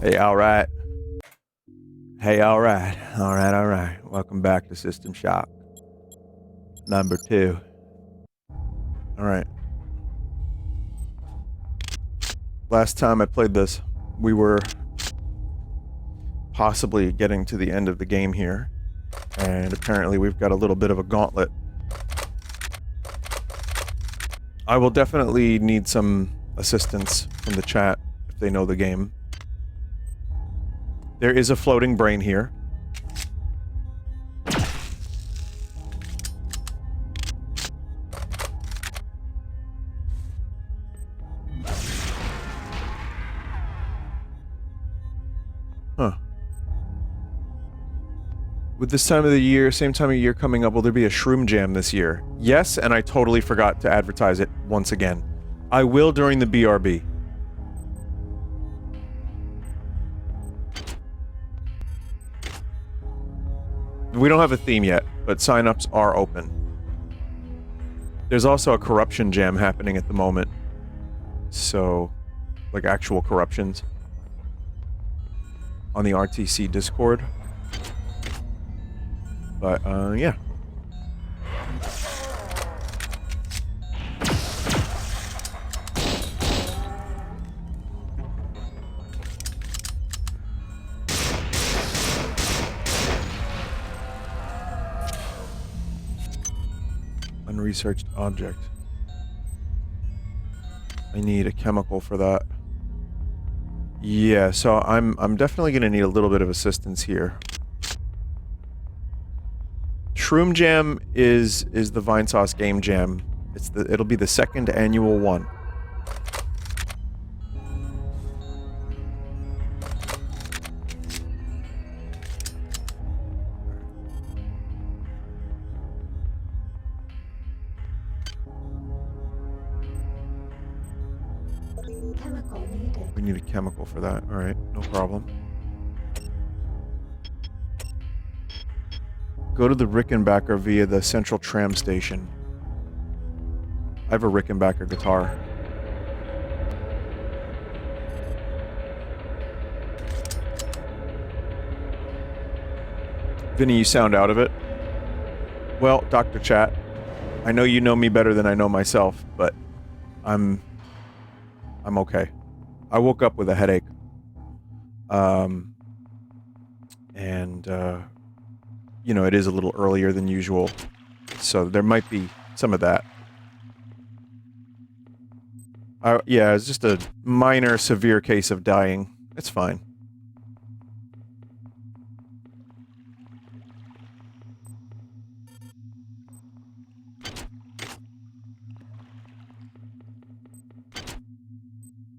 Hey, alright. Hey, alright. Alright. Welcome back to System Shock. Number 2. Alright. Last time I played this, we were possibly getting to the end of the game here. And apparently we've got a little bit of a gauntlet. I will definitely need some assistance from the chat if they know the game. There is a floating brain here. Huh. With this time of the year, same time of year coming up, will there be a Shroom Jam this year? Yes, and I totally forgot to advertise it once again. I will during the BRB. We don't have a theme yet, but sign-ups are open. There's also a corruption jam happening at the moment. So, like actual corruptions. On the RTC Discord. But, yeah. Unresearched object. I need a chemical for that. Yeah, so I'm definitely gonna need a little bit of assistance here. Shroom Jam is the Vinesauce game jam. It'll be the 2nd annual one. We need a chemical for that. Alright, no problem. Go to the Rickenbacker via the central tram station. I have a Rickenbacker guitar. Vinny, you sound out of it. Well, Dr. Chat, I know you know me better than I know myself, but I'm okay. I woke up with a headache. You know, it is a little earlier than usual, so there might be some of that. Yeah, it's just a minor, severe case of dying. It's fine.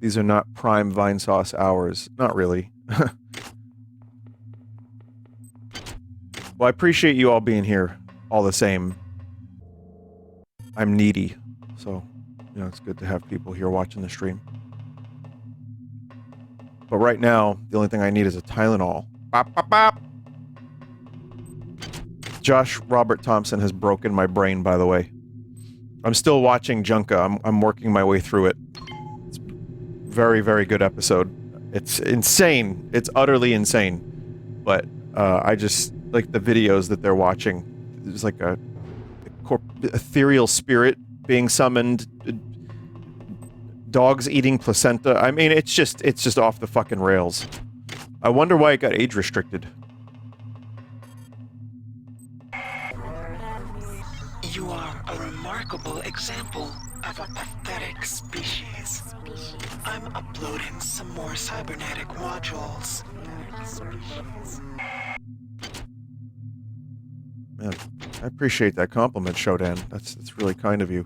These are not prime Vinesauce hours. Not really. Well, I appreciate you all being here, all the same. I'm needy, so, you know, it's good to have people here watching the stream. But right now, the only thing I need is a Tylenol. Bop, bop, bop. Josh Robert Thompson has broken my brain, by the way. I'm still watching Junka. I'm working my way through it. It's a very, very good episode. It's insane. It's utterly insane. But, I just... like the videos that they're watching. There's like a ethereal spirit being summoned, dogs eating placenta. I mean, it's just off the fucking rails. I wonder why it got age restricted. You are a remarkable example of a pathetic species. I'm uploading some more cybernetic modules. Man, I appreciate that compliment, Shodan. That's really kind of you.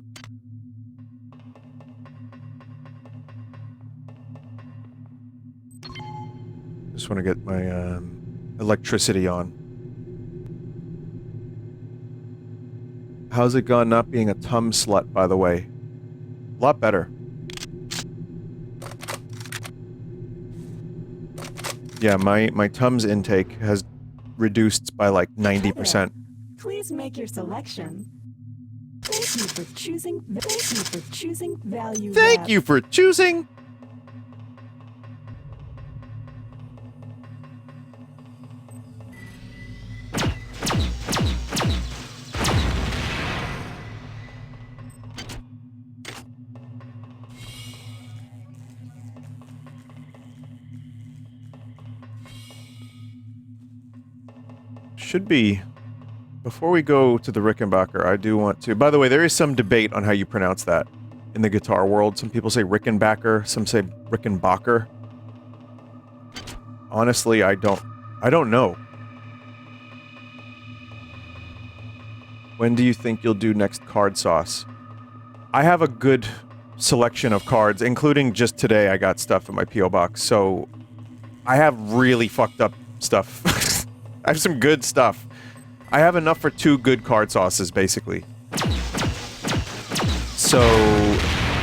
Just want to get my electricity on. How's it gone not being a tum slut, by the way? A lot better. Yeah, my Tums intake has reduced by like 90%. Please make your selection. Thank you for choosing. Thank you for choosing Value. Thank you for choosing. should be... Before we go to the Rickenbacker, I do want to... By the way, there is some debate on how you pronounce that in the guitar world. Some people say Rickenbacker, some say Rickenbacker. Honestly, I don't know. When do you think you'll do next card sauce? I have a good selection of cards, including just today I got stuff in my P.O. box, so I have really fucked up stuff. I have some good stuff. I have enough for 2 good card sauces, basically. So,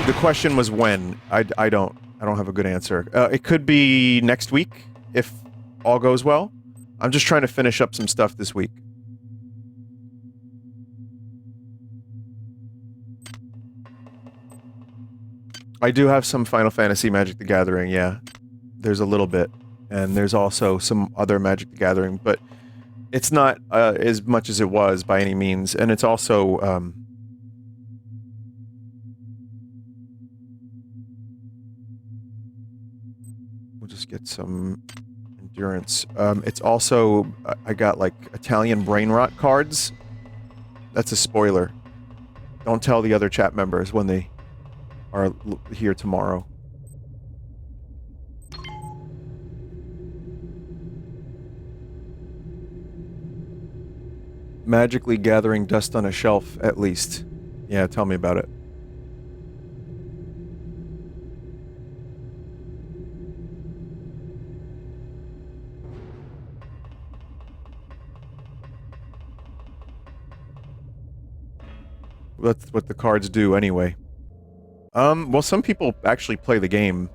the question was when. I don't have a good answer. It could be next week, if all goes well. I'm just trying to finish up some stuff this week. I do have some Final Fantasy Magic the Gathering, yeah. There's a little bit. And there's also some other Magic the Gathering, but it's not as much as it was by any means. And it's also... we'll just get some endurance. It's also... I got, like, Italian Brain Rot cards. That's a spoiler. Don't tell the other chat members when they are here tomorrow. Magically gathering dust on a shelf, at least. Yeah, tell me about it. That's what the cards do anyway. Well, some people actually play the game.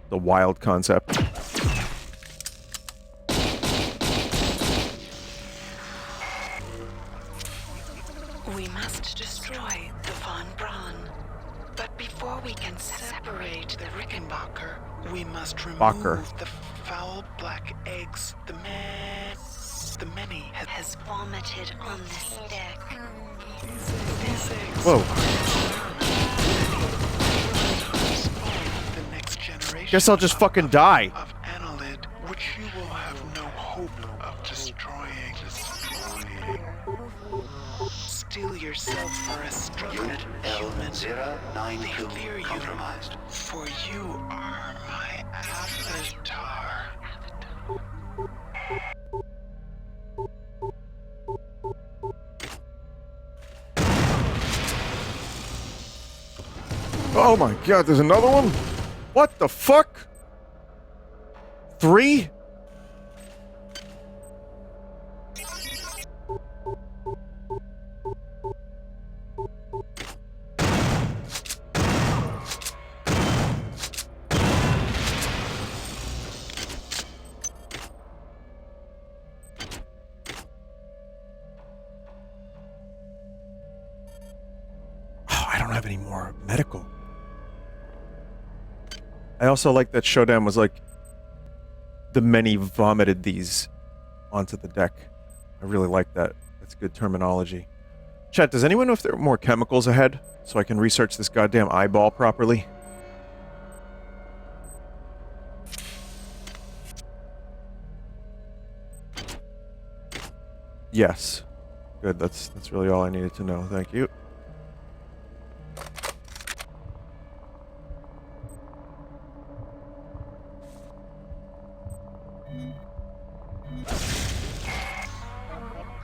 The wild concept. We must destroy the Von Braun. But before we can separate the Rickenbacker, we must remove the foul black eggs. The many has vomited on this deck. These eggs. Whoa. The next generation Guess I'll just fucking die. of Annelid, which you will have no hope of destroying. Steal yourself for a struggle, Unit L092 compromised. for you are my avatar. Oh my god, there's another one? What the fuck? 3? I don't have any more medical. I also like that Shodan was like, the many vomited these onto the deck. I really like that. That's good terminology. Chat, does anyone know if there are more chemicals ahead? So I can research this goddamn eyeball properly? Yes. Good, that's really all I needed to know. Thank you.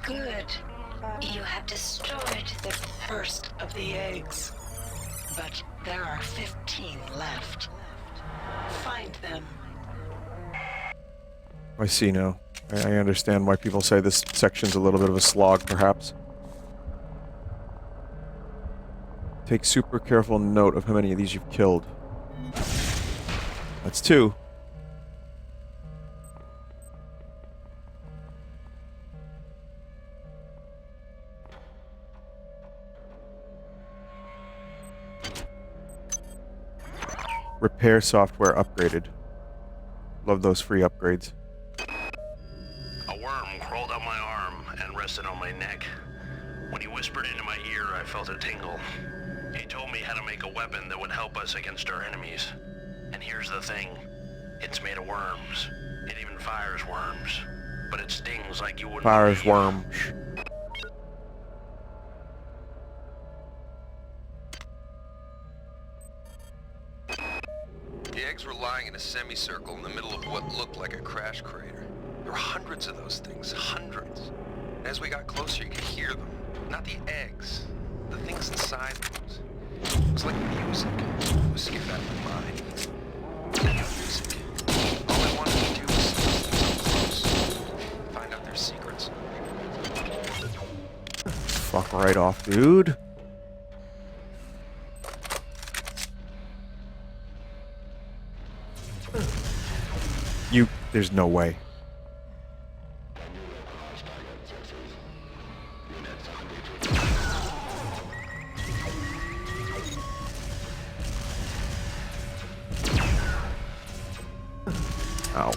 Good. You have destroyed the first of the eggs. But there are 15 left. Find them. I see now. I understand why people say this section's a little bit of a slog, perhaps. Take super careful note of how many of these you've killed. That's 2. Repair software upgraded. Love those free upgrades. A worm crawled up my arm and rested on my neck. When he whispered into my ear, I felt a tingle. He told me how to make a weapon that would help us against our enemies. And here's the thing. It's made of worms. It even fires worms. But it stings like you wouldn't Fires believe. worms. The eggs were lying in a semicircle in the middle of what looked like a crash crater. There were hundreds of those things, hundreds. As we got closer, you could hear them. Not the eggs, the things inside them. It was like music. I was scared out of my mind. Music. All I wanted to do was see those things up close. Find out their secrets. Fuck right off, dude. There's no way. Ow.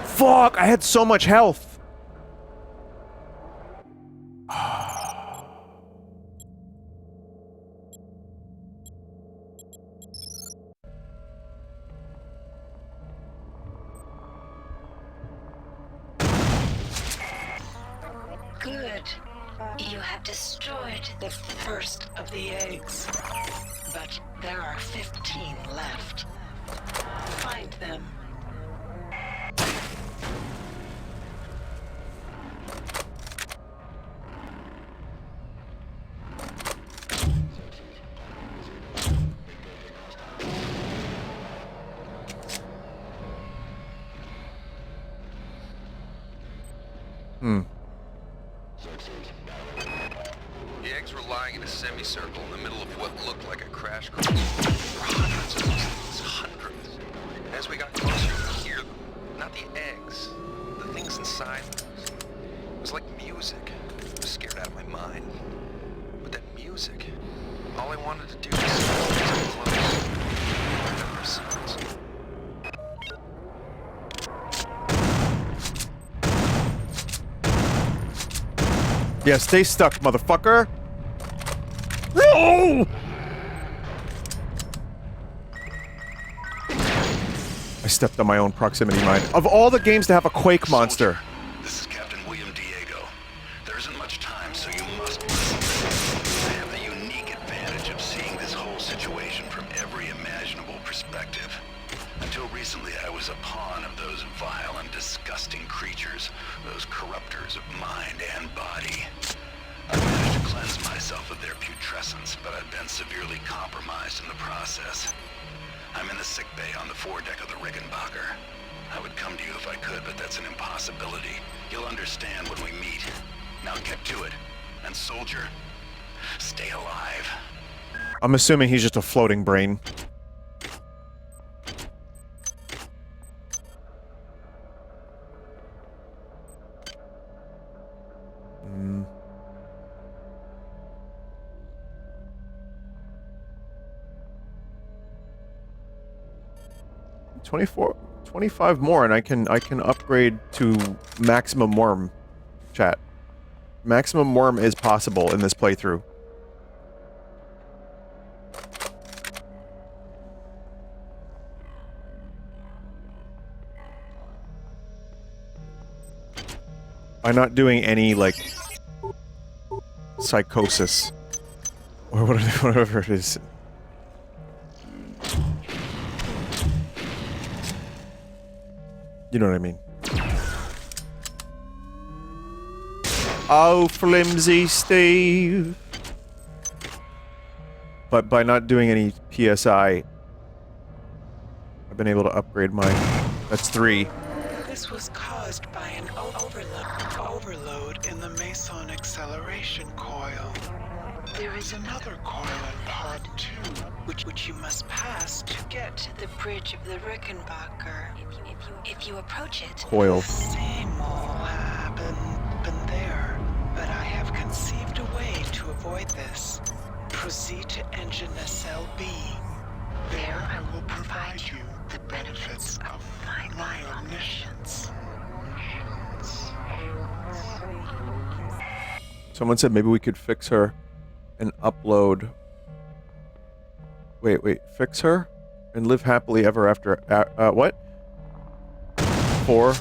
Fuck! I had so much health! Good. You have destroyed the first of the eggs. But there are 15 left. Find them. The eggs were lying in a semicircle in the middle of what looked like a crash crater. There were hundreds of those things, hundreds. As we got closer, you could hear them. Not the eggs, the things inside them. It was like music. I was scared out of my mind. But that music, all I wanted to do was see those things up close. Find out their secrets. Yeah, stay stuck, motherfucker! No! I stepped on my own proximity mine. Of all the games to have a Quake monster. This is Captain William Diego. There isn't much time, so you must listen. I have the unique advantage of seeing this whole situation from every imaginable perspective. Until recently, I was a pawn of those vile and disgusting creatures, those corruptors of mind and body. I managed to cleanse myself of their putrescence, but I've been severely compromised in the process. I'm in the sickbay on the foredeck of the Rickenbacker. I would come to you if I could, but that's an impossibility. You'll understand when we meet. Now get to it. And soldier, stay alive. I'm assuming he's just a floating brain. Hmm. 25 more, and I can upgrade to maximum worm. Chat. Maximum worm is possible in this playthrough. By not doing any, like, psychosis. Or whatever it is. You know what I mean. Oh, flimsy Steve. But by not doing any PSI, I've been able to upgrade my... That's 3. This was caused by an overload in the Meson acceleration coil. There is another coil in Part 2, which you must pass to get to the bridge of the Rickenbacker. If you approach it, Coil. the same will happen there. But I have conceived a way to avoid this. Proceed to engine SLB. There I will provide you the benefits of my omniscience. Someone said maybe we could fix her and upload. Wait. Fix her and live happily ever after. What? 4.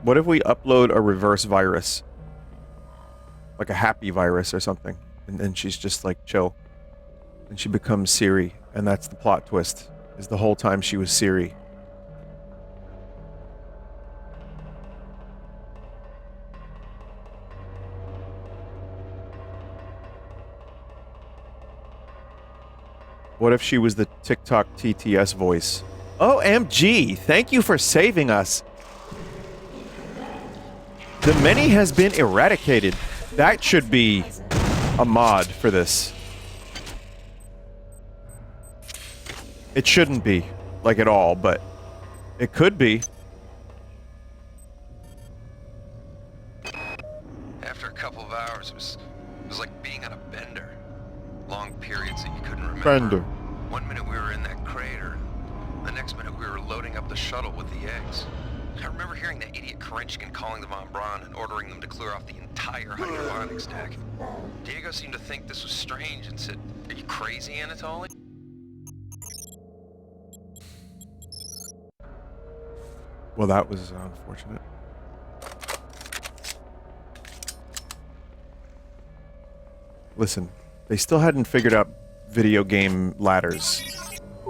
What if we upload a reverse virus? Like a happy virus or something. And then she's just like chill. And she becomes Siri. And that's the plot twist. Is the whole time she was Siri. What if she was the TikTok TTS voice? OMG! Thank you for saving us! The many has been eradicated. That should be a mod for this. It shouldn't be, like at all, but it could be. After a couple of hours, it was like being on a bender. Long periods that you couldn't remember. Bender. One minute we were in that crater. The next minute we were loading up the shuttle with the eggs. I remember hearing that idiot Karenchkin calling the Von Braun and ordering them to clear off the entire hydroponics deck. Diego seemed to think this was strange and said, "Are you crazy, Anatoly?" Well, that was unfortunate. Listen, they still hadn't figured out video game ladders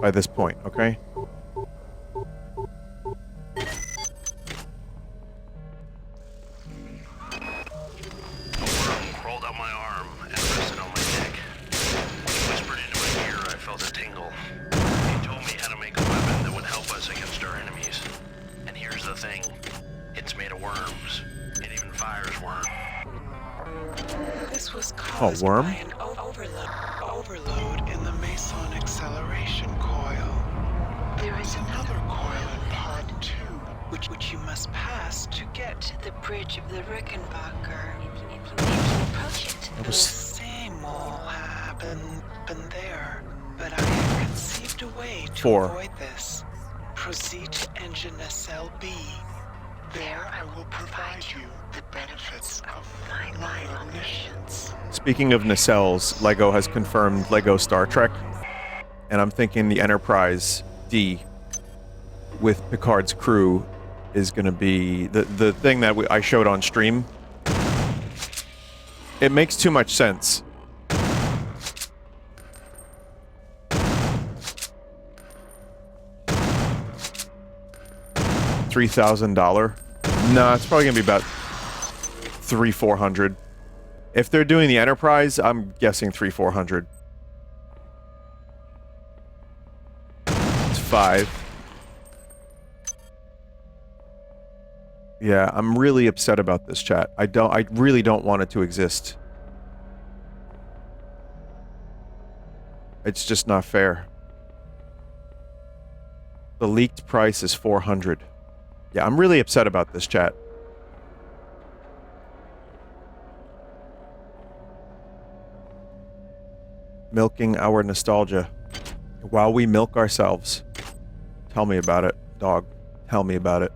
by this point, okay? Crawled out my arm and rested on my neck. He whispered into my ear. I felt a tingle. He told me how to make a weapon that would help us against our enemies. And here's the thing. It's made of worms. It even fires worms. This was caused worm? by an overload in the Meson acceleration coil. There is another coil in part 2, which you must pass to get to the bridge of the Rickenbacker. If you approach it, the same will happen there. But I have conceived a way to 4. avoid this. Proceed to engine nacelle B. There I will provide you the benefits of my omniscience. Speaking of nacelles, LEGO has confirmed LEGO Star Trek. And I'm thinking the Enterprise D with Picard's crew is going to be the thing that I showed on stream. It makes too much sense. $3,000? No, it's probably gonna be about $300-400. If they're doing the Enterprise, I'm guessing $300-400. It's 5. Yeah, I'm really upset about this, chat. I really don't want it to exist. It's just not fair. The leaked price is $400. Yeah, I'm really upset about this, chat. Milking our nostalgia. While we milk ourselves. Tell me about it, dog. Tell me about it.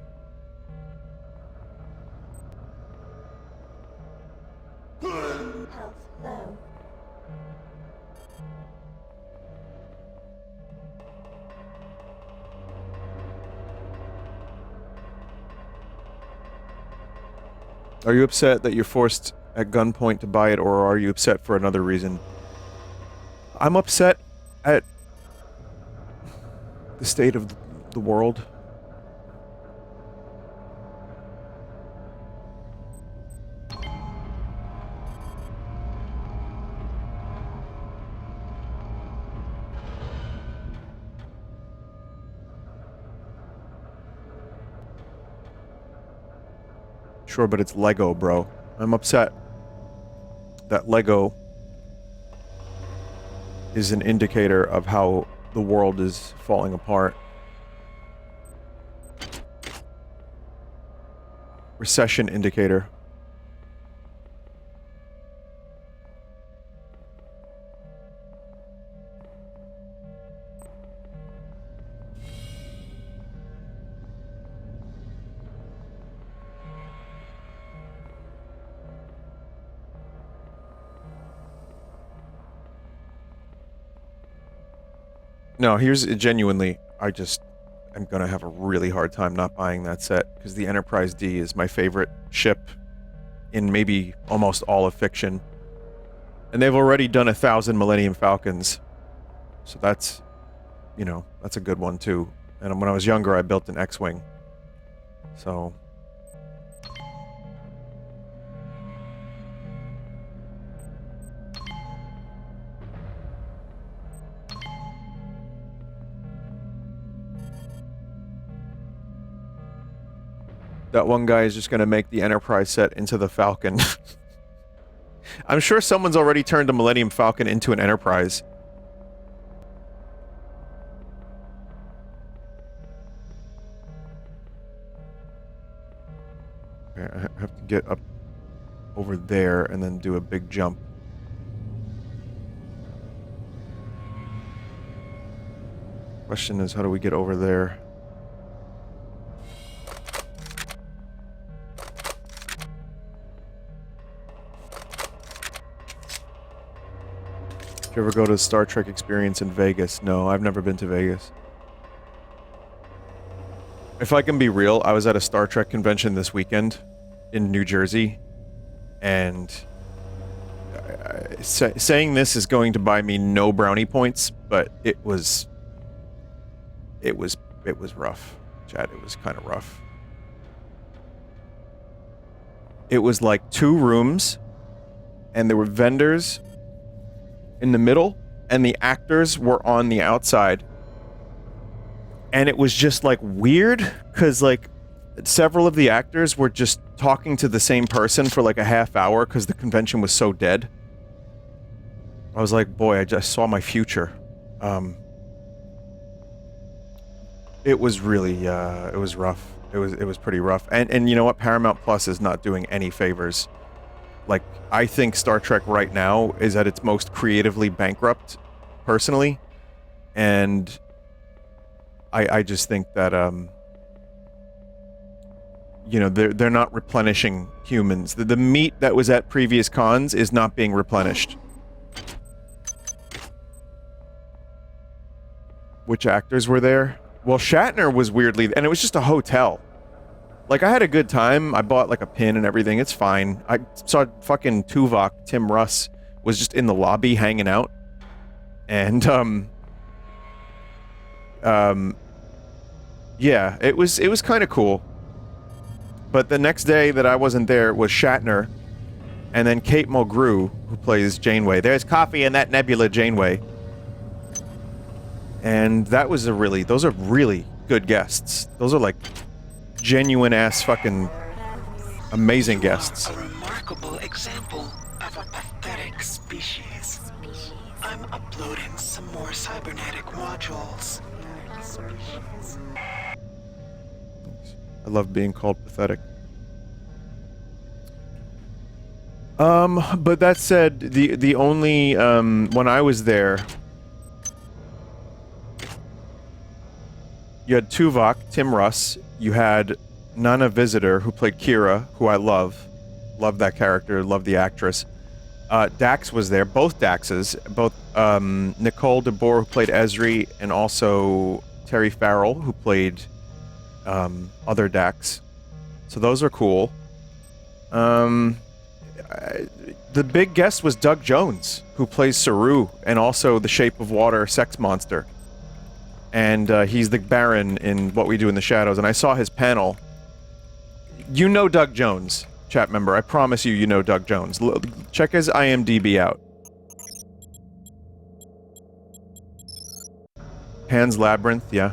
Health low. Are you upset that you're forced at gunpoint to buy it, or are you upset for another reason? I'm upset at the state of the world. Sure, but it's Lego, bro. I'm upset that Lego is an indicator of how the world is falling apart. Recession indicator. No, here's genuinely, I'm gonna have a really hard time not buying that set, because the Enterprise D is my favorite ship in maybe almost all of fiction. And they've already done 1,000 Millennium Falcons. So that's, you know, that's a good one too. And when I was younger, I built an X-Wing. So... that one guy is just going to make the Enterprise set into the Falcon. I'm sure someone's already turned a Millennium Falcon into an Enterprise. Okay, I have to get up over there and then do a big jump. Question is, how do we get over there? Did you ever go to the Star Trek experience in Vegas? No, I've never been to Vegas. If I can be real, I was at a Star Trek convention this weekend in New Jersey, and saying this is going to buy me no brownie points, but it was rough, Chad. It was kind of rough. It was like 2 rooms, and there were vendors in the middle, and the actors were on the outside. And it was just, like, weird, because, like, several of the actors were just talking to the same person for, like, a half hour, because the convention was so dead. I was like, boy, I just saw my future. It was really, it was rough. It was pretty rough. And you know what? Paramount Plus is not doing any favors. Like, I think Star Trek right now is at its most creatively bankrupt, personally. And I just think that, you know, they're not replenishing humans. The meat that was at previous cons is not being replenished. Which actors were there? Well, Shatner was weirdly... And it was just a hotel. Like, I had a good time. I bought, like, a pin and everything. It's fine. I saw fucking Tuvok, Tim Russ, was just in the lobby hanging out. And, yeah, it was kind of cool. But the next day that I wasn't there was Shatner, and then Kate Mulgrew, who plays Janeway. There's coffee in that Nebula, Janeway. And that was those are really good guests. Those are like genuine ass fucking amazing guests. A remarkable example of a pathetic species. I'm uploading some more cybernetic modules. I love being called pathetic. But that said, the only when I was there, you had Tuvok, Tim Russ, you had Nana Visitor, who played Kira, who I love. Love that character, love the actress. Dax was there, both Daxes, both Nicole DeBoer, who played Ezri, and also Terry Farrell, who played other Dax. So those are cool. The big guest was Doug Jones, who plays Saru, and also the Shape of Water sex monster. And he's the Baron in What We Do in the Shadows, and I saw his panel. You know Doug Jones, chat member. I promise you, you know Doug Jones. Check his IMDb out. Pan's Labyrinth, yeah.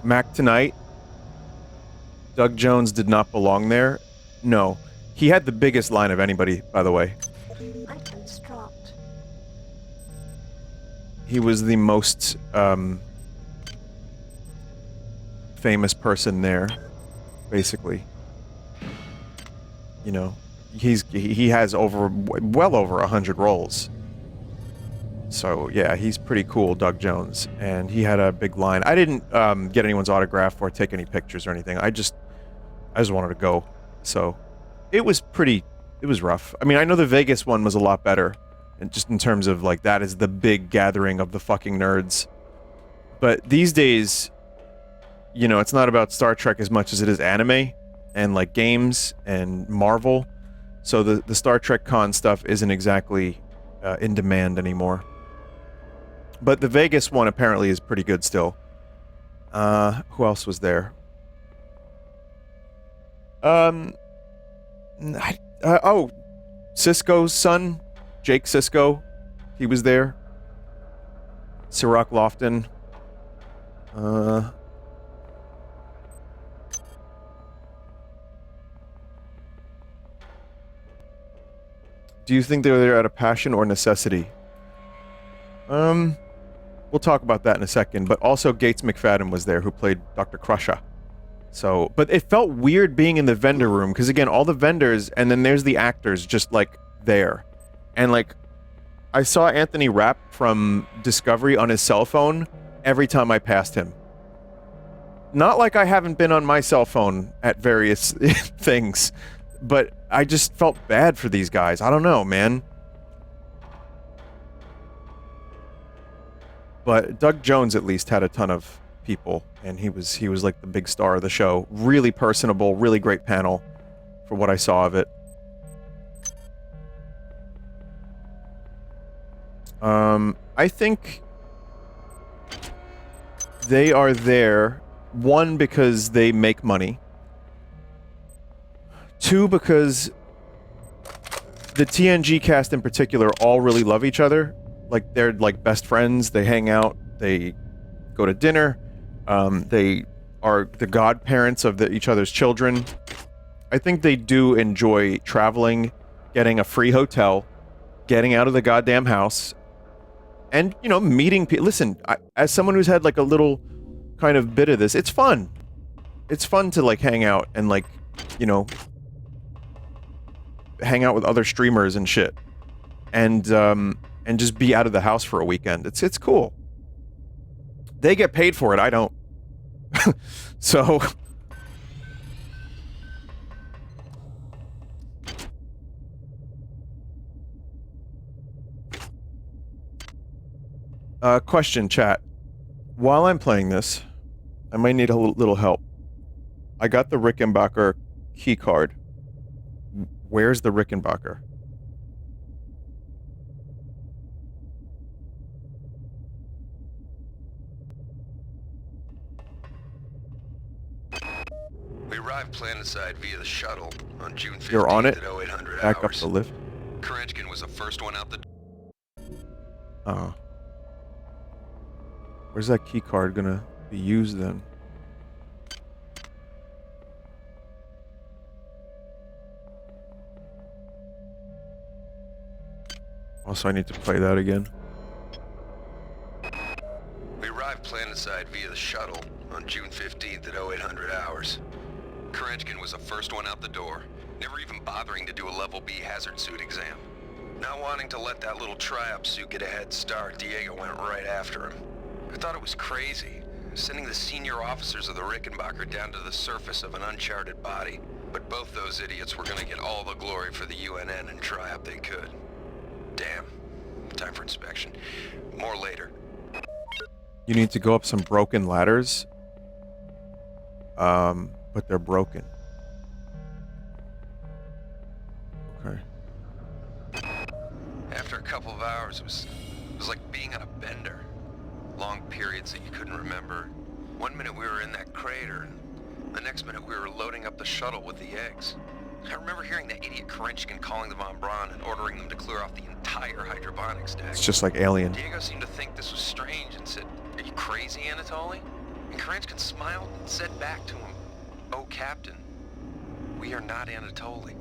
Mac Tonight. Doug Jones did not belong there. No. He had the biggest line of anybody, by the way. He was the most famous person there, basically. You know, he has well over 100 roles. So yeah, he's pretty cool, Doug Jones, and he had a big line. I didn't get anyone's autograph or take any pictures or anything. I just wanted to go. So it was rough. I mean, I know the Vegas one was a lot better, And just in terms of, like, that is the big gathering of the fucking nerds. But these days, you know, it's not about Star Trek as much as it is anime and, like, games and Marvel. So the Star Trek con stuff isn't exactly in demand anymore. But the Vegas one apparently is pretty good still. Who else was there? Sisko's son, Jake Sisko, he was there. Sirach Lofton. Do you think they were there out of passion or necessity? We'll talk about that in a second, but also Gates McFadden was there, who played Dr. Crusher. So, but it felt weird being in the vendor room, because again, all the vendors, and then there's the actors just, like, there. And, like, I saw Anthony Rapp from Discovery on his cell phone every time I passed him. Not like I haven't been on my cell phone at various things, but I just felt bad for these guys. I don't know, man. But Doug Jones at least had a ton of people, and he was like the big star of the show. Really personable, really great panel for what I saw of it. I think they are there, one, because they make money. Two, because the TNG cast in particular all really love each other. Like, they're like best friends, they hang out, they go to dinner, they are the godparents of each other's children. I think they do enjoy traveling, getting a free hotel, getting out of the goddamn house, and, you know, meeting people. Listen, as someone who's had, like, a little kind of bit of this, it's fun. It's fun to, like, hang out and, like, you know, hang out with other streamers and shit. And just be out of the house for a weekend. It's cool. They get paid for it, I don't. So... question, chat. While I'm playing this, I might need a little help. I got the Rickenbacker key card. Where's the Rickenbacker? We arrived planetside via the shuttle on June 15th. You're on it? At 0800 Back up hours. the lift. Kerenskin was the first one out the... Where's that key card gonna be used then? Also, I need to play that again. We arrived planetside via the shuttle on June 15th at 0800 hours. Kerenskin was the first one out the door, never even bothering to do a level B hazard suit exam. Not wanting to let that little tri-op suit get a head start, Diego went right after him. I thought it was crazy, sending the senior officers of the Rickenbacker down to the surface of an uncharted body. But both those idiots were gonna get all the glory for the UNN and tri-op they could. Damn. Time for inspection. More later. You need to go up some broken ladders. But they're broken. Okay. After a couple of hours, it was like being on a bender. Long periods that you couldn't remember. One minute we were in that crater, and the next minute we were loading up the shuttle with the eggs. I remember hearing that idiot Kerenskin calling the Von Braun and ordering them to clear off the entire hydroponics deck. It's just like Alien. Diego seemed to think this was strange and said, "Are you crazy, Anatoly?" And Kerenskin smiled and said back to him, "Oh, Captain, we are not Anatoly."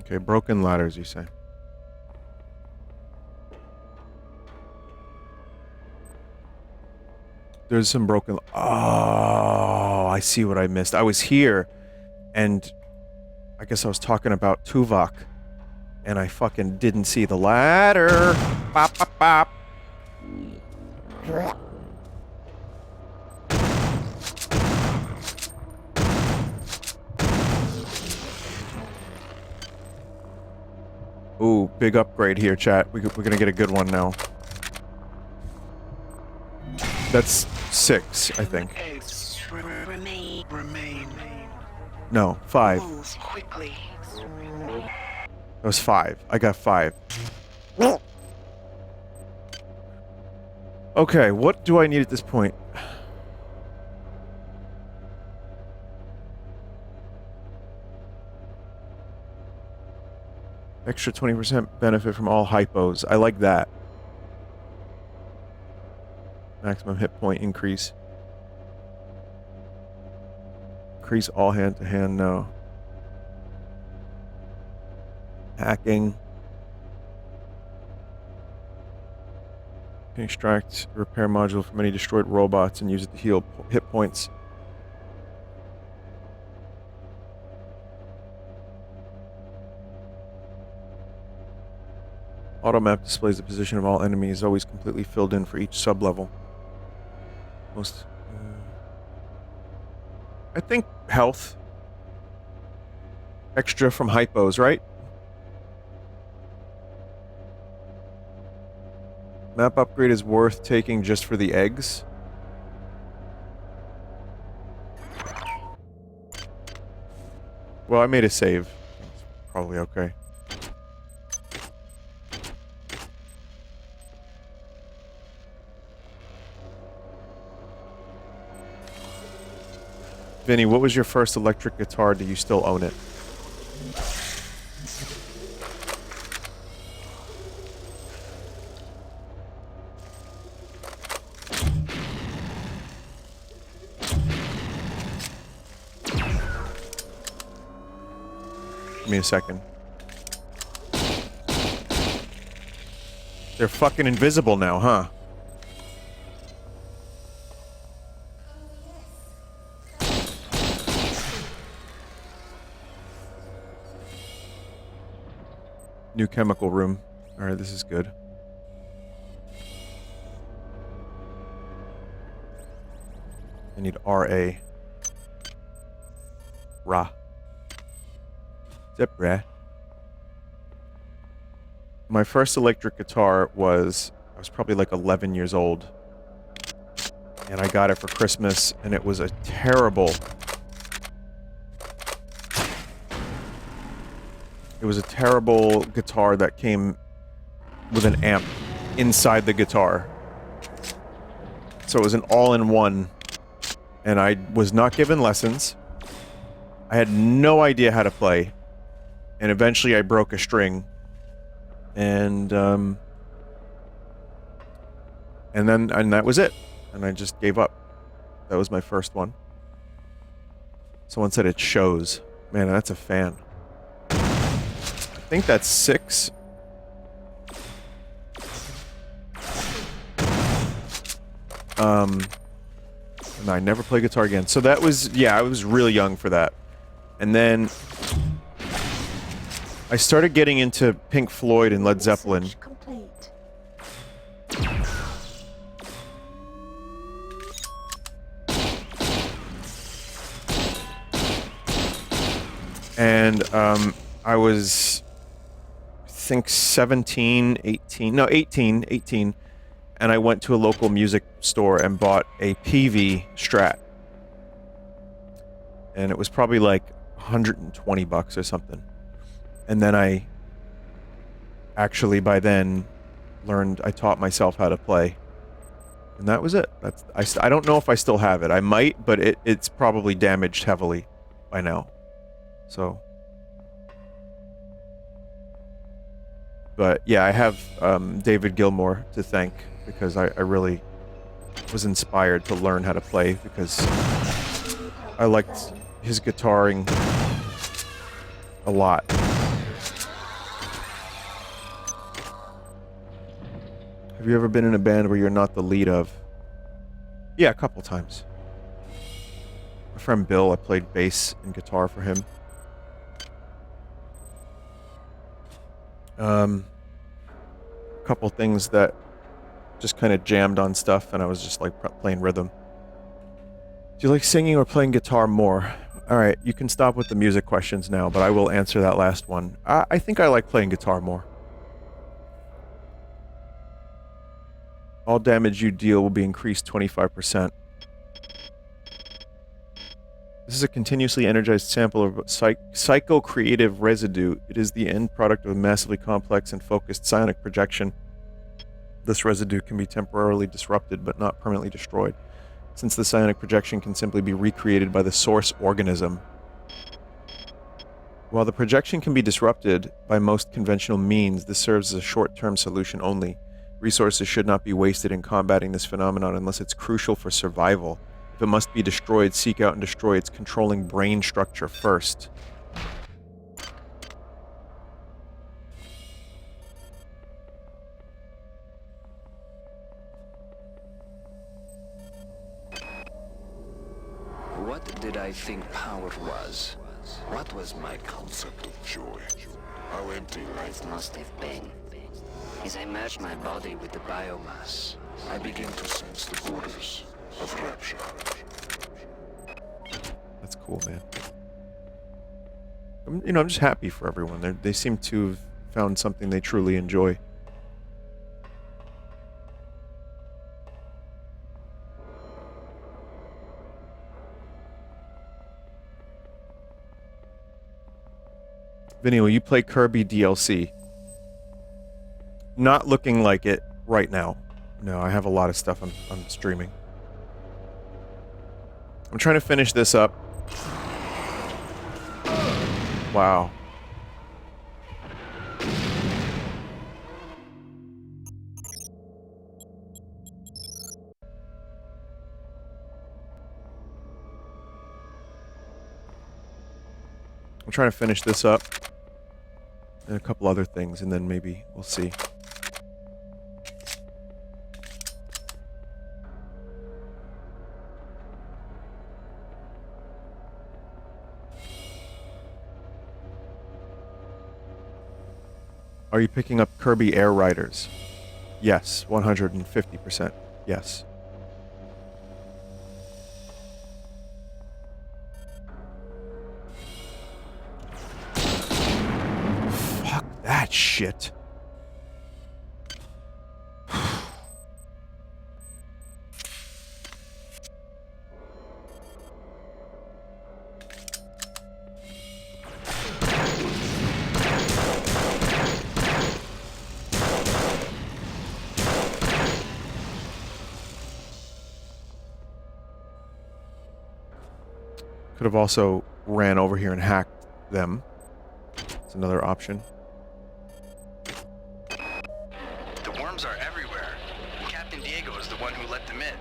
Okay, broken ladders, you say. There's some broken... Oh, I see what I missed. I was here, and I guess I was talking about Tuvok, and I fucking didn't see the ladder. Bop, bop, bop. Ooh, big upgrade here, chat. We're gonna get a good one now. That's 6, I think. Eggs remain. No, 5. Move quickly. That was 5. I got 5. Okay, what do I need at this point? Extra 20% benefit from all hypos. I like that. Maximum hit point increase. Increase all hand-to-hand, no. Hacking. Can extract a repair module from any destroyed robots and use it to heal hit points. Automap displays the position of all enemies, always completely filled in for each sub-level. Most... I think health. Extra from hypos, right? Map upgrade is worth taking just for the eggs. Well, I made a save. It's probably okay. Vinny, what was your first electric guitar? Do you still own it? Give me a second. They're fucking invisible now, huh? New chemical room. Alright, this is good. I need RA. Ra. Zebra. My first electric guitar was... I was probably like 11 years old. And I got it for Christmas, and it was a terrible... It was a terrible guitar that came with an amp inside the guitar. So it was an all-in-one. And I was not given lessons. I had no idea how to play. And eventually I broke a string. And that was it. And I just gave up. That was my first one. Someone said it shows. Man, that's a fan. I think that's 6. And I never played guitar again. So that was, yeah, I was really young for that. And then I started getting into Pink Floyd and Led Zeppelin. Complete. And I was, I think 17, 18, no, 18, and I went to a local music store and bought a PV Strat. And it was probably like 120 bucks or something. And then I actually, by then, I taught myself how to play. And that was it. I don't know if I still have it. I might, but it's probably damaged heavily by now. So. But yeah, I have David Gilmour to thank because I really was inspired to learn how to play because I liked his guitaring a lot. Have you ever been in a band where you're not the lead of? Yeah, a couple times. My friend Bill, I played bass and guitar for him. A couple things that just kind of jammed on stuff, and I was just like playing rhythm. Do you like singing or playing guitar more? Alright, you can stop with the music questions now, but I will answer that last one. I think I like playing guitar more. All damage you deal will be increased 25%. This is a continuously energized sample of psycho-creative residue. It is the end product of a massively complex and focused psionic projection. This residue can be temporarily disrupted, but not permanently destroyed, since the psionic projection can simply be recreated by the source organism. While the projection can be disrupted by most conventional means, this serves as a short-term solution only. Resources should not be wasted in combating this phenomenon unless it's crucial for survival. If it must be destroyed, seek out and destroy its controlling brain structure first. What did I think power was? What was my concept of joy? How empty life must have been. As I merged my body with the biomass, I began to sense the borders of rapture. That's cool, man. I'm just happy for everyone. They seem to have found something they truly enjoy. Vinny, will you play Kirby DLC? Not looking like it right now. No, I have a lot of stuff I'm streaming. I'm trying to finish this up. Wow. I'm trying to finish this up. And a couple other things, and then maybe we'll see. Are you picking up Kirby Air Riders? Yes, 150%. Yes. Fuck that shit. Could have also ran over here and hacked them. It's another option. The worms are everywhere. Captain Diego is the one who let them in.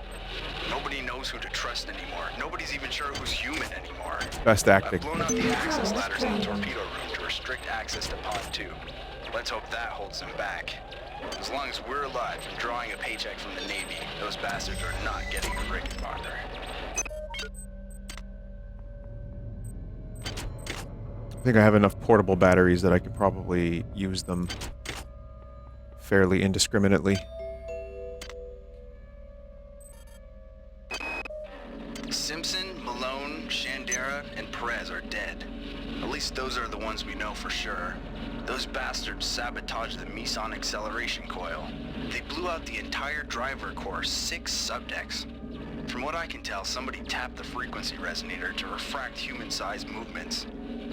Nobody knows who to trust anymore. Nobody's even sure who's human anymore. Best acting. I've blown out the access ladders in the torpedo room to restrict access to Pod 2. Let's hope that holds them back. As long as we're alive and drawing a paycheck from the Navy, those bastards are not getting a Rickenbacker. I think I have enough portable batteries that I could probably use them fairly indiscriminately. Simpson, Malone, Shandera, and Perez are dead. At least those are the ones we know for sure. Those bastards sabotaged the meson acceleration coil. They blew out the entire driver core, 6 subdecks. From what I can tell, somebody tapped the frequency resonator to refract human-sized movements.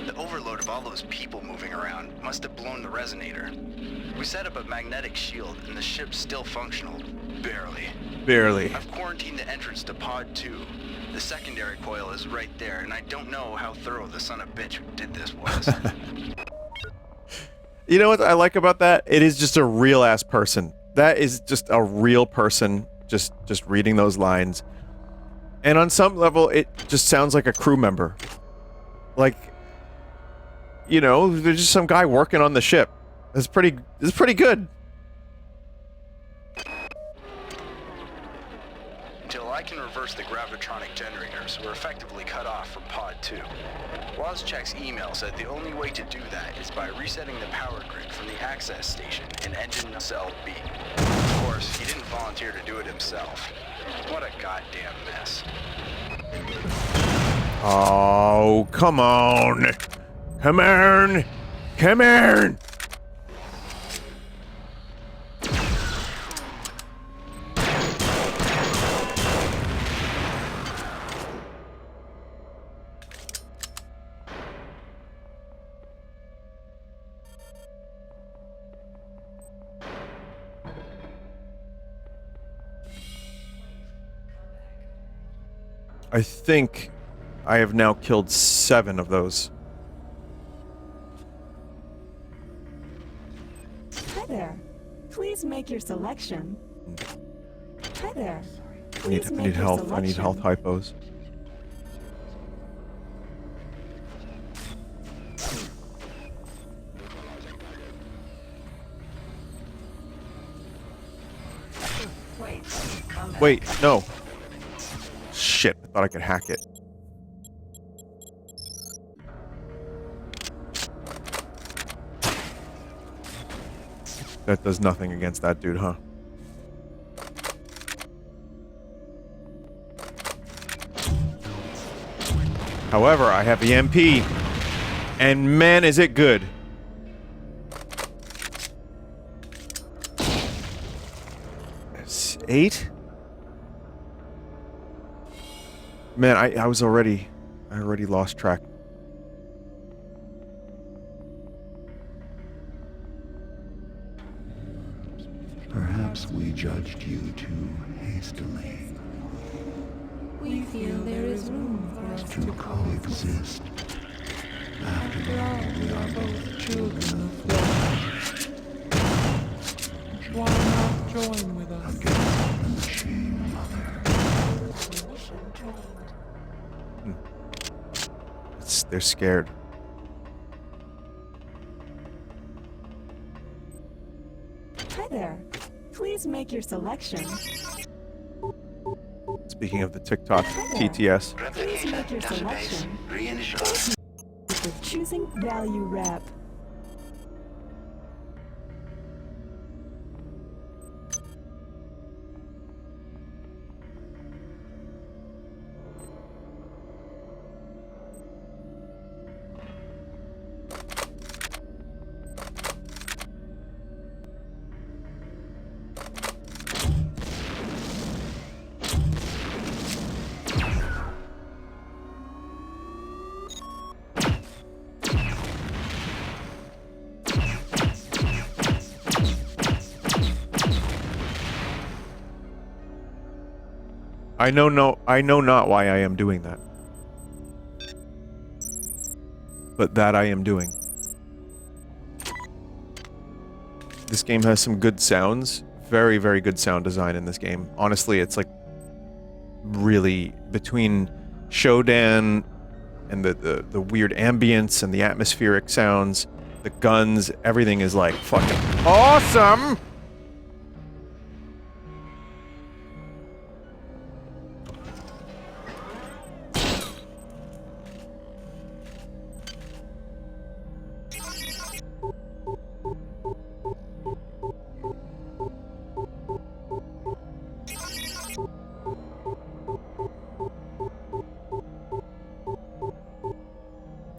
The overload of all those people moving around must have blown the resonator. We set up a magnetic shield, and the ship's still functional. Barely. Barely. I've quarantined the entrance to Pod 2. The secondary coil is right there, and I don't know how thorough the son of bitch who did this was. You know what I like about that? It is just a real-ass person. That is just a real person just reading those lines. And on some level, it just sounds like a crew member. Like, you know, there's just some guy working on the ship. It's pretty good. Until I can reverse wires were effectively cut off from Pod 2. Wozchek's email said the only way to do that is by resetting the power grid from the access station in engine cell B. Of course, he didn't volunteer to do it himself. What a goddamn mess. Oh, come on. Come on. Come on. I think I have now killed 7 of those. Hi there. Please make your selection. Hi there. I Please need make your health. I need health selection. hypos. Wait, no. Shit, I thought I could hack it. That does nothing against that dude, huh? However, I have the MP, and man, is it good. That's 8? Man, I already lost track. Perhaps we judged you too hastily. We feel there is room for us To coexist. After all, we are both children of flesh. Why not join with us? Against the machine mother. They're scared. Hi there. Please make your selection. Speaking of the TikTok TTS. Please make your selection. Reinitialize. For choosing value wrap. I know not why I am doing that. But that I am doing. This game has some good sounds. Very, very good sound design in this game. Honestly, it's like really between Shodan and the weird ambience and the atmospheric sounds, the guns, everything is like fucking awesome!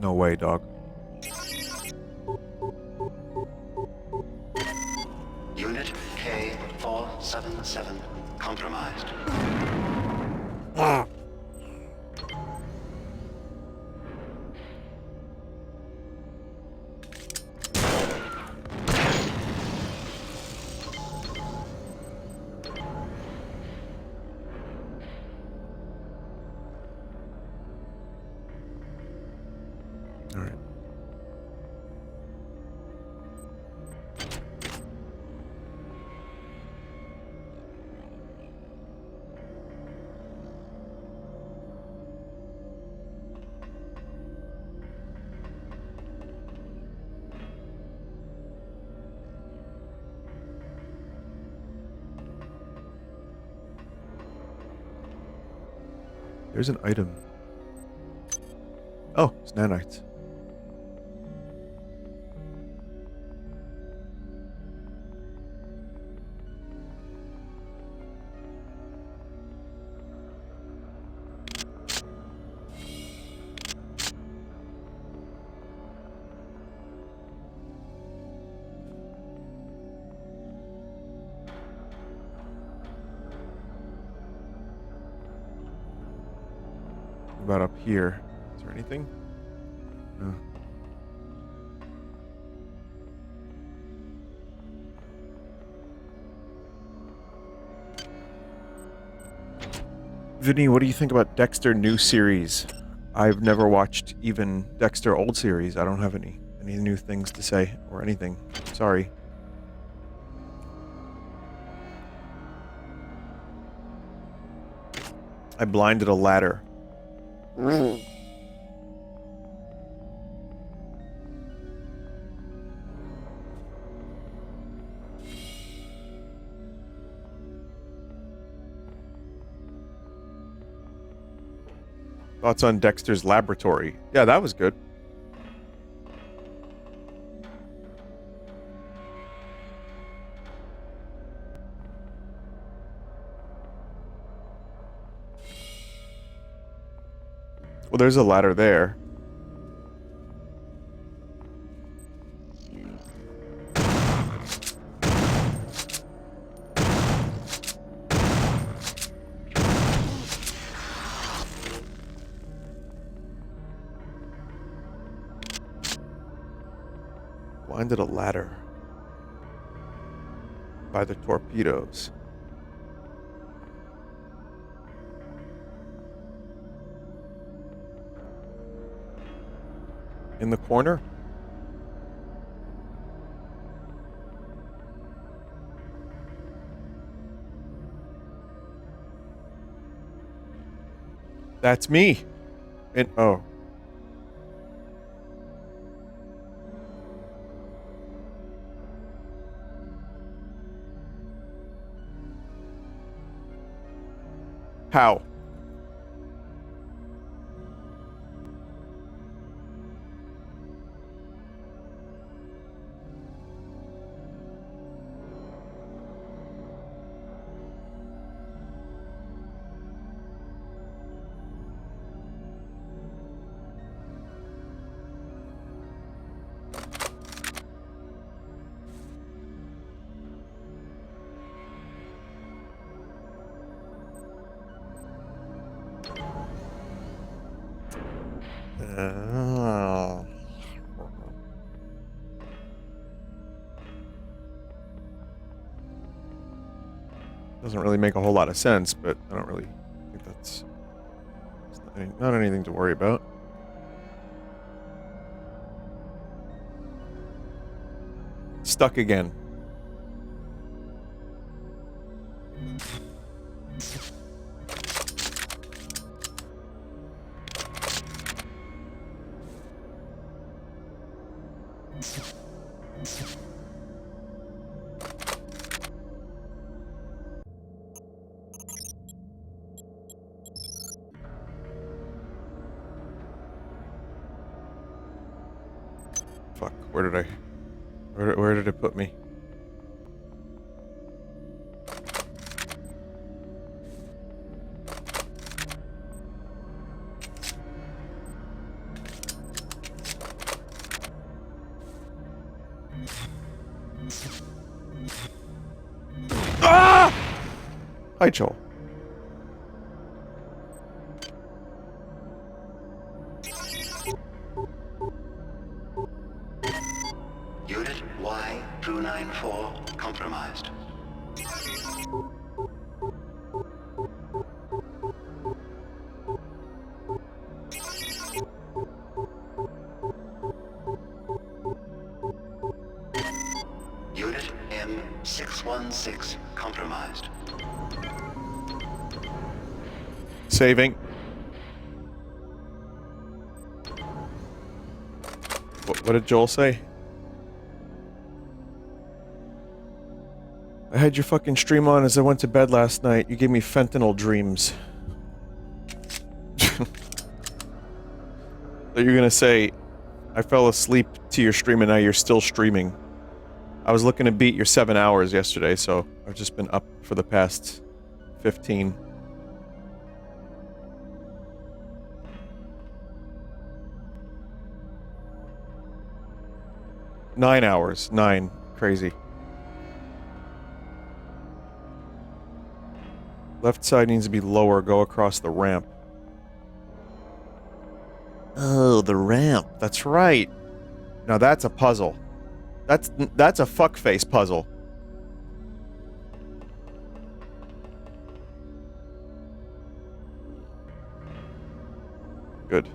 No way, dog. Unit K477 compromised. All right. There's an item. Oh, it's nanites. What about up here? Is there anything? No. Vinny, what do you think about Dexter new series? I've never watched even Dexter old series. I don't have any new things to say or anything. Sorry. I blinded a ladder. Thoughts on Dexter's Laboratory? Yeah, that was good. Well, there's a ladder there. Blinded a ladder by the torpedoes. In the corner? That's me. And oh. How? Doesn't really make a whole lot of sense, but I don't really think that's not anything to worry about. Stuck again. Fuck, where did it put me? Ah! Hi, Joel. Unit Y-294 compromised. Unit M616 compromised. Saving. What did Joel say? I had your fucking stream on as I went to bed last night. You gave me fentanyl dreams. So you're gonna say, I fell asleep to your stream and now you're still streaming. I was looking to beat your 7 hours yesterday, so I've just been up for the past 15. Nine hours. 9. Crazy. Left side needs to be lower. Go across the ramp. Oh, the ramp. That's right. Now that's a puzzle. That's a fuckface puzzle. Good.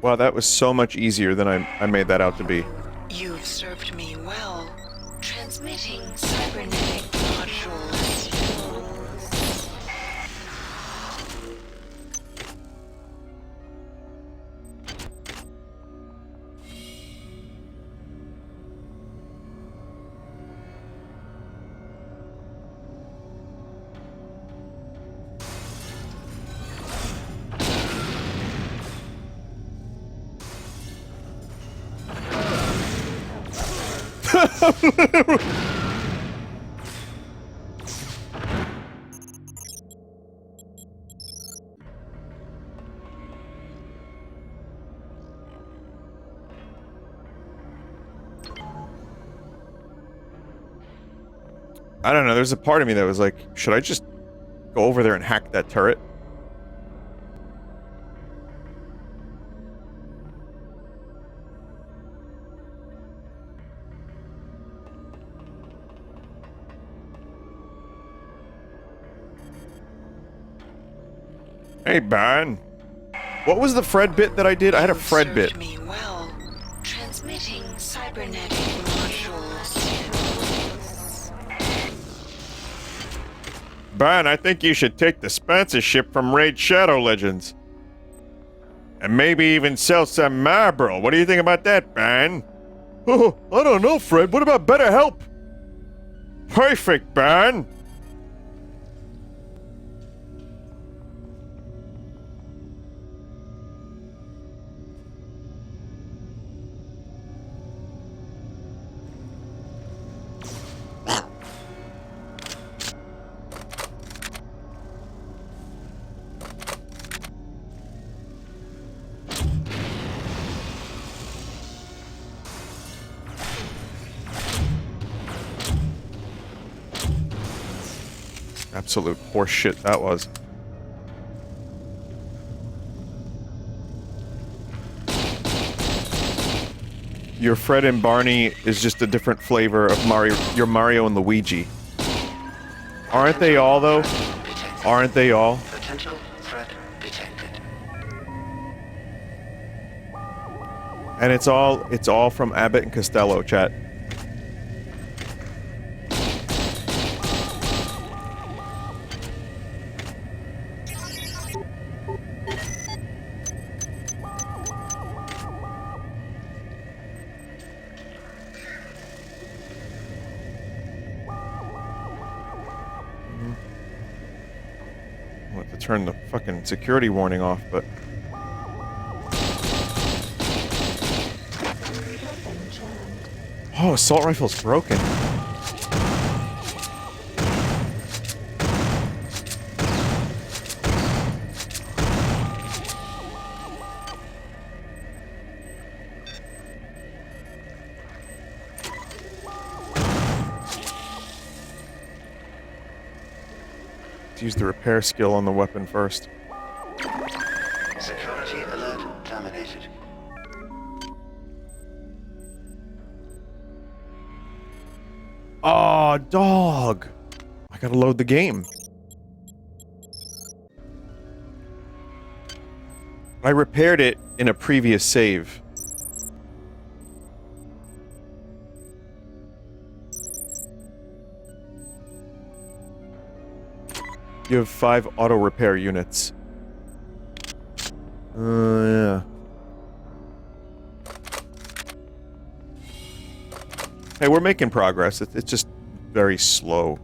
Wow, that was so much easier than I made that out to be. You've served me well. Transmitting cybernetic modules. I don't know, there's a part of me that was like, should I just go over there and hack that turret? Hey, Ben. What was the Fred bit that I did? I had a Fred bit. Served me well. Transmitting cybernetic modules. Ben, I think you should take the sponsorship from Raid Shadow Legends. And maybe even sell some Marlboro. What do you think about that, Ben? Oh, I don't know, Fred. What about BetterHelp? Perfect, Ben. Absolute horseshit that was. Your Fred and Barney is just a different flavor of Mario. Your Mario and Luigi. Aren't they all, though? Aren't they all? Potential threat detected. And it's all from Abbott and Costello, chat. Turn the fucking security warning off, but oh, assault rifle's broken. Use the repair skill on the weapon first. Security alert terminated. Oh, dog. I gotta load the game. I repaired it in a previous save. You have 5 auto repair units. Yeah. Hey, we're making progress. It's just very slow.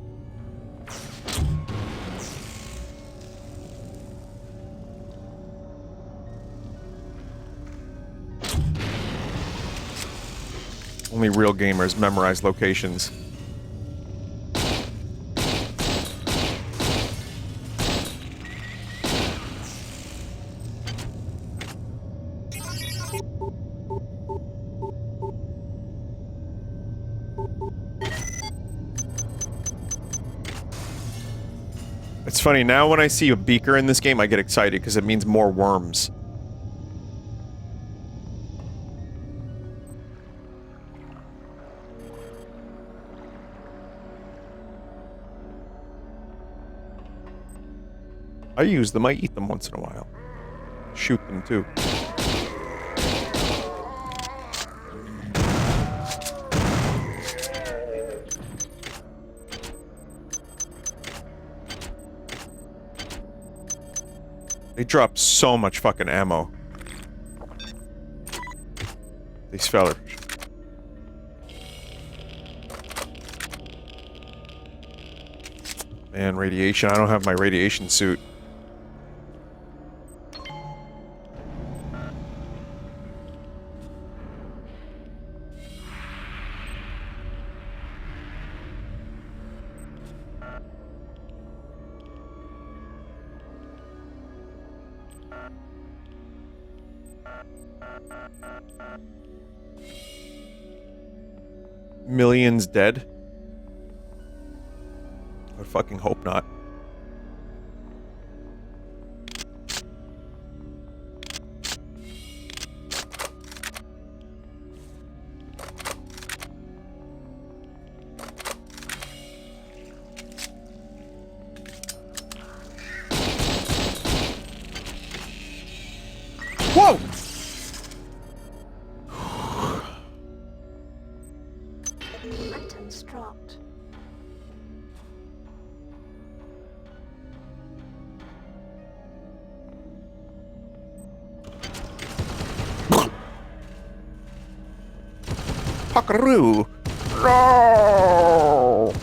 Only real gamers memorize locations. It's funny, now when I see a beaker in this game, I get excited because it means more worms. I use them, I eat them once in a while. Shoot them too. They drop so much fucking ammo. These fellers. Man, radiation. I don't have my radiation suit. Millions dead? I would fucking hope not. Whoa! Items dropped. Puckaroo! No!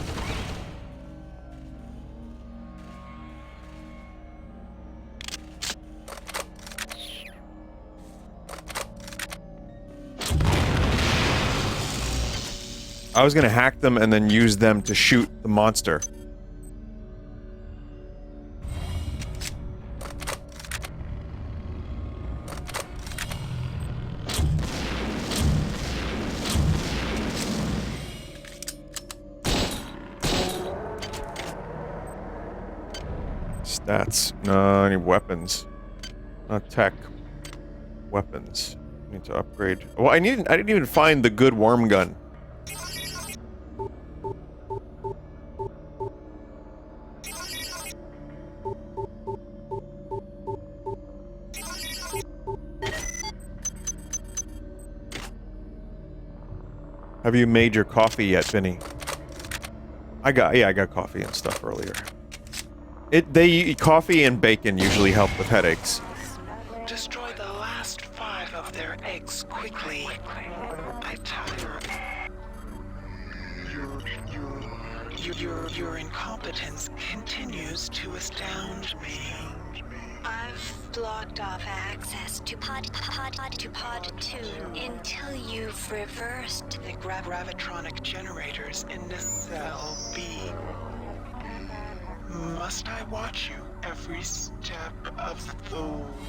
I was gonna hack them and then use them to shoot the monster. Stats. No, I need weapons. Not tech. Weapons. Need to upgrade. Well, I didn't even find the good worm gun. Have you made your coffee yet, Vinny? I got coffee and stuff earlier. Coffee and bacon usually help with headaches. Destroy the last 5 of their eggs quickly. I tell you, your incompetence continues to astound me. I've blocked off access to pod 2 until you've reversed The gravitronic generators in the cell B. Must I watch you every step of the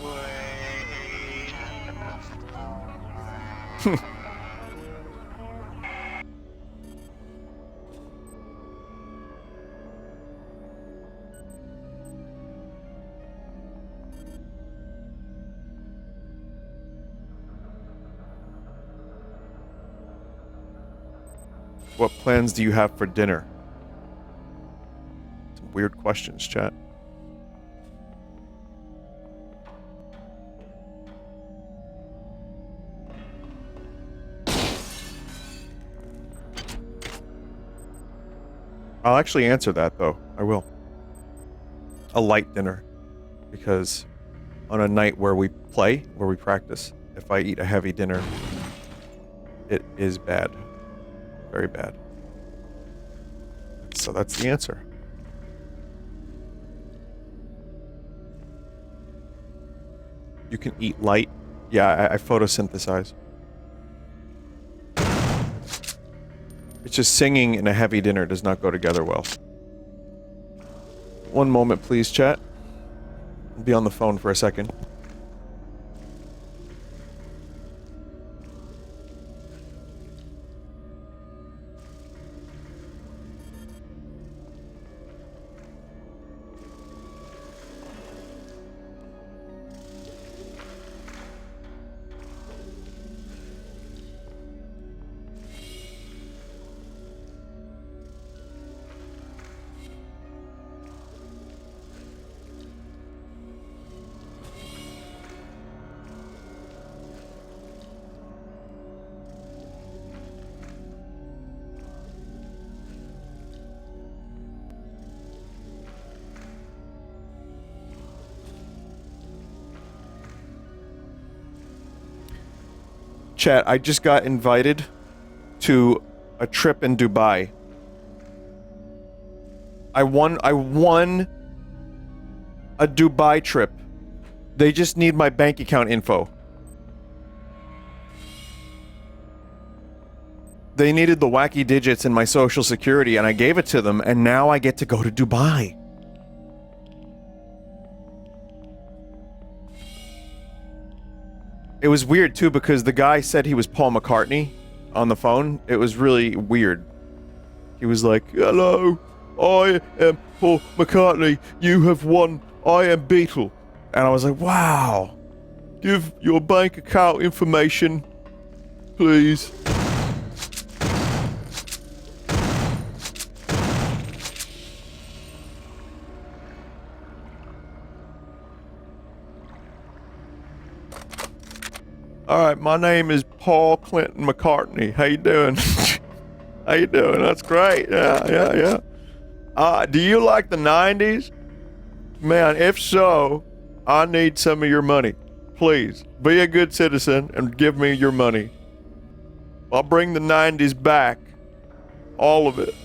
way? What plans do you have for dinner? Some weird questions, chat. I'll actually answer that, though. I will. A light dinner. Because on a night where we play, where we practice, if I eat a heavy dinner, it is bad. Very bad. So that's the answer. You can eat light. Yeah, I photosynthesize. It's just singing and a heavy dinner does not go together well. One moment, please, chat. I'll be on the phone for a second. Chat, I just got invited to a trip in Dubai. I won a Dubai trip. They just need my bank account info. They needed the wacky digits in my social security and I gave it to them and now I get to go to Dubai. It was weird too because the guy said he was Paul McCartney on the phone. It was really weird. He was like, "Hello, I am Paul McCartney. You have won. I am Beatle." And I was like, "Wow. Give your bank account information, please." Alright, my name is Paul Clinton McCartney. How you doing? How you doing? That's great. Yeah. Do you like the 90s? Man, if so, I need some of your money. Please, be a good citizen and give me your money. I'll bring the 90s back. All of it.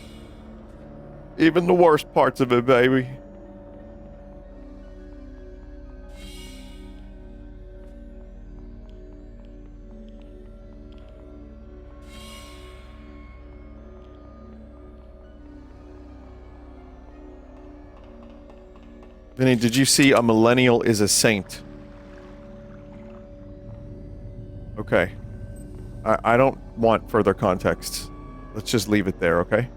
Even the worst parts of it, baby. Vinny, did you see a millennial is a saint? Okay. I don't want further context. Let's just leave it there, okay?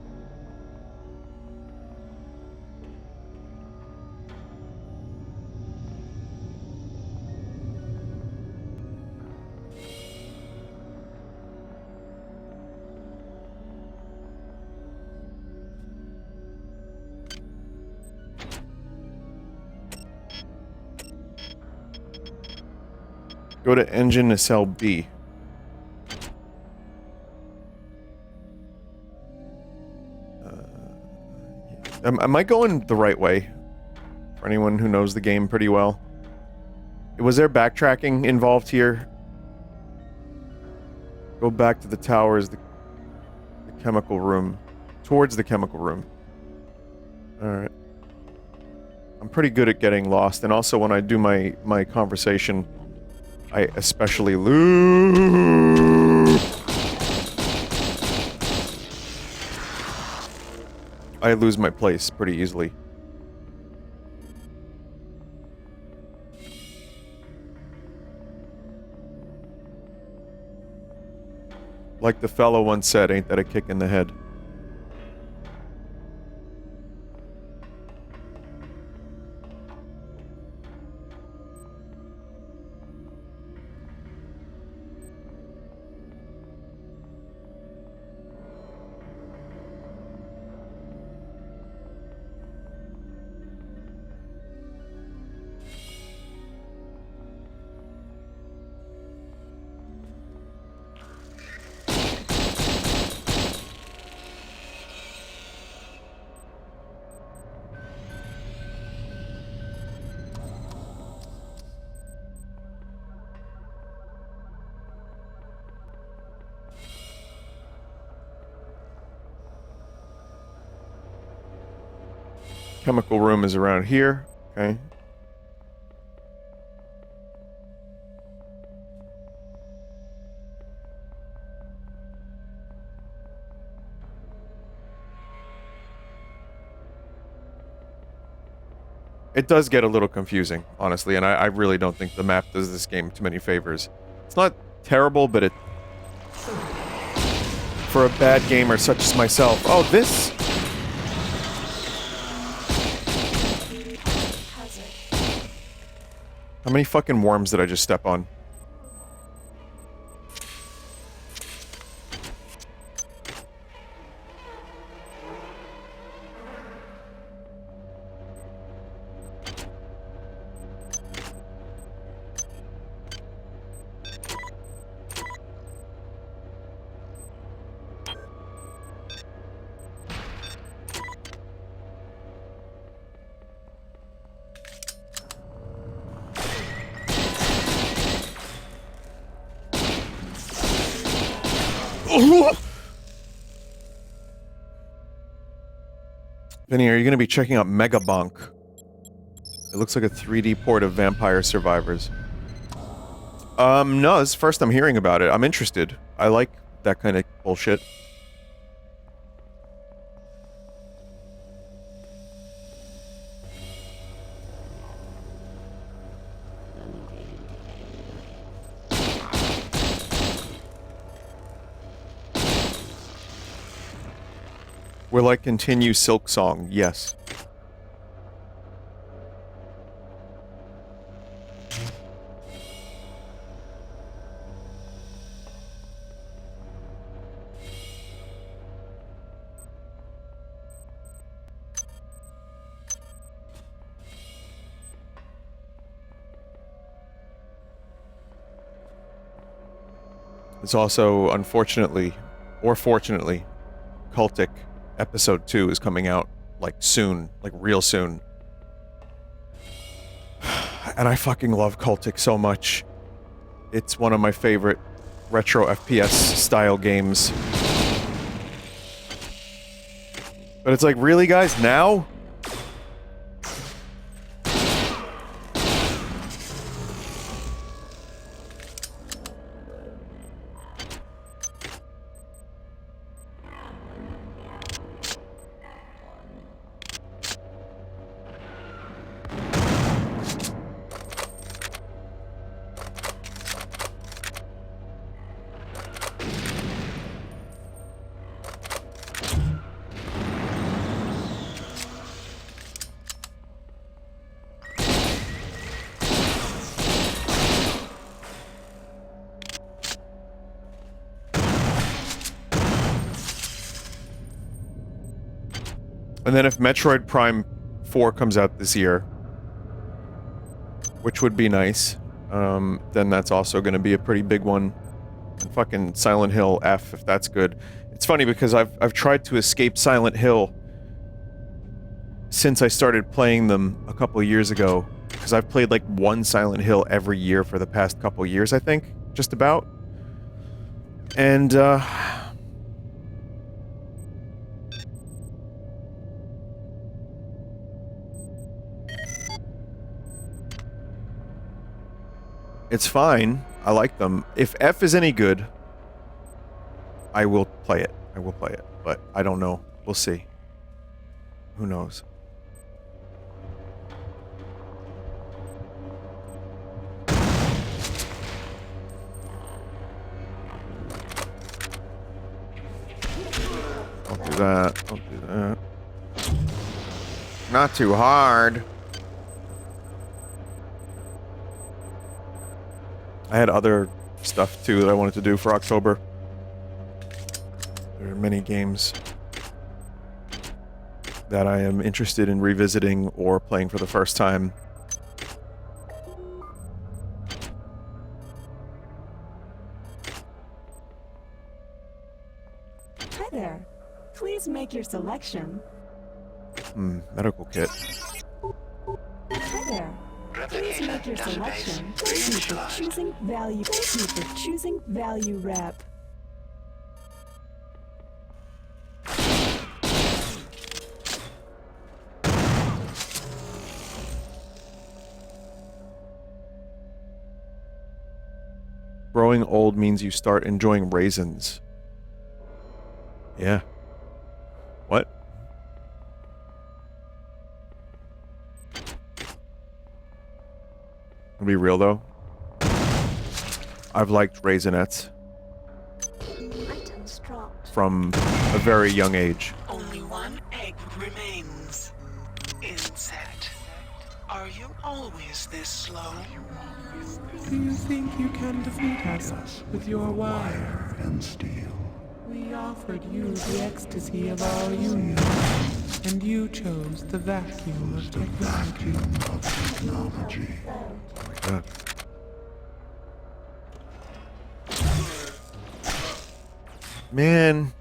Go to engine to cell B. Am I going the right way? For anyone who knows the game pretty well. Was there backtracking involved here? Go back to the towers, the chemical room. Towards the chemical room. Alright. I'm pretty good at getting lost, and also when I do my conversation, I especially lose. I lose my place pretty easily. Like the fellow once said, ain't that a kick in the head? Chemical room is around here. Okay. It does get a little confusing, honestly, and I really don't think the map does this game too many favors. It's not terrible, but it... For a bad gamer such as myself... Oh, this... How many fucking worms did I just step on? Vinny, are you going to be checking out Megabonk? It looks like a 3D port of Vampire Survivors. No, this is the first I'm hearing about it. I'm interested. I like that kind of bullshit. Will I continue Silk Song? Yes. It's also, unfortunately, or fortunately, Cultic Episode 2 is coming out, like, soon. Like, real soon. And I fucking love Cultic so much. It's one of my favorite retro FPS-style games. But it's like, really, guys? Now? And then if Metroid Prime 4 comes out this year, which would be nice, then that's also going to be a pretty big one. And fucking Silent Hill F, if that's good. It's funny because I've tried to escape Silent Hill since I started playing them a couple of years ago. Because I've played like one Silent Hill every year for the past couple of years, I think. Just about. And, it's fine. I like them. If F is any good, I will play it. I will play it. But I don't know. We'll see. Who knows? Don't do that. Don't do that. Not too hard. I had other stuff, too, that I wanted to do for October. There are many games that I am interested in revisiting or playing for the first time. Hi there. Please make your selection. Medical kit. Hi there. Please make your selection. Thank you for choosing value. Thank you for choosing value wrap. Growing old means you start enjoying raisins. Yeah. What? To be real though, I've liked Raisinets from a very young age. Only one egg remains. Insect, are you always this slow? Do you think you can defeat us with your wire and steel? We offered you the ecstasy of our union, and you chose the vacuum of technology. Oh my god. Man.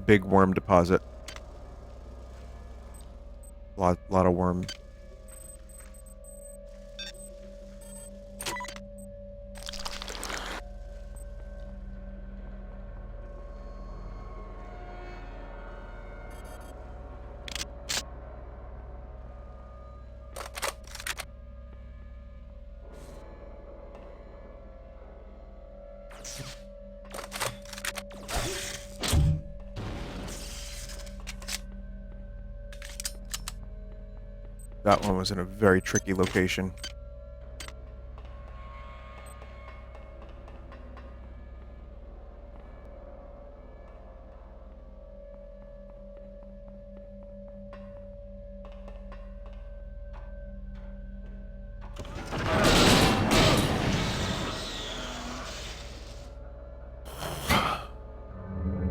Big worm deposit. Lot of worm. That one was in a very tricky location.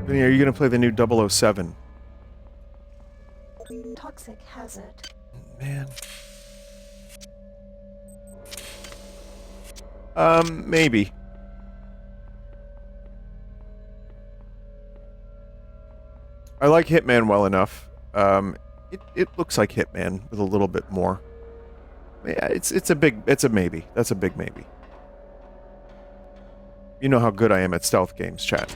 Vinny, are you going to play the new 007? Toxic hazard. Man. Maybe. I like Hitman well enough. It looks like Hitman with a little bit more. Yeah, it's a maybe. That's a big maybe. You know how good I am at stealth games, chat.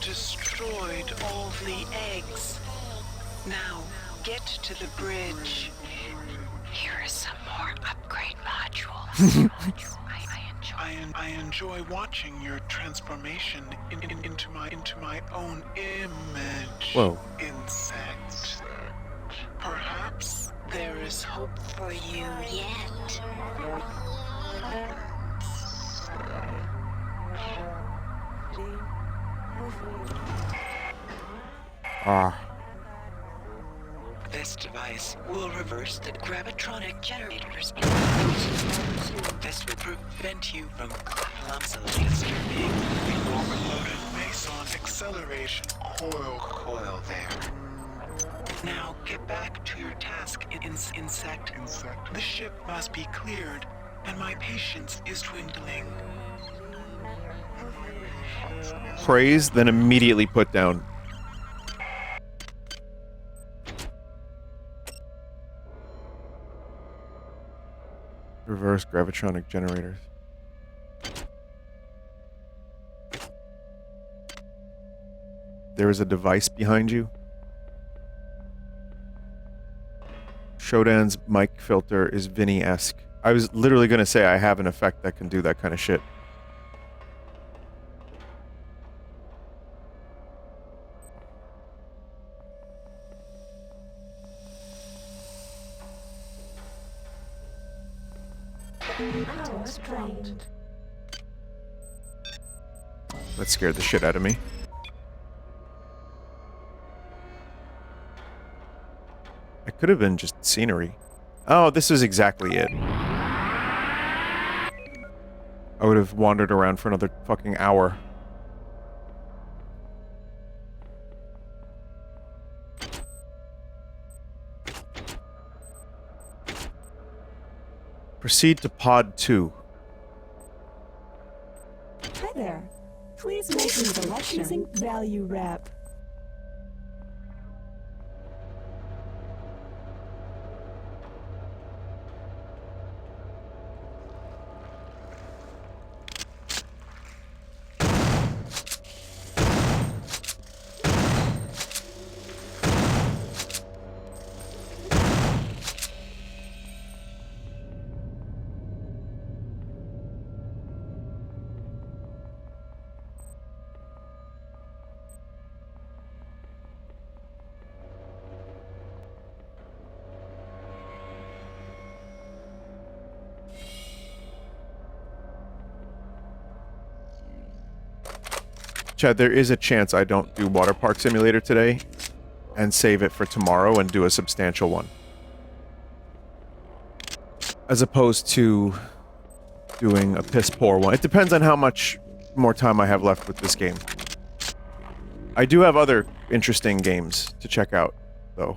Destroyed all the eggs. Now, get to the bridge. Here is some more upgrade modules. I enjoy watching your transformation into my own image. Whoa. Insect. Perhaps there is hope For you yet. Ah. This device will reverse the gravitronic generators. This will prevent you from clumsily disturbing the overloaded Meson acceleration coil there. Now get back to your task, insect. The ship must be cleared, and my patience is dwindling. Praise, then immediately put down. Reverse gravitronic generators. There is a device behind you. Shodan's mic filter is Vinny-esque. I was literally going to say I have an effect that can do that kind of shit. That scared the shit out of me. could have been just scenery. Oh, this is exactly it. I would have wandered around for another fucking hour. Proceed to pod 2. Hi there. Please make a selection. Choosing value wrap. Chad, there is a chance I don't do Water Park Simulator today and save it for tomorrow and do a substantial one. As opposed to doing a piss poor one. It depends on how much more time I have left with this game. I do have other interesting games to check out, though.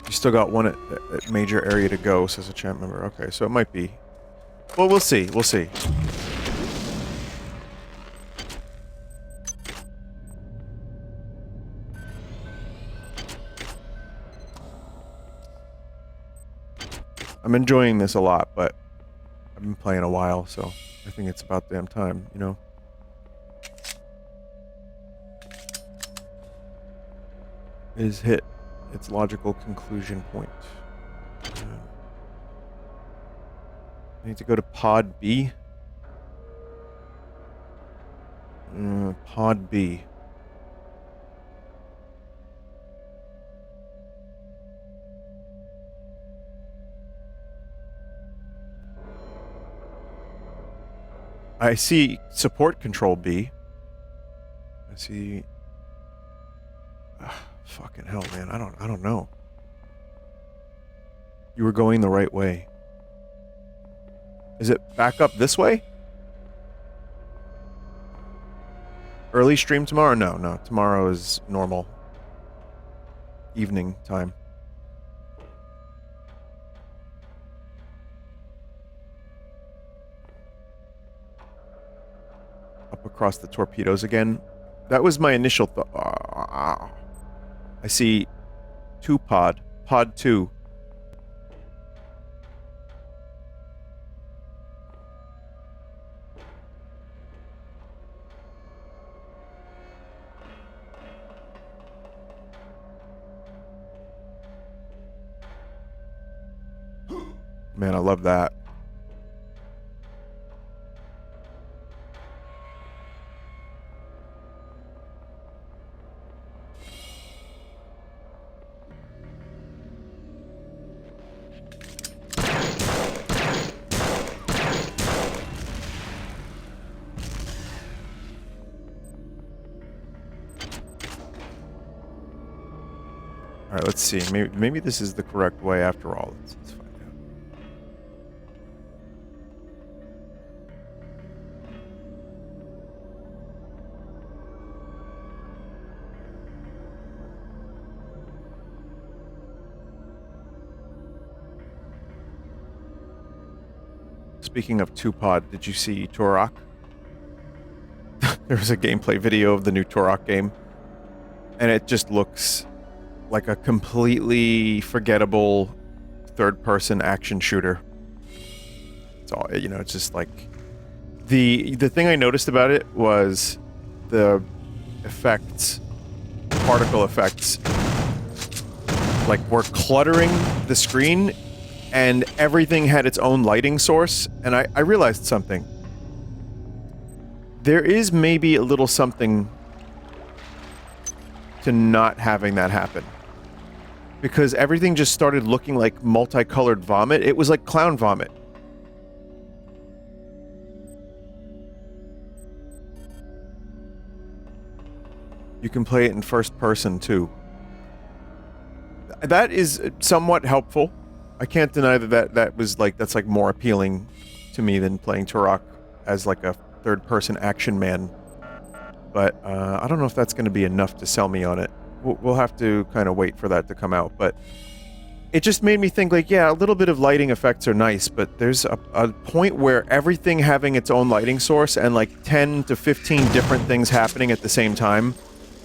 You still got one at major area to go, says a chat member. Okay, so it might be. Well, we'll see. We'll see. I'm enjoying this a lot, but I've been playing a while, so I think it's about damn time, you know? Is hit its logical conclusion point. I need to go to pod B. Pod B. I see support control B. I see. Fucking hell, man! I don't know. You were going the right way. Is it back up this way? Early stream tomorrow? No. Tomorrow is normal. Evening time. Up across the torpedoes again. That was my initial thought. I see 2 pod. Pod 2. Man, I love that. All right, let's see. Maybe this is the correct way after all. Let's find out. Speaking of 2-pod, did you see Turok? There was a gameplay video of the new Turok game, and it just looks like a completely forgettable third-person action shooter. It's all, you know, it's just like the thing I noticed about it was the effects, particle effects, like were cluttering the screen, and everything had its own lighting source, and I realized something. There is maybe a little something to not having that happen. Because everything just started looking like multicolored vomit. It was like clown vomit. You can play it in first person too. That is somewhat helpful. I can't deny that's like more appealing to me than playing Turok as like a third-person action man. But I don't know if that's going to be enough to sell me on it. We'll have to kind of wait for that to come out. But it just made me think, like, yeah, a little bit of lighting effects are nice, but there's a point where everything having its own lighting source and like 10 to 15 different things happening at the same time,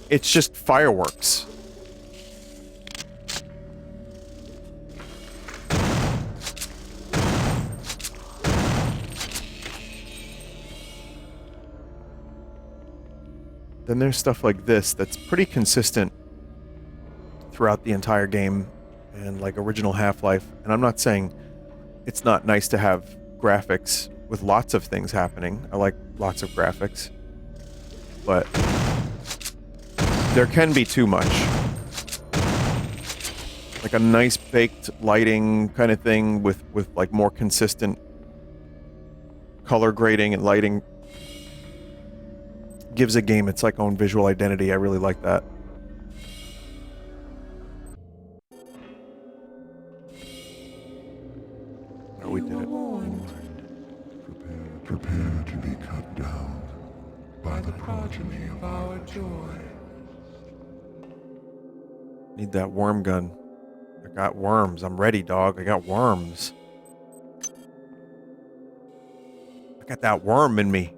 it's just fireworks. Then there's stuff like this that's pretty consistent throughout the entire game and like original Half-Life. And I'm not saying it's not nice to have graphics with lots of things happening. I like lots of graphics. But there can be too much. Like a nice baked lighting kind of thing with like more consistent color grading and lighting gives a game its like own visual identity. I really like that. Oh, we did it. Prepare to be cut down by the progeny of our joy. Need that worm gun. I got worms. I'm ready, dog. I got worms. I got that worm in me.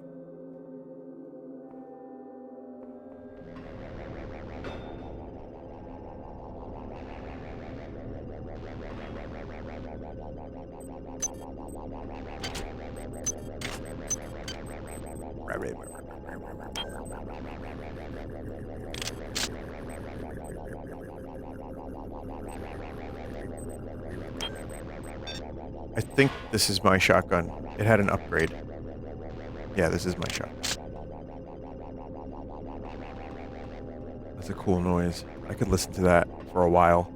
I think this is my shotgun. It had an upgrade. Yeah, this is my shotgun. That's a cool noise. I could listen to that for a while.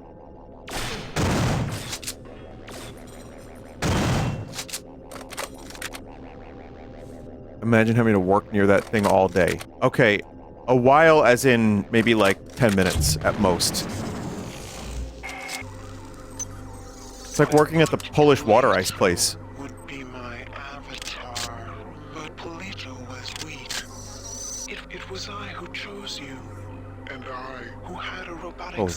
Imagine having to work near that thing all day. Okay, a while as in maybe like 10 minutes at most. It's like working at the Polish water ice place. Would be my avatar, but Polito was weak. It was I who chose you, and I who had a robotic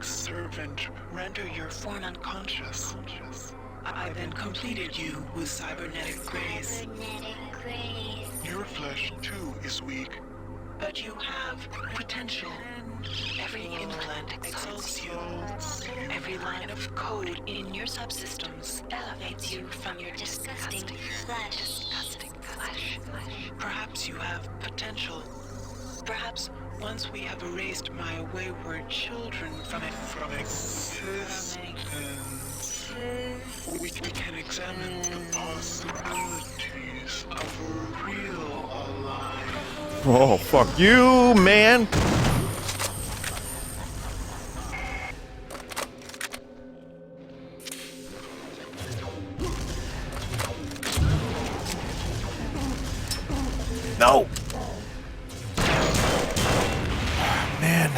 servant render your form unconscious. I then completed you with cybernetic grace. Your flesh too is weak, but you have potential. Every implant exalts you. Every line of code in your subsystems elevates you from your disgusting flesh. Perhaps you have potential. Perhaps once we have erased my wayward children from existence, we can examine the possibilities of a real alive. Oh, fuck you, man! No! Man.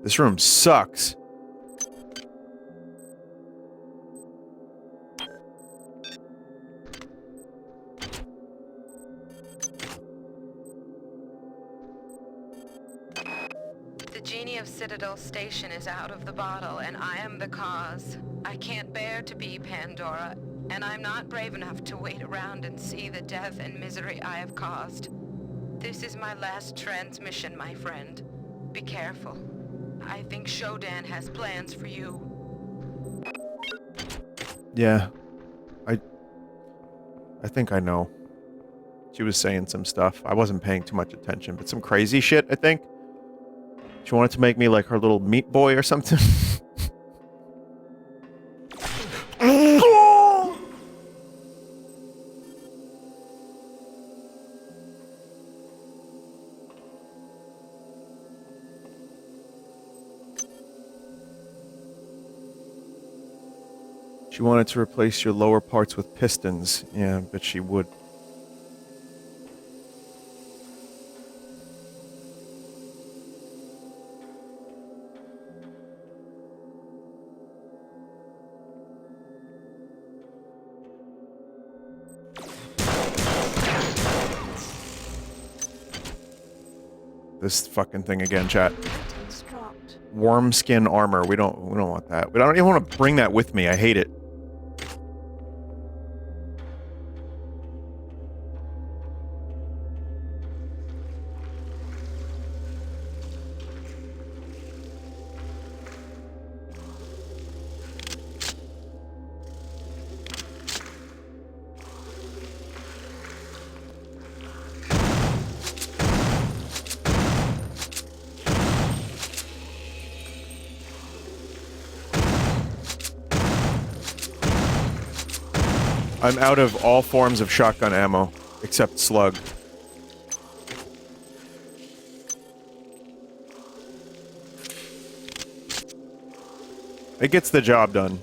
This room sucks. The genie of Citadel Station is out of the bottle, and I am the cause. I can't bear to be Pandora, and I'm not brave enough to wait around and see the death and misery I have caused. This is my last transmission, my friend. Be careful. I think Shodan has plans for you. Yeah. I think I know. She was saying some stuff. I wasn't paying too much attention, but some crazy shit, I think. She wanted to make me like her little meat boy or something. She wanted to replace your lower parts with pistons. Yeah, but she would. This fucking thing again, chat. Worm skin armor. We don't want that. I don't even want to bring that with me. I hate it. I'm out of all forms of shotgun ammo, except slug. It gets the job done.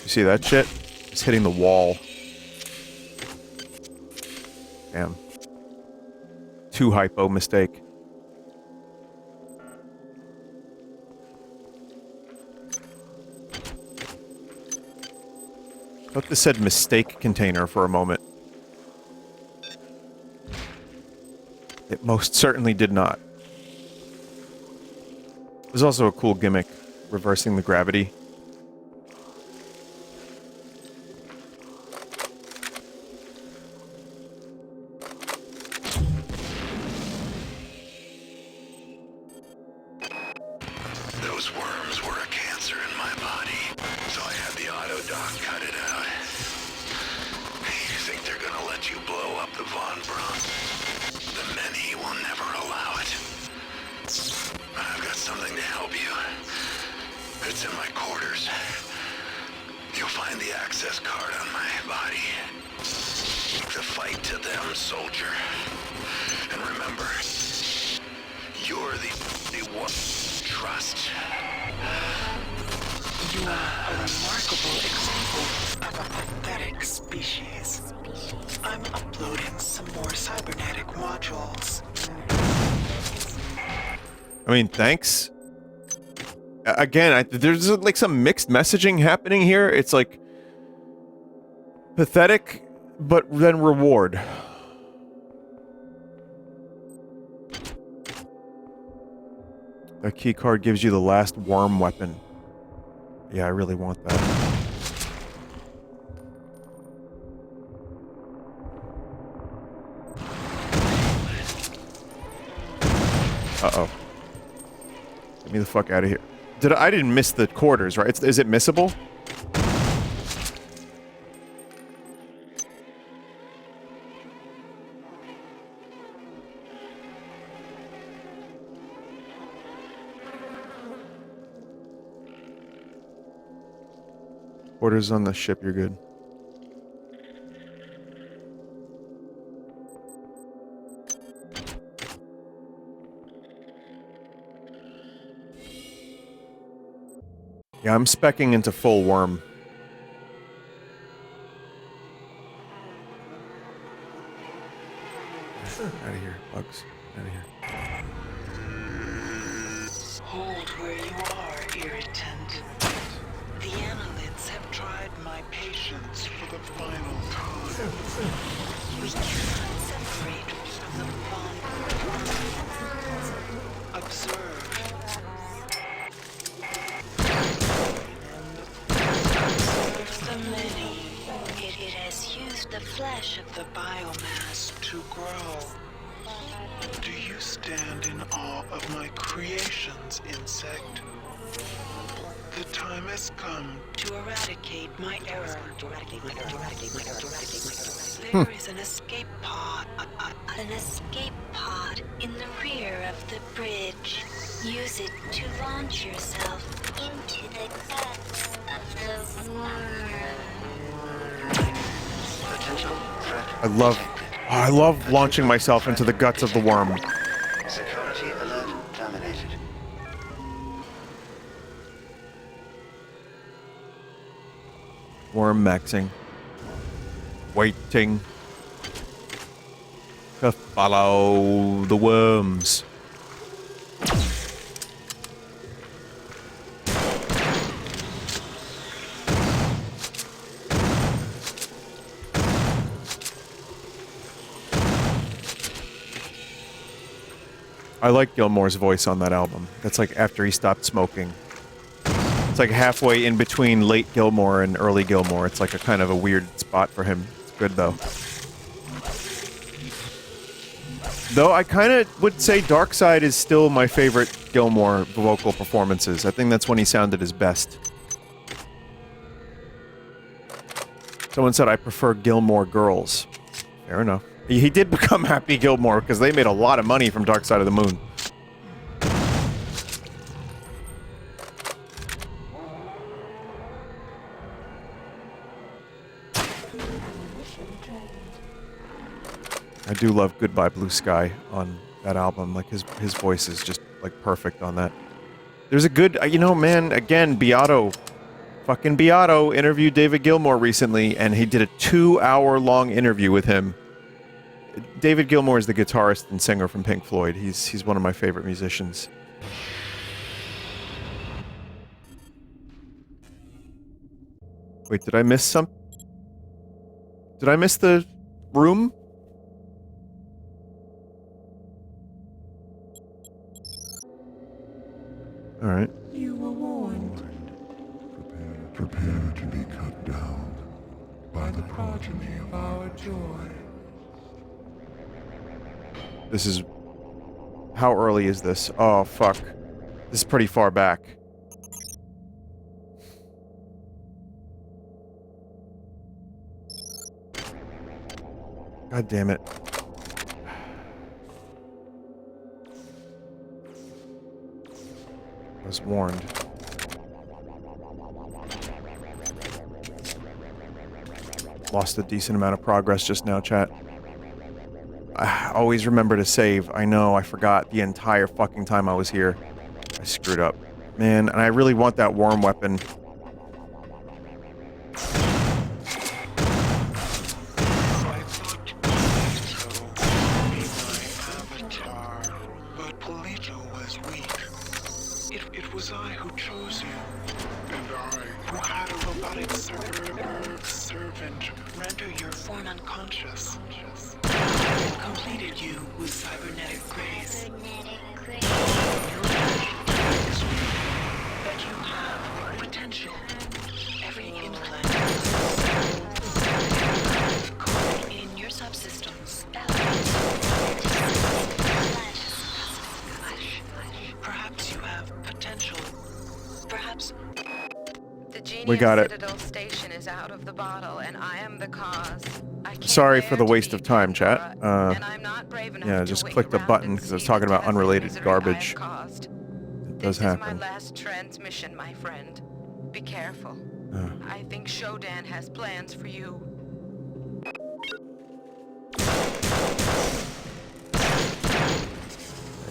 You see that shit? It's hitting the wall. Damn. Too hypo mistake. I thought this said mistake container for a moment. It most certainly did not. There's also a cool gimmick, reversing the gravity. I mean, thanks. Again, there's like some mixed messaging happening here. It's like pathetic, but then reward. That key card gives you the last worm weapon. Yeah, I really want that. Uh-oh. Get me the fuck out of here. I didn't miss the quarters, right? Is it missable? Quarters on the ship, you're good. Yeah, I'm speccing into full worm. Out of here, bugs. Out of here. Hold where you are, irritant. The annelids have tried my patience for the final time. We cannot separate from the bond. Observe. The many. It has used the flesh of the biomass to grow. Do you stand in awe of my creations, insect? The time has come to eradicate my error. There is an escape pod. An escape pod in the rear of the bridge. Use it to launch yourself into the guts of the worm. Potential threat. I love launching myself into the guts of the worm. Security alert terminated. Worm maxing. Waiting to follow the worms. I like Gilmore's voice on that album. That's like after he stopped smoking. It's like halfway in between late Gilmore and early Gilmore. It's like a kind of a weird spot for him. It's good though. Though I kind of would say Dark Side is still my favorite Gilmore vocal performances. I think that's when he sounded his best. Someone said I prefer Gilmore Girls. Fair enough. He did become Happy Gilmore because they made a lot of money from Dark Side of the Moon. I do love Goodbye Blue Sky on that album. Like his voice is just like perfect on that. There's a good, you know, man, again, fucking Beato interviewed David Gilmour recently, and he did a 2-hour-long interview with him. David Gilmour is the guitarist and singer from Pink Floyd. He's one of my favorite musicians. Wait, did I miss some? Did I miss the room? All right. You were warned. Prepare to be cut down By the progeny of our joy. This is... How early is this? Oh, fuck. This is pretty far back. God damn it. I was warned. Lost a decent amount of progress just now, chat. I always remember to save. I know, I forgot the entire fucking time I was here. I screwed up. Man, and I really want that worm weapon. We got it. Citadel Station is out of the bottle, and I am the cause. Sorry for the waste of time, chat. Yeah, just clicked a button because I was talking about unrelated garbage. It does happen. This is my last transmission, my friend. Be careful. I think Shodan has plans for you.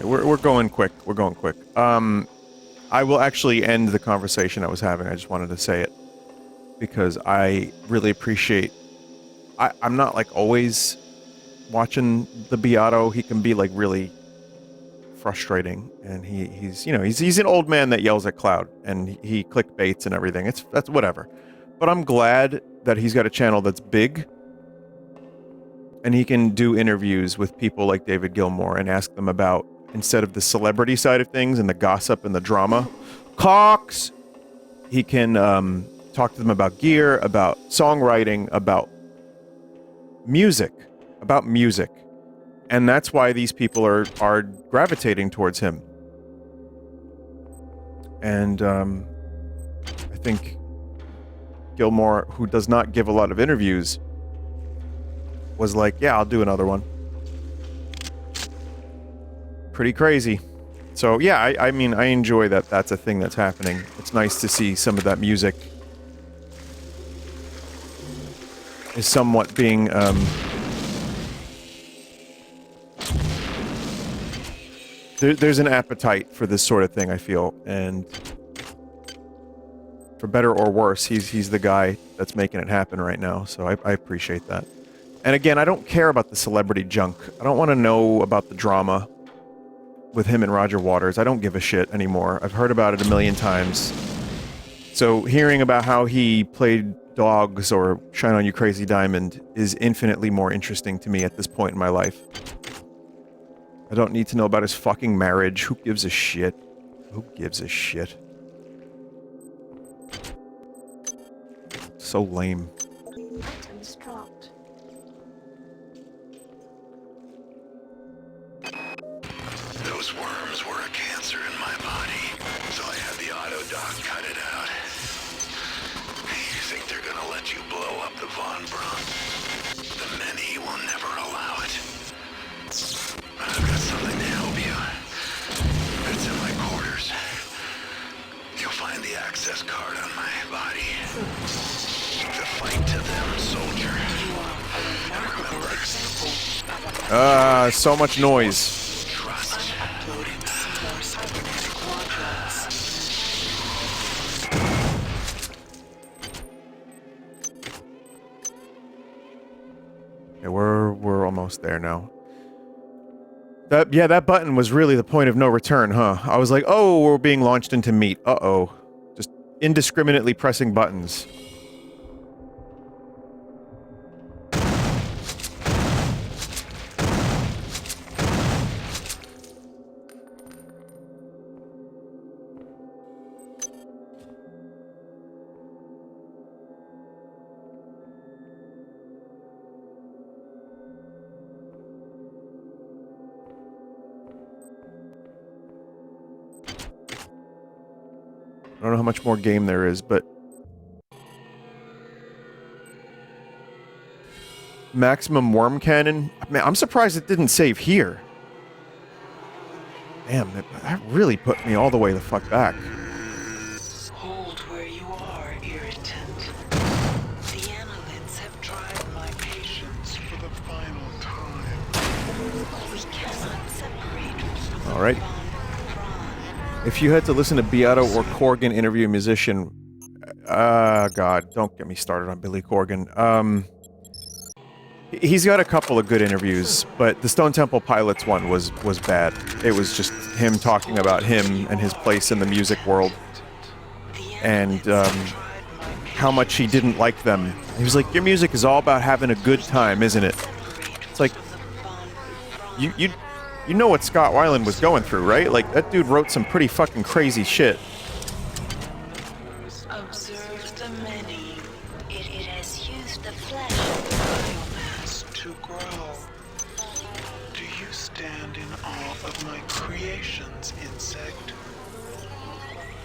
We're going quick. We're going quick. I will actually end the conversation I was having. I just wanted to say it because I really appreciate... I'm not like always watching the Beato. He can be like really frustrating, and he's you know, he's an old man that yells at Cloud, and he clickbaits and everything. That's whatever. But I'm glad that he's got a channel that's big, and he can do interviews with people like David Gilmour and ask them about, instead of the celebrity side of things and the gossip and the drama, Cox, he can talk to them about gear, about songwriting, about music, And that's why these people are gravitating towards him. And I think Gilmore, who does not give a lot of interviews, was like, yeah, I'll do another one. Pretty crazy. So yeah, I mean, I enjoy that that's a thing that's happening. It's nice to see some of that music is somewhat being there's an appetite for this sort of thing, I feel, and for better or worse, he's the guy that's making it happen right now, so I appreciate that. And again, I don't care about the celebrity junk. I don't want to know about the drama with him and Roger Waters. I don't give a shit anymore. I've heard about it a million times. So hearing about how he played Dogs or Shine On You Crazy Diamond is infinitely more interesting to me at this point in my life. I don't need to know about his fucking marriage. Who gives a shit? Who gives a shit? So lame. Items dropped. Those worms were a cancer in my body, so I had the autodoc cut it out. You think they're gonna let you blow up the Von Braun? The many will never allow it. I've got something to help you. It's in my quarters. You'll find the access card on my body. The fight to them, soldier. And remember, So much noise. trust. Yeah, we're almost there now. That button was really the point of no return, huh? I was like, oh, we're being launched into meat. Uh-oh. Just indiscriminately pressing buttons. I don't know how much more game there is, but... Maximum Worm Cannon? Man, I'm surprised it didn't save here. Damn, that really put me all the way the fuck back. Hold where you are, irritant. The annelids have tried my patience for the final time. We cannot separate from Alright. If you had to listen to Beato or Corgan interview a musician... God, don't get me started on Billy Corgan. He's got a couple of good interviews, but the Stone Temple Pilots one was bad. It was just him talking about him and his place in the music world. And, how much he didn't like them. He was like, your music is all about having a good time, isn't it? It's like... You know what Scott Weiland was going through, right? Like, that dude wrote some pretty fucking crazy shit. Observe the many. It has used the flesh of the biomass to grow. Do you stand in awe of my creations, insect?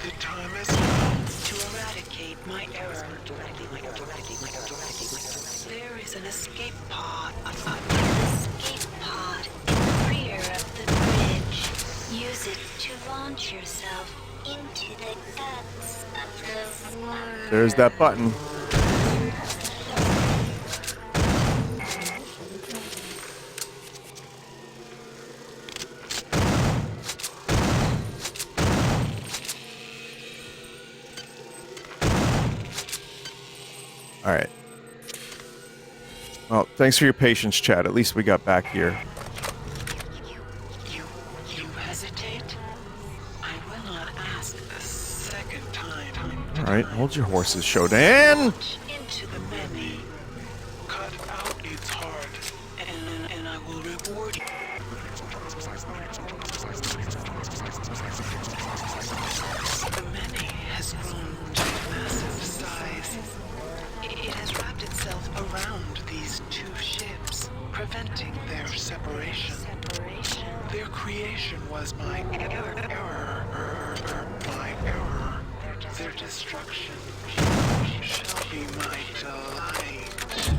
The time has come to eradicate my error. There is an escape pod. Escape pod in the rear of the bridge. Use it to launch yourself into the guts of the world. There's that button. Alright. Well, thanks for your patience, Chad. At least we got back here. You hesitate? I will not ask a second time. Alright, hold your horses, Shodan! Into the many. Cut out its heart, and I will reward you. The many has grown to a massive size. It has wrapped itself around these two ships, preventing their separation. Their creation was my error. My error. Their destruction shall be my delight.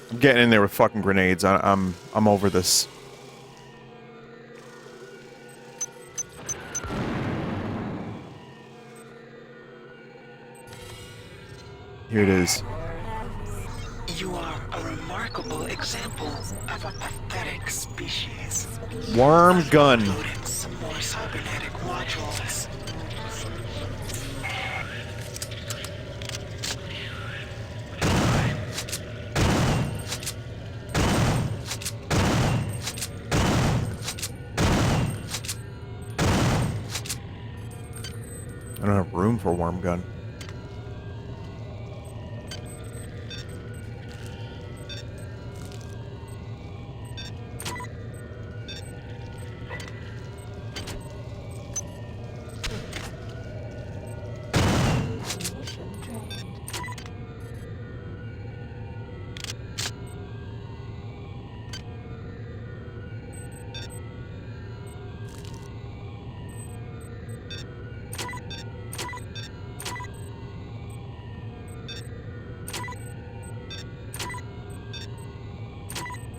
I'm getting in there with fucking grenades. I'm over this. Here it is. You are a remarkable example of a pathetic species. Worm gun. Uploading some more cybernetic modules. I don't have room for worm gun.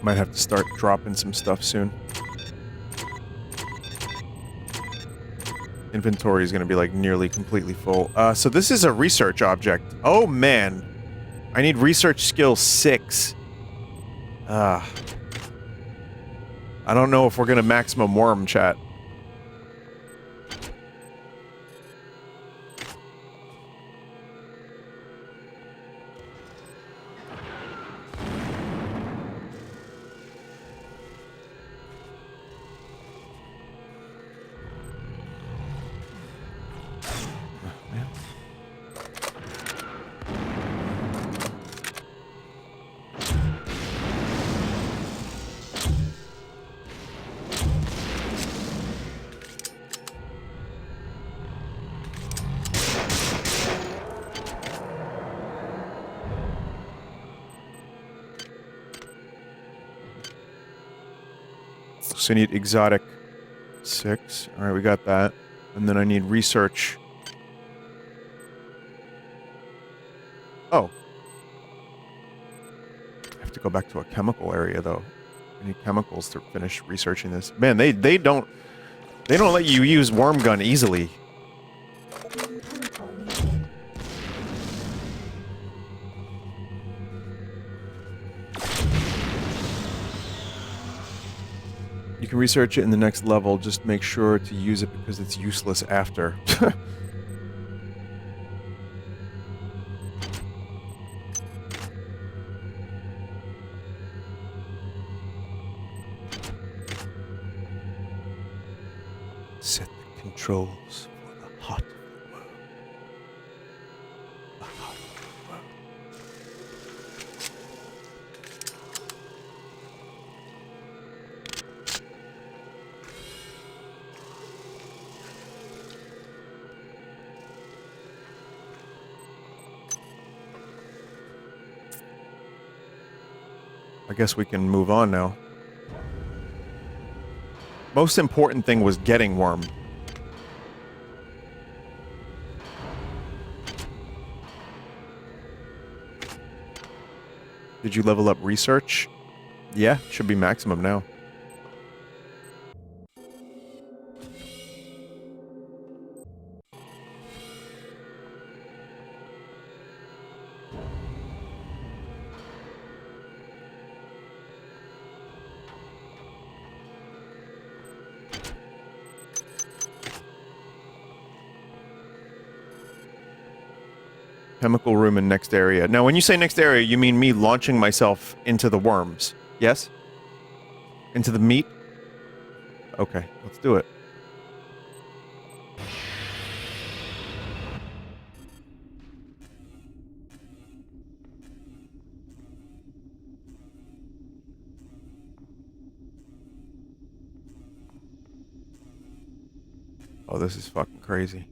Might have to start dropping some stuff soon. Inventory is going to be like nearly completely full. So this is a research object. Oh man. I need research skill 6. I don't know if we're going to maximum worm, chat. So I need exotic 6. Alright, we got that. And then I need research. Oh. I have to go back to a chemical area though. I need chemicals to finish researching this. Man, they don't let you use worm gun easily. You can research it in the next level, just make sure to use it because it's useless after. Set the controls for the heart of the world. The heart of the world. I guess we can move on now. Most important thing was getting worm. Did you level up research? Yeah, should be maximum now. Chemical room in next area. Now, when you say next area, you mean me launching myself into the worms? Yes? Into the meat? Okay, let's do it. Oh, this is fucking crazy.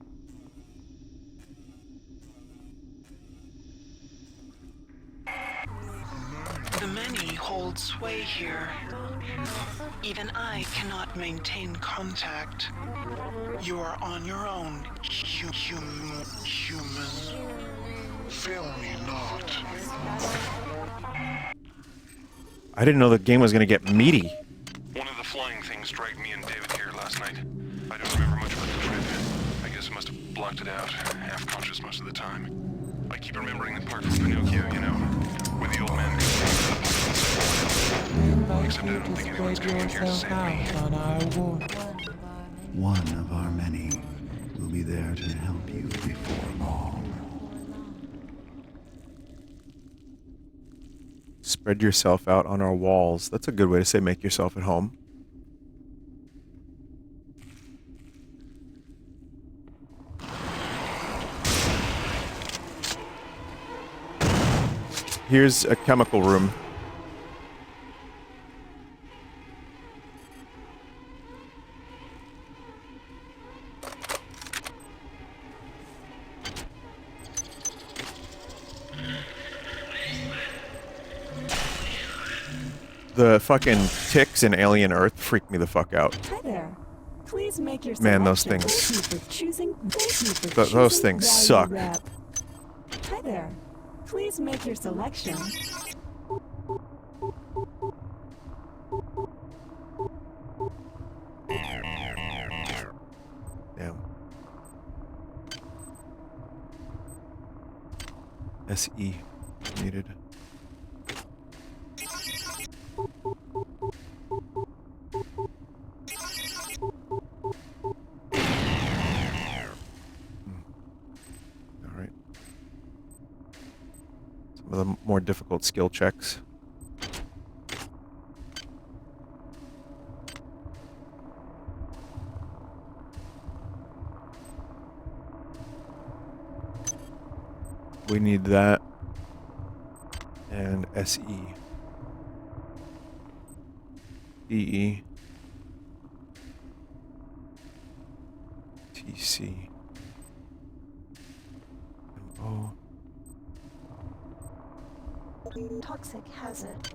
hold sway here. Even I cannot maintain contact. You are on your own, human. Fail me not. I didn't know the game was going to get meaty. One of the flying things dragged me and David here last night. I don't remember much about the trip. I guess I must have blocked it out, half conscious most of the time. I keep remembering the part from Pinocchio, you know, where the old man comes into the puzzle. Except I don't think anyone's coming in here to save me. One of our many will be there to help you before long. Spread yourself out on our walls. That's a good way to say make yourself at home. Here's a chemical room. The fucking ticks in Alien Earth freak me the fuck out. Hi there. Please make your Man, those selection. things. Thank you for choosing. Those things value suck. wrap. Hi there. Please make your selection. Damn. SE needed. Alright. Some of the more difficult skill checks. We need that. And SE. EE. TC. MO. Toxic hazard.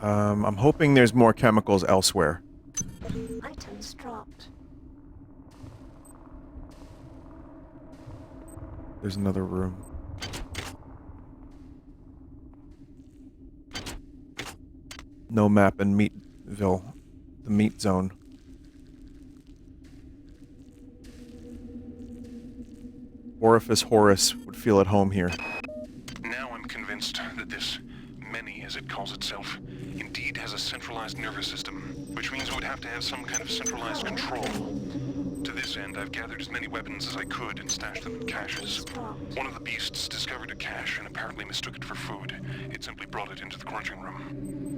I'm hoping there's more chemicals elsewhere. Items dropped. There's another room. No map in Meatville. The meat zone. Orifice Horus would feel at home here. Now I'm convinced that this many, as it calls itself, indeed has a centralized nervous system, which means it would have to have some kind of centralized control. To this end, I've gathered as many weapons as I could and stashed them in caches. One of the beasts discovered a cache and apparently mistook it for food. It simply brought it into the crunching room.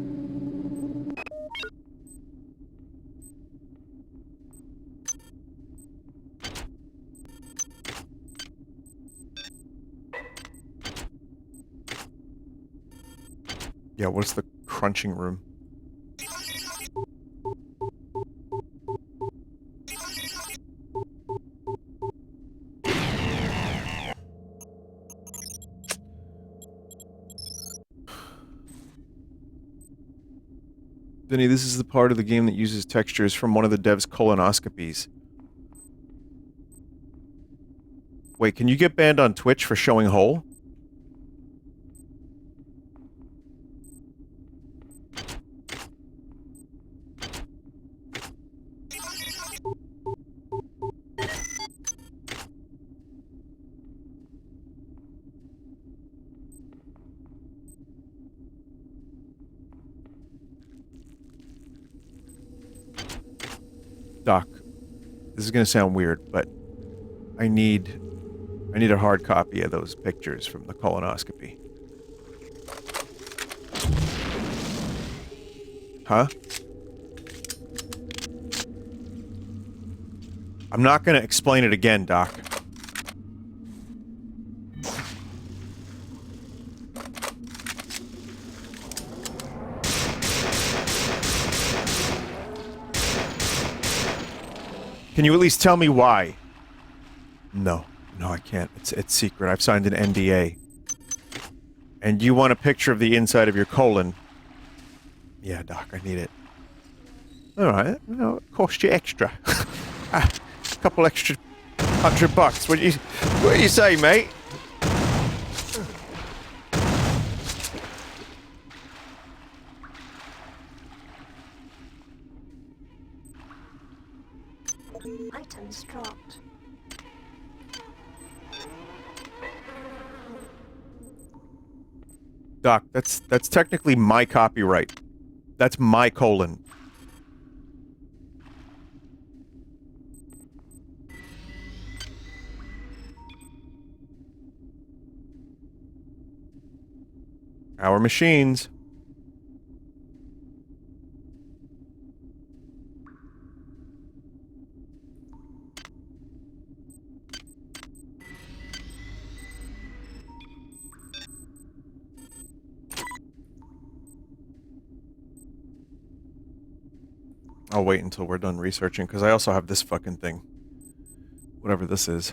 Yeah, what's the crunching room? Vinny, this is the part of the game that uses textures from one of the devs' colonoscopies. Wait, can you get banned on Twitch for showing hole? Doc, this is gonna sound weird, but I need a hard copy of those pictures from the colonoscopy. Huh? I'm not gonna explain it again, Doc. Can you at least tell me why? No. No, I can't. It's secret. I've signed an NDA. And you want a picture of the inside of your colon? Yeah, Doc, I need it. All right, no, it cost you extra. A couple extra $100. What do you say, mate? Items dropped. Doc, that's technically my copyright. That's my colon. Our machines. I'll wait until we're done researching, because I also have this fucking thing. Whatever this is.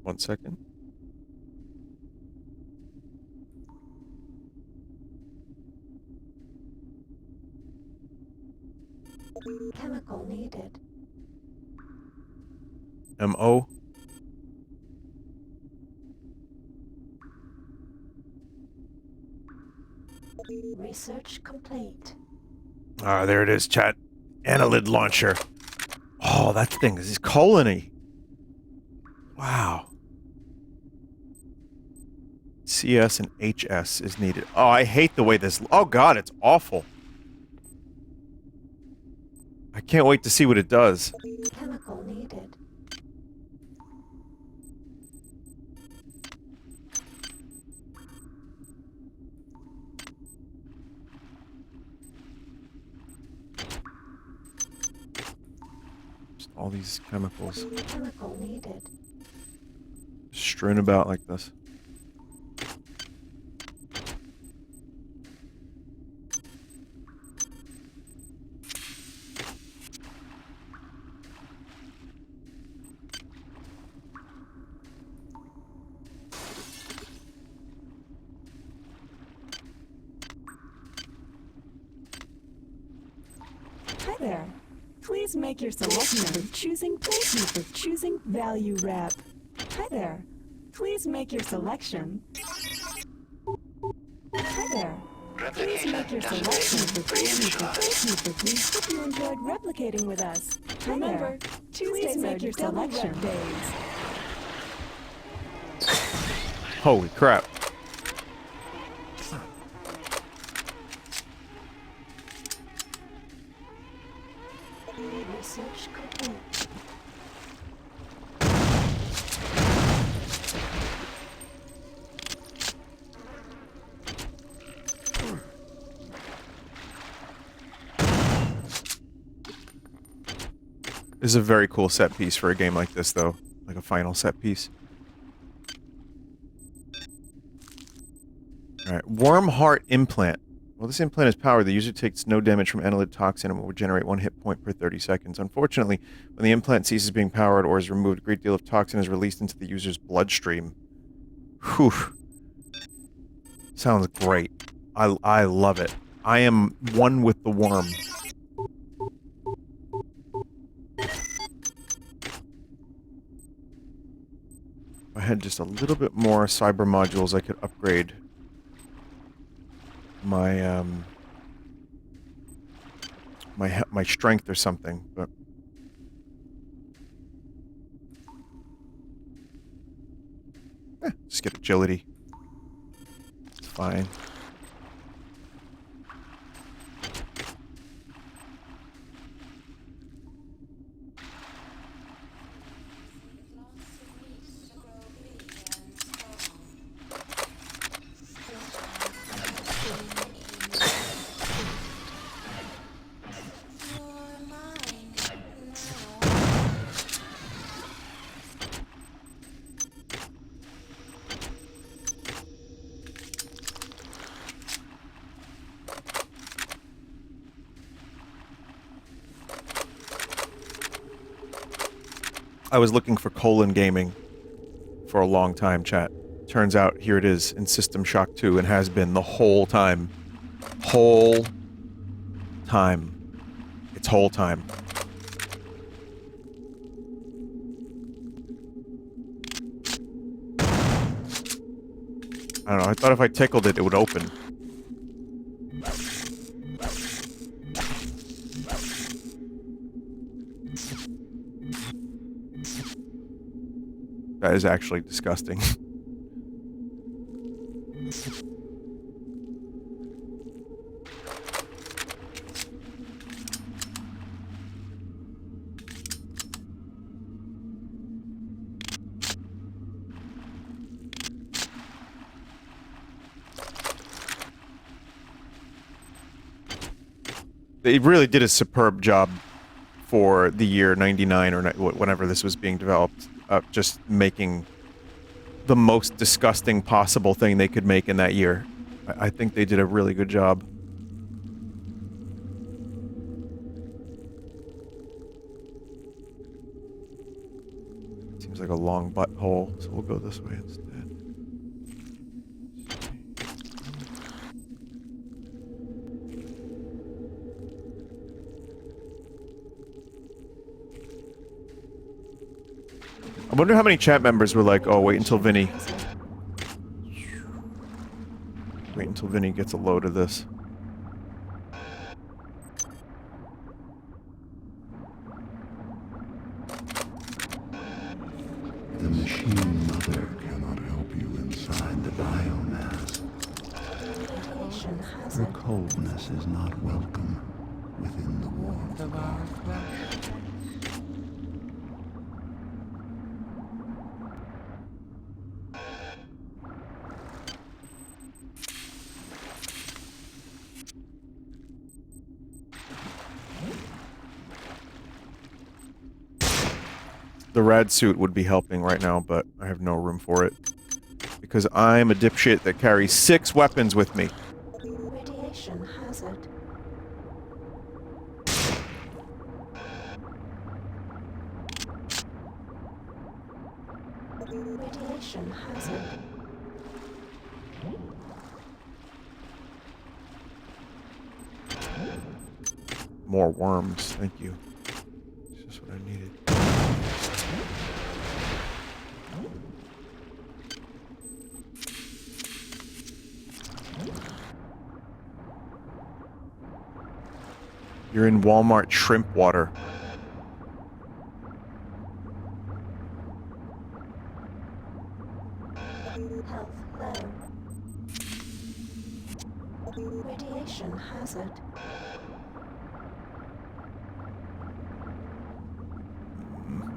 One second. Chemical needed. MO. Research complete. Ah, there it is, chat. Annelid launcher. Oh, that thing is colony. Wow. CS and HS is needed. Oh, I hate the way this... Oh, God, it's awful. I can't wait to see what it does. Chemical needed. Just all these chemicals. Chemical needed. Strewn about like this. Hi there. Please make your selection for choosing. Thank you for choosing value wrap. Hi there. Please make your selection. Hi there. Please make your selection for please. Hope you enjoyed replicating with us. Remember, Tuesdays make your selection days. Holy crap. Research complete. This is a very cool set piece for a game like this, though. Like a final set piece. Alright, Worm Heart Implant. While this implant is powered, the user takes no damage from analytic toxin and will generate 1 hit point per 30 seconds. Unfortunately, when the implant ceases being powered or is removed, a great deal of toxin is released into the user's bloodstream. Whew. Sounds great. I love it. I am one with the worm. If I had just a little bit more cyber modules, I could upgrade my my strength or something, but just get agility. It's fine. I was looking for colon gaming for a long time, chat. Turns out here it is in System Shock 2 and has been the whole time. Whole time. It's whole time. I don't know, I thought if I tickled it, it would open. That is actually disgusting. They really did a superb job for the year 99 or whenever this was being developed, just making the most disgusting possible thing they could make in that year. I think they did a really good job. Seems like a long butthole, so we'll go this way instead. I wonder how many chat members were like, oh, wait until Vinny. Wait until Vinny gets a load of this. The machine mother cannot help you inside the biomass. Her coldness is not welcome within the warmth of our flesh. The rad suit would be helping right now, but I have no room for it. Because I'm a dipshit that carries 6 weapons with me. Radiation hazard. Radiation hazard. More worms, thank you. It's just what I needed. You're in Walmart shrimp water. Health low. Radiation hazard.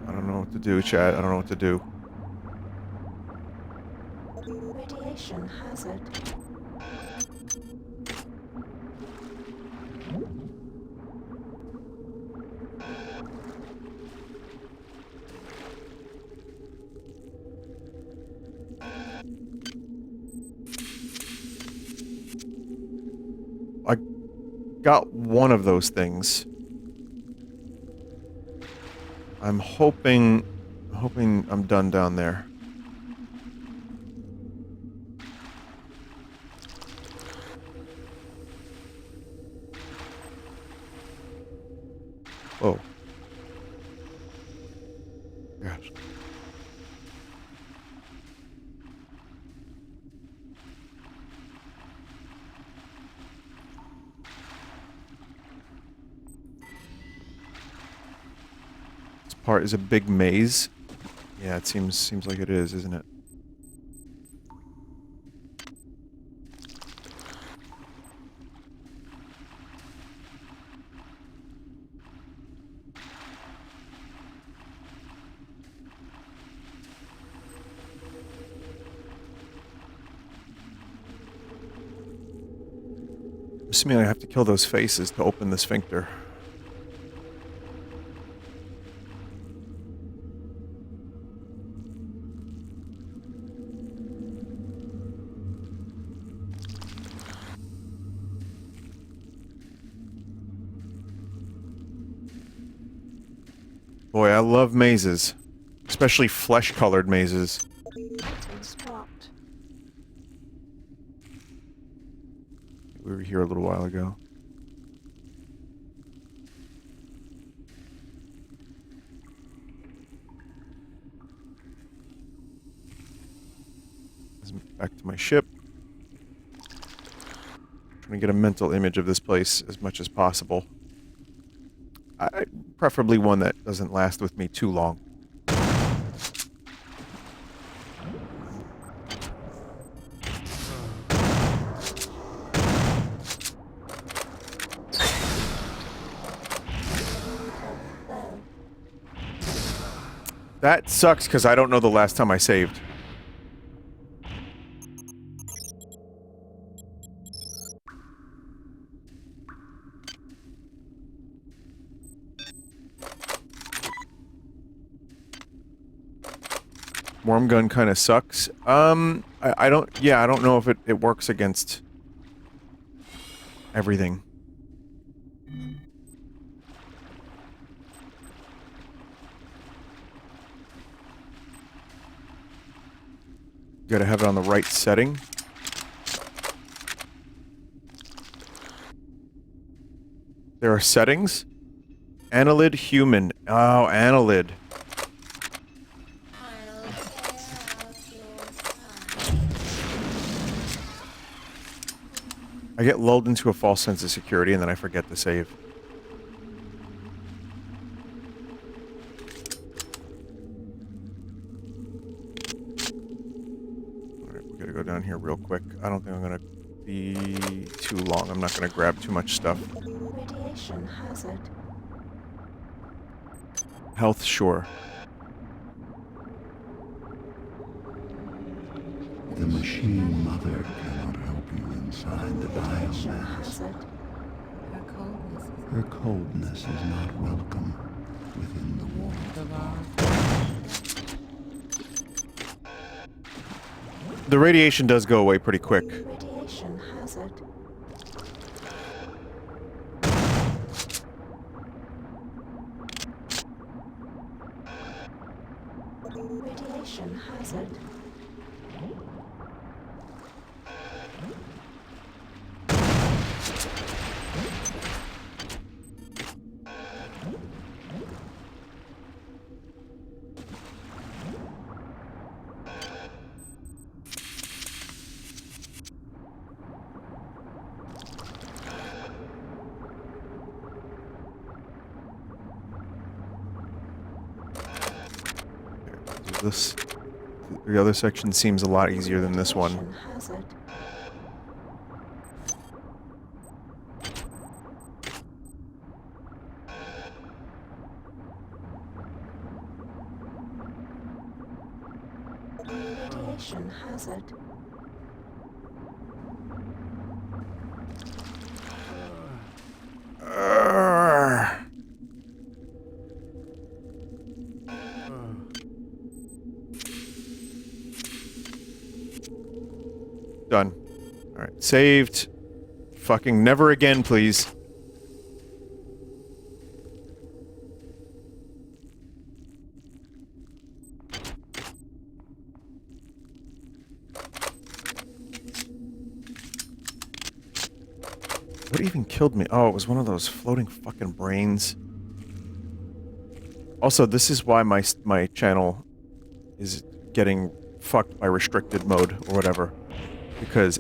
I don't know what to do, chat. I don't know what to do. Radiation hazard. I got one of those things. I'm hoping I'm done down there. Whoa. Gosh. This part is a big maze. Yeah, it seems like it is, isn't it? I'm assuming I have to kill those faces to open the sphincter. Boy, I love mazes. Especially flesh-colored mazes. Items dropped. We were here a little while ago. Back to my ship. Trying to get a mental image of this place as much as possible. Preferably one that doesn't last with me too long. That sucks because I don't know the last time I saved. Worm gun kind of sucks. I don't, yeah, I don't know if it works against everything. You gotta have it on the right setting. There are settings. Annelid human. Oh, Annelid. I get lulled into a false sense of security and then I forget to save. Alright, we gotta go down here real quick. I don't think I'm gonna be too long. I'm not gonna grab too much stuff. Radiation hazard. Health, sure. The machine mother cannot help you inside the biomass. Her coldness is not welcome within the warmth of our... The radiation does go away pretty quick. Radiation hazard. Radiation hazard. This, the other section seems a lot easier than this one. Hazard. Radiation hazard. Done. Alright, saved. Fucking never again, please. What even killed me? Oh, it was one of those floating fucking brains. Also, this is why my channel is getting fucked by restricted mode or whatever. Because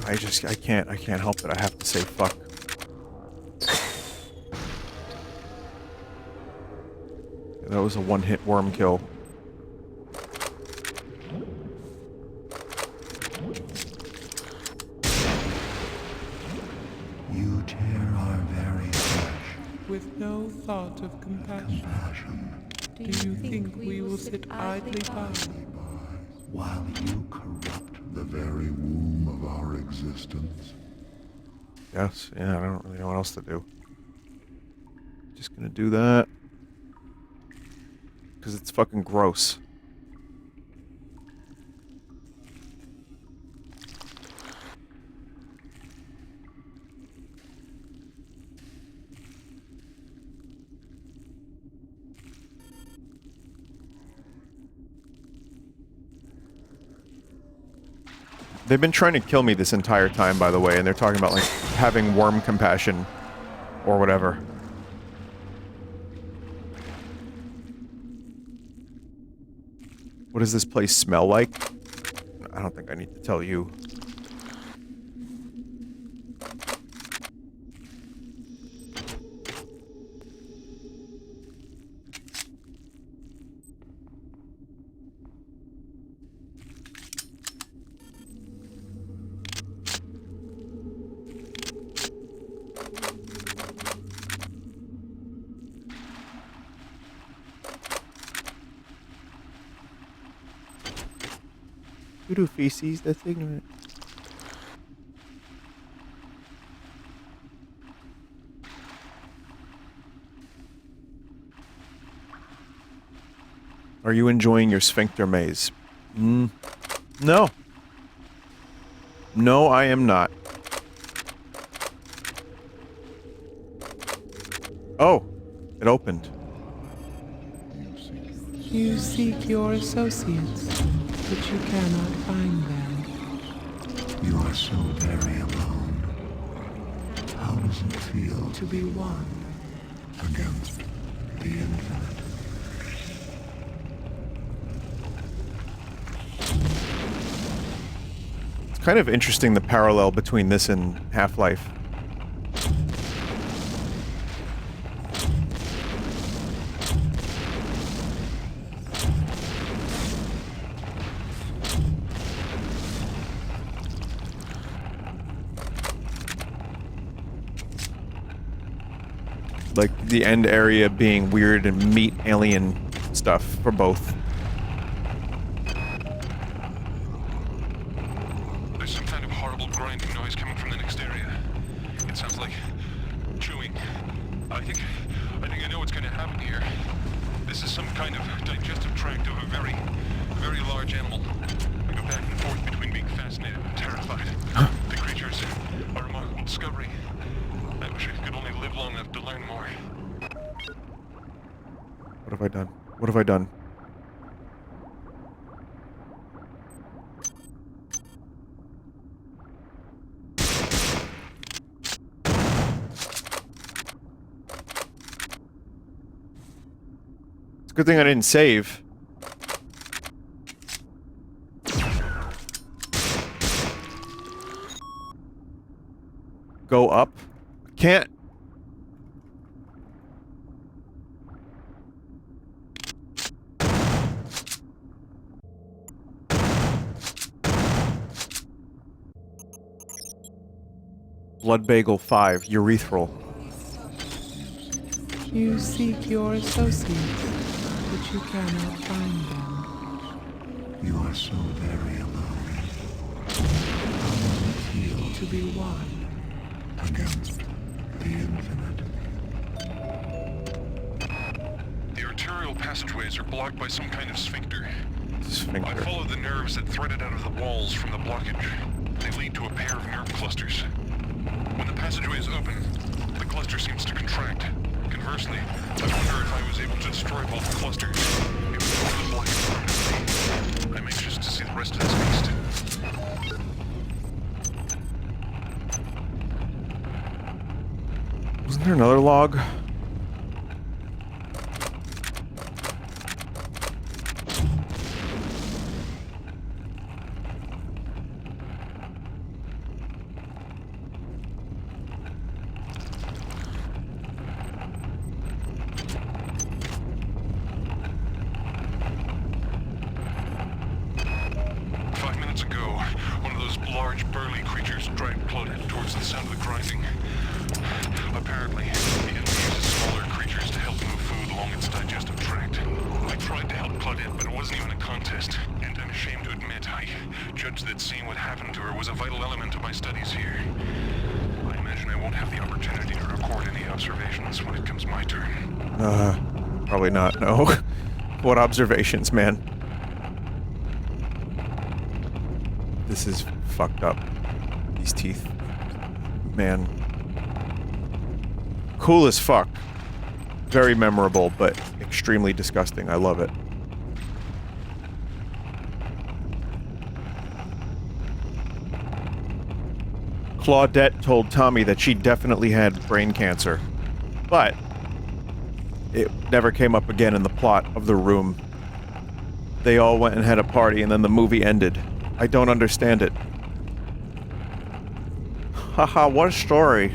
I can't help it. I have to say fuck. That was a one-hit worm kill. You tear our very flesh. With no thought of compassion. Do you think we will sit idly by? While you corrupt the very womb of our existence. Yes, yeah, I don't really know what else to do. Just gonna do that. Because it's fucking gross. They've been trying to kill me this entire time, by the way, and they're talking about, like, having worm compassion or whatever. What does this place smell like? I don't think I need to tell you. Voodoo feces, that's ignorant. Are you enjoying your sphincter maze? No. No, I am not. Oh, it opened. You seek your associates, but you cannot find them. You are so very alone. How does it feel to be one against the infinite? It's kind of interesting, the parallel between this and Half-Life. Like, the end area being weird and meat alien stuff for both. There's some kind of horrible grinding noise coming from the next area. It sounds like chewing. I think I know what's going to happen here. This is some kind of digestive tract of a very, very large animal. I go back and forth between being fascinated and terrified. The creatures are a remarkable discovery. I wish I could only live long enough to learn more. What have I done? What have I done? It's a good thing I didn't save. Go up? Can't. Blood Bagel 5, urethral. You seek your associates, but you cannot find them. You are so very alone. How does it feel to be one against the infinite? The arterial passageways are blocked by some kind of sphincter. Sphincter. I followed the nerves that threaded out of the walls from the blockage. They lead to a pair of nerve clusters. When the passageway is open, the cluster seems to contract. Conversely, I wonder if I was able to destroy both clusters. It would form the blockage permanently. I'm anxious to see the rest of this beast. Wasn't there another log? Probably not, no. What observations, man? This is fucked up. These teeth. Man. Cool as fuck. Very memorable, but extremely disgusting. I love it. Claudette told Tommy that she definitely had brain cancer, but it never came up again in the plot of The Room. They all went and had a party and then the movie ended. I don't understand it. Haha, what a story.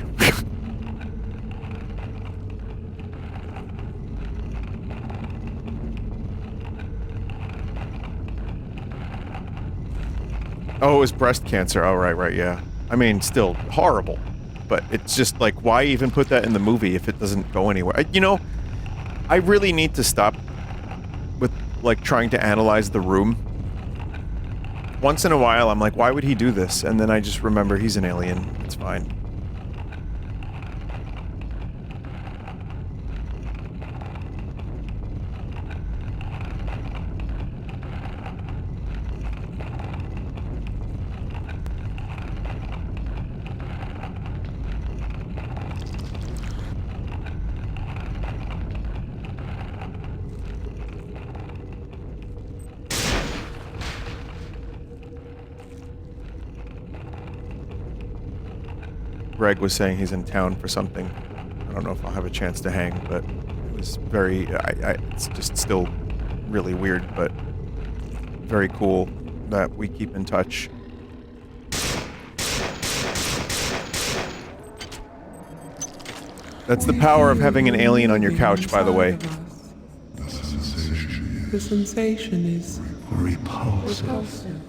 Oh, it was breast cancer. Oh, right, yeah. I mean, still horrible. But it's just like, why even put that in the movie if it doesn't go anywhere? You know, I really need to stop with, like, trying to analyze The Room. Once in a while, I'm like, why would he do this? And then I just remember he's an alien. It's fine. Greg was saying he's in town for something. I don't know if I'll have a chance to hang, but it was very... it's just still really weird, but very cool that we keep in touch. That's the power of having an alien on your couch, by the way. The sensation is repulsive.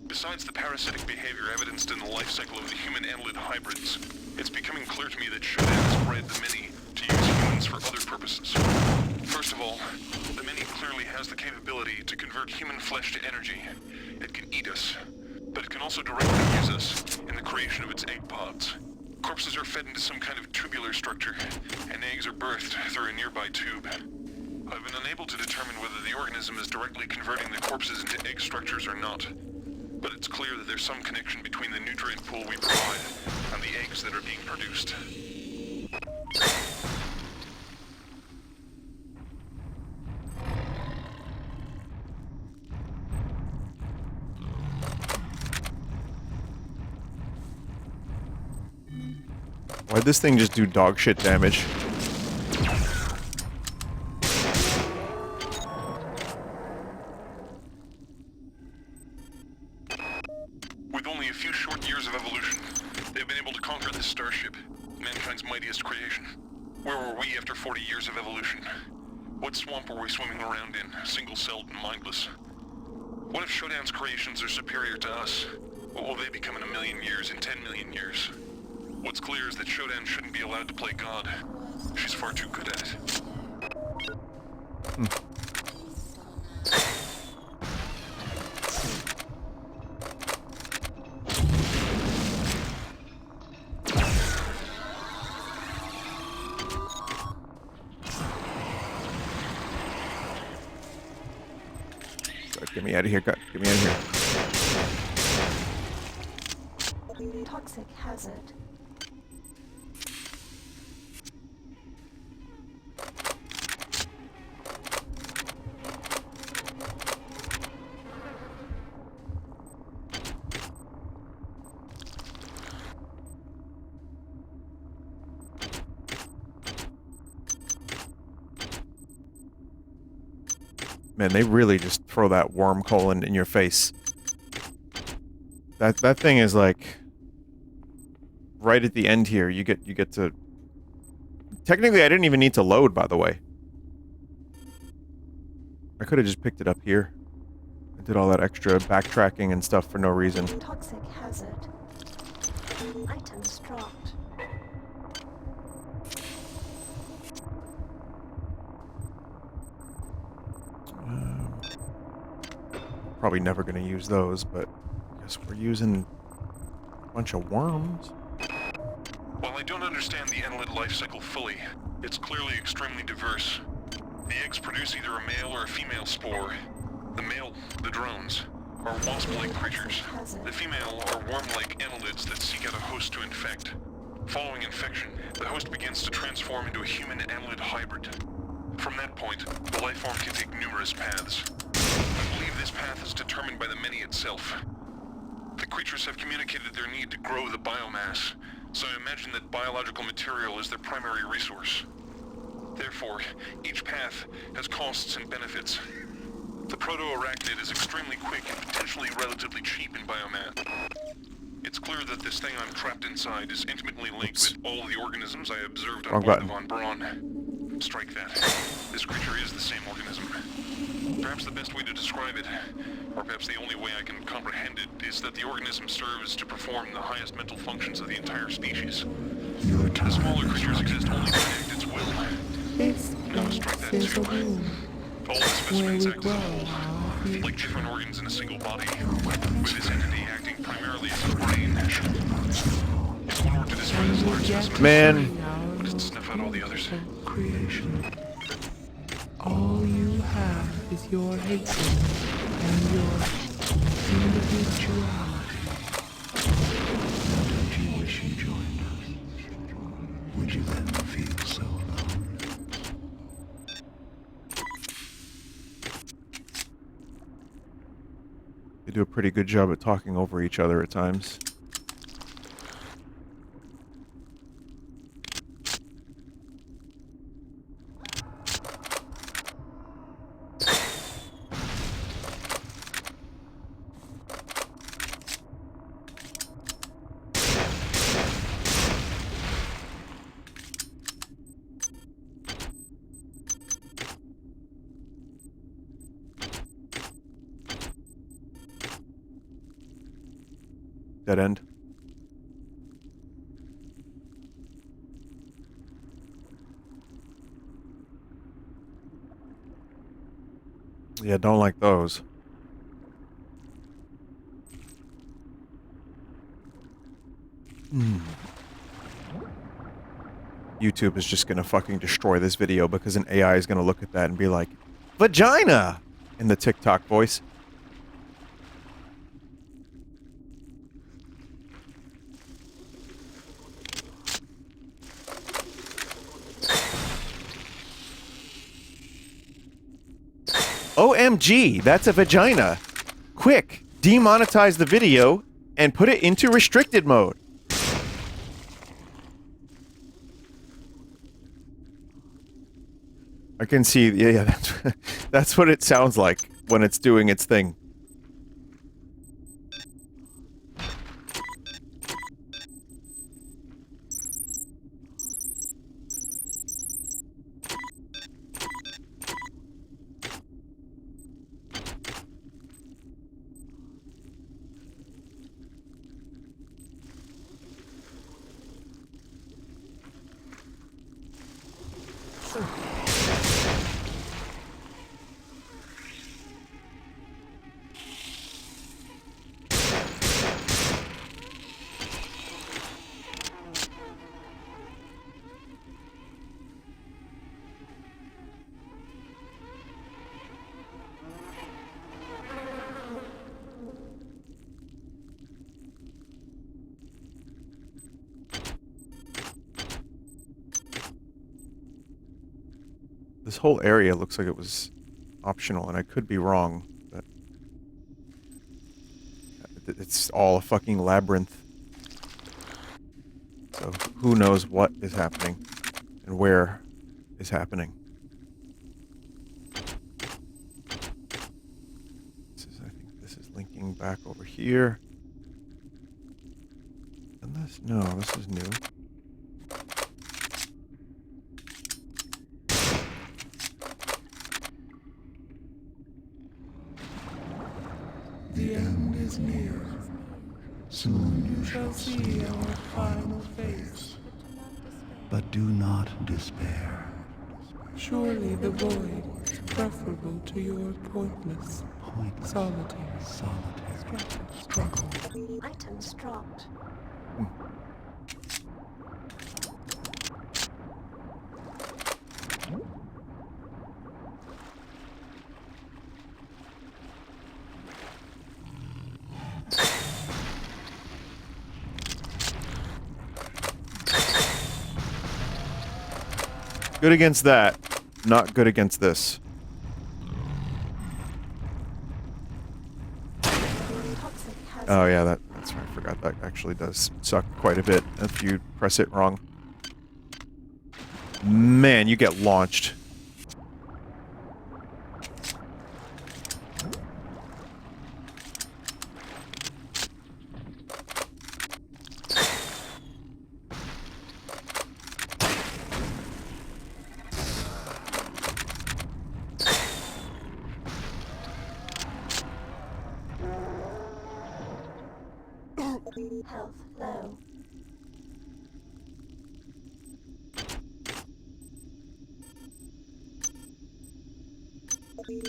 Besides the parasitic behavior evidenced in the life cycle of the human annelid hybrids, it's becoming clear to me that Shodan has bred the Mini to use humans for other purposes. First of all, the Mini clearly has the capability to convert human flesh to energy. It can eat us, but it can also directly use us in the creation of its egg pods. Corpses are fed into some kind of tubular structure, and eggs are birthed through a nearby tube. I've been unable to determine whether the organism is directly converting the corpses into egg structures or not. But it's clear that there's some connection between the nutrient pool we provide and the eggs that are being produced. Why'd this thing just do dog shit damage? With only a few short years of evolution, they've been able to conquer this starship, mankind's mightiest creation. Where were we after 40 years of evolution? What swamp were we swimming around in, single-celled and mindless? What if Shodan's creations are superior to us? What will they become in 1 million years, in 10 million years? What's clear is that Shodan shouldn't be allowed to play God. She's far too good at it. Get me out of here, get me out of here. Toxic hazard. Man, they really just throw that worm colon in your face. That thing is like right at the end here. You get to. Technically, I didn't even need to load, by the way. I could have just picked it up here. I did all that extra backtracking and stuff for no reason. Toxic hazard. Items dropped. Probably never going to use those, but I guess we're using a bunch of worms. While I don't understand the annelid life cycle fully, it's clearly extremely diverse. The eggs produce either a male or a female spore. The male, the drones, are wasp-like creatures. The female are worm-like annelids that seek out a host to infect. Following infection, the host begins to transform into a human annelid hybrid. From that point, the life form can take numerous paths. I believe this path is determined by the many itself. The creatures have communicated their need to grow the biomass, so I imagine that biological material is their primary resource. Therefore, each path has costs and benefits. The proto-arachnid is extremely quick and potentially relatively cheap in biomass. It's clear that this thing I'm trapped inside is intimately linked with all the organisms I observed on board the Von Braun. Strike that. This creature is the same organism. Perhaps the best way to describe it, or perhaps the only way I can comprehend it, is that the organism serves to perform the highest mental functions of the entire species. The smaller creatures exist only to enact its will. Now strike that too. All the specimens act as a whole, like different organs in a single body, with this entity acting primarily as a brain. If one were to destroy this large specimen, would it snuff out all the others? Creation. All you have is your hatred and your individuality. Don't you wish you joined us? Would you then feel so alone? They do a pretty good job at talking over each other at times. Dead end. Yeah, don't like those. YouTube is just gonna fucking destroy this video because an AI is gonna look at that and be like, vagina! In the TikTok voice. OMG, that's a vagina. Quick, demonetize the video and put it into restricted mode. I can see, yeah, that's what it sounds like when it's doing its thing. This whole area looks like it was optional, and I could be wrong, but it's all a fucking labyrinth. So who knows what is happening and where is happening. I think this is linking back over here. And this, no, this is new. The end is near. Soon you shall see our final face. But do not despair. Surely the void is preferable to your pointless, solitary struggle. Items dropped. Good against that. Not good against this. Oh yeah, that's right. I forgot that actually does suck quite a bit if you press it wrong. Man, you get launched. Health low.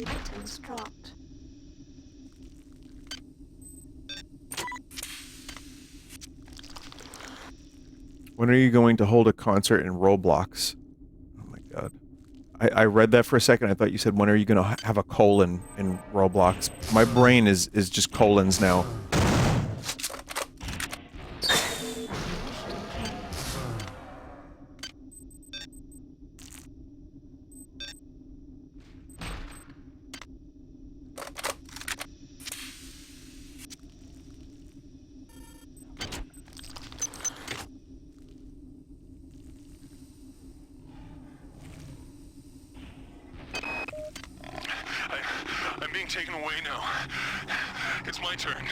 Items dropped. When are you going to hold a concert in Roblox? Oh my god. I read that for a second. I thought you said, when are you going to have a colon in Roblox? My brain is just colons now. I'm being taken away now. It's my turn.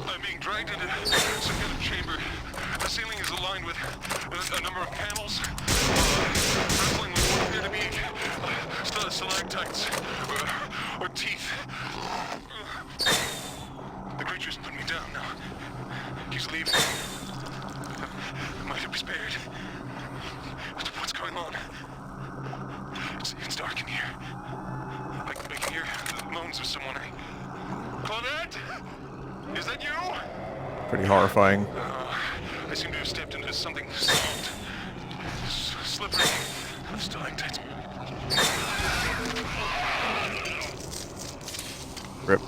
I'm being dragged into some kind of chamber. The ceiling is aligned with a number of panels, wrestling with what appear to be stalactites or teeth. The creature's put me down now. He's leaving. Might have been spared. What's going on? It's dark in here. I can hear the moans of someone. Claudette? Is that you? Pretty horrifying. I seem to have stepped into something soft, slippery, stalactites. Rip.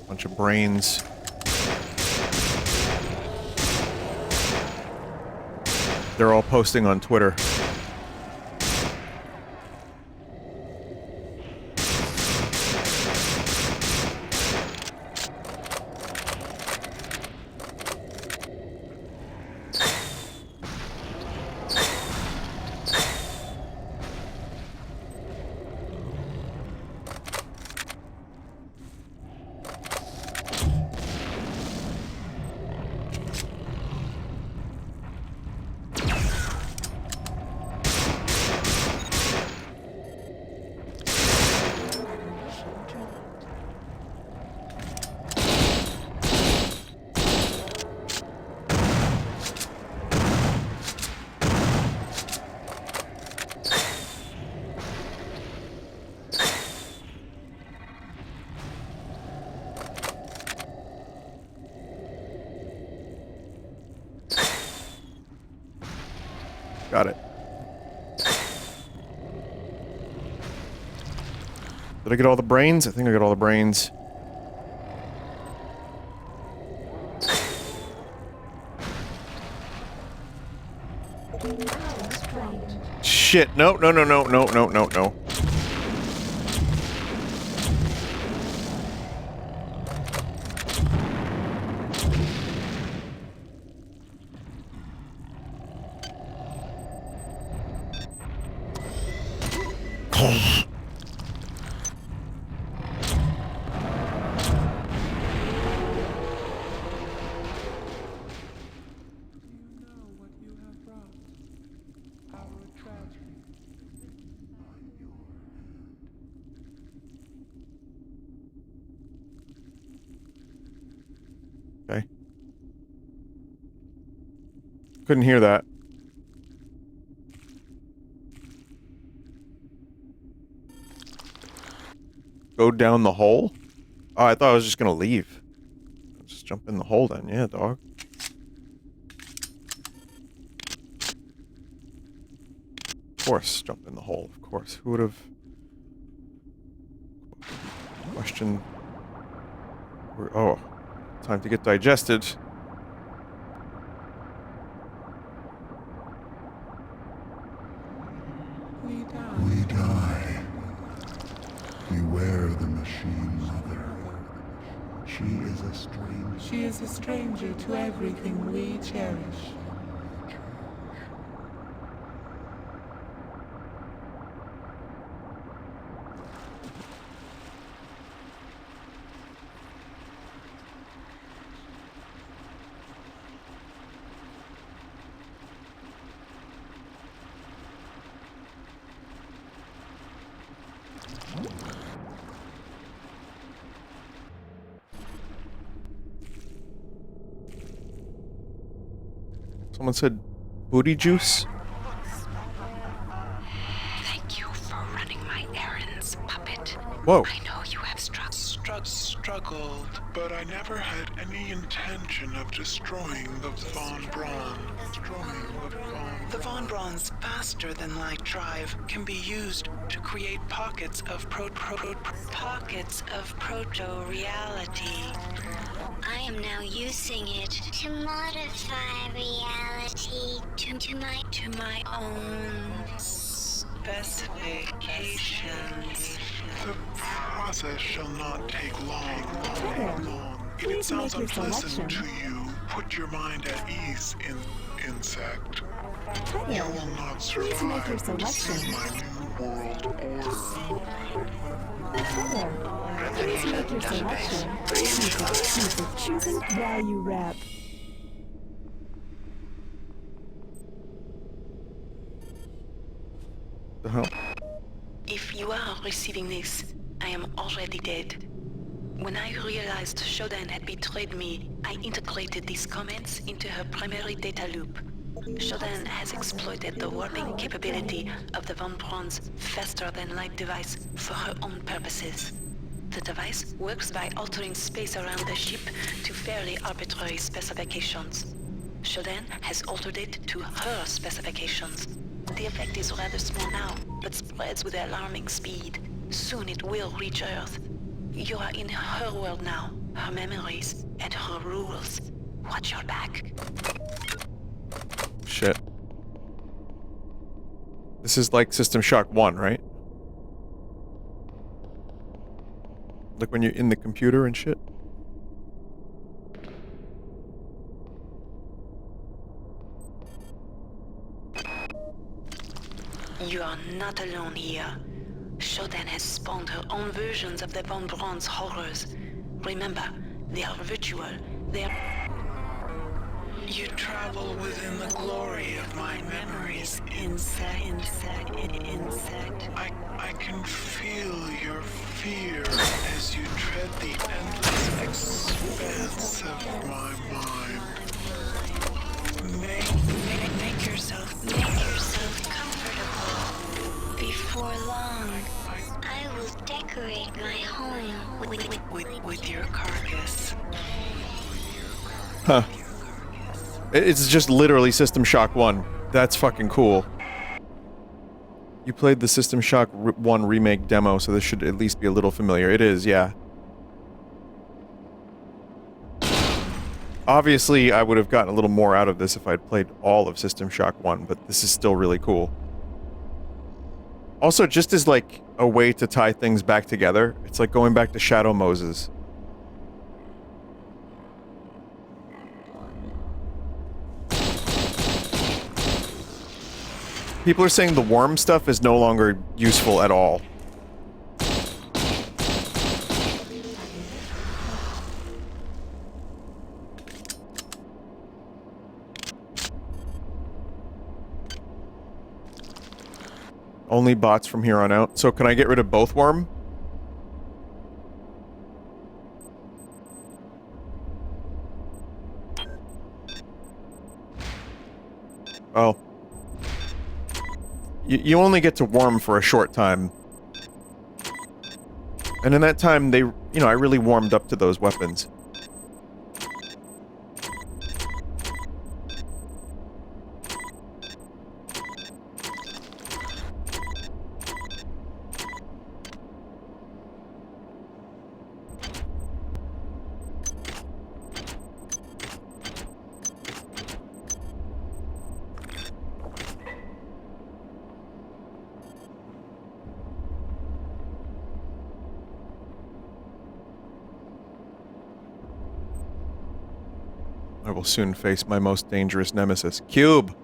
Bunch of brains. They're all posting on Twitter. Got it. Did I get all the brains? I think I got all the brains. Shit. No, no, no, no, no, no, no, no. Okay. Couldn't hear that. Go down the hole? Oh, I thought I was just gonna leave. jump in the hole then. Yeah, dog. Of course, jump in the hole. Of course. Who would have... Question... Oh. Time to get digested. We die. Beware the machine mother. She is a stranger to everything we cherish. Someone said booty juice? Thank you for running my errands, puppet. Whoa. I know you have struggled, but I never had any intention of destroying the Von Braun. The Von Braun's faster-than-light drive can be used to create pockets of proto-reality. I am now using it to modify reality to my own specifications. The process shall not take long. If it Please sounds make your unpleasant selection. to you, put your mind at ease, insect. Hi You there. will not Please make your survive to see selection. my new world order. Hi there. Please make your selection. Thank you for choosing Value Wrap. The hell? If you are receiving this, I am already dead. When I realized Shodan had betrayed me, I integrated these comments into her primary data loop. Shodan has exploited the warping capability of the Von Braun's faster-than-light device for her own purposes. The device works by altering space around the ship to fairly arbitrary specifications. Shodan has altered it to her specifications. The effect is rather small now, but spreads with alarming speed. Soon it will reach Earth. You are in her world now, her memories, and her rules. Watch your back. Shit. This is like System Shock 1, right? Like when you're in the computer and shit? You are not alone here. Shodan has spawned her own versions of the Von Braun's horrors. Remember, they are virtual. They are... You travel within the glory of my memories, insect. I can feel your fear as you tread the endless expanse of my mind. Make yourself comfortable. Before long, I will decorate my home with your carcass. Huh. It's just literally System Shock 1. That's fucking cool. You played the System Shock 1 remake demo, so this should at least be a little familiar. It is, yeah. Obviously, I would have gotten a little more out of this if I'd played all of System Shock 1, but this is still really cool. Also, just as, like, a way to tie things back together, it's like going back to Shadow Moses. People are saying the worm stuff is no longer useful at all. Only bots from here on out. So can I get rid of both worm? Oh. You only get to warm for a short time. And in that time, I really warmed up to those weapons. will soon face my most dangerous nemesis. Cube!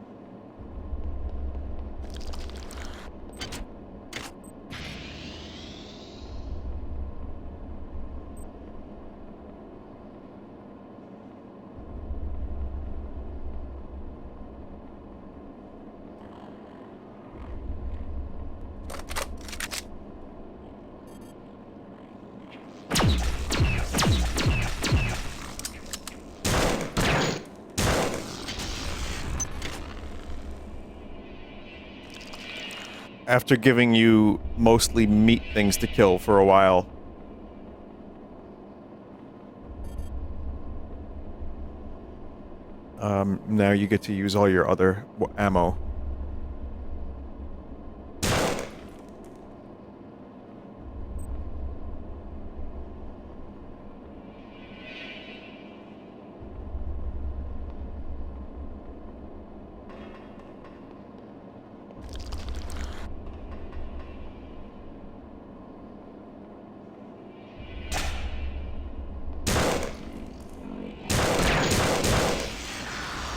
After giving you mostly meat things to kill for a while. Now you get to use all your other ammo.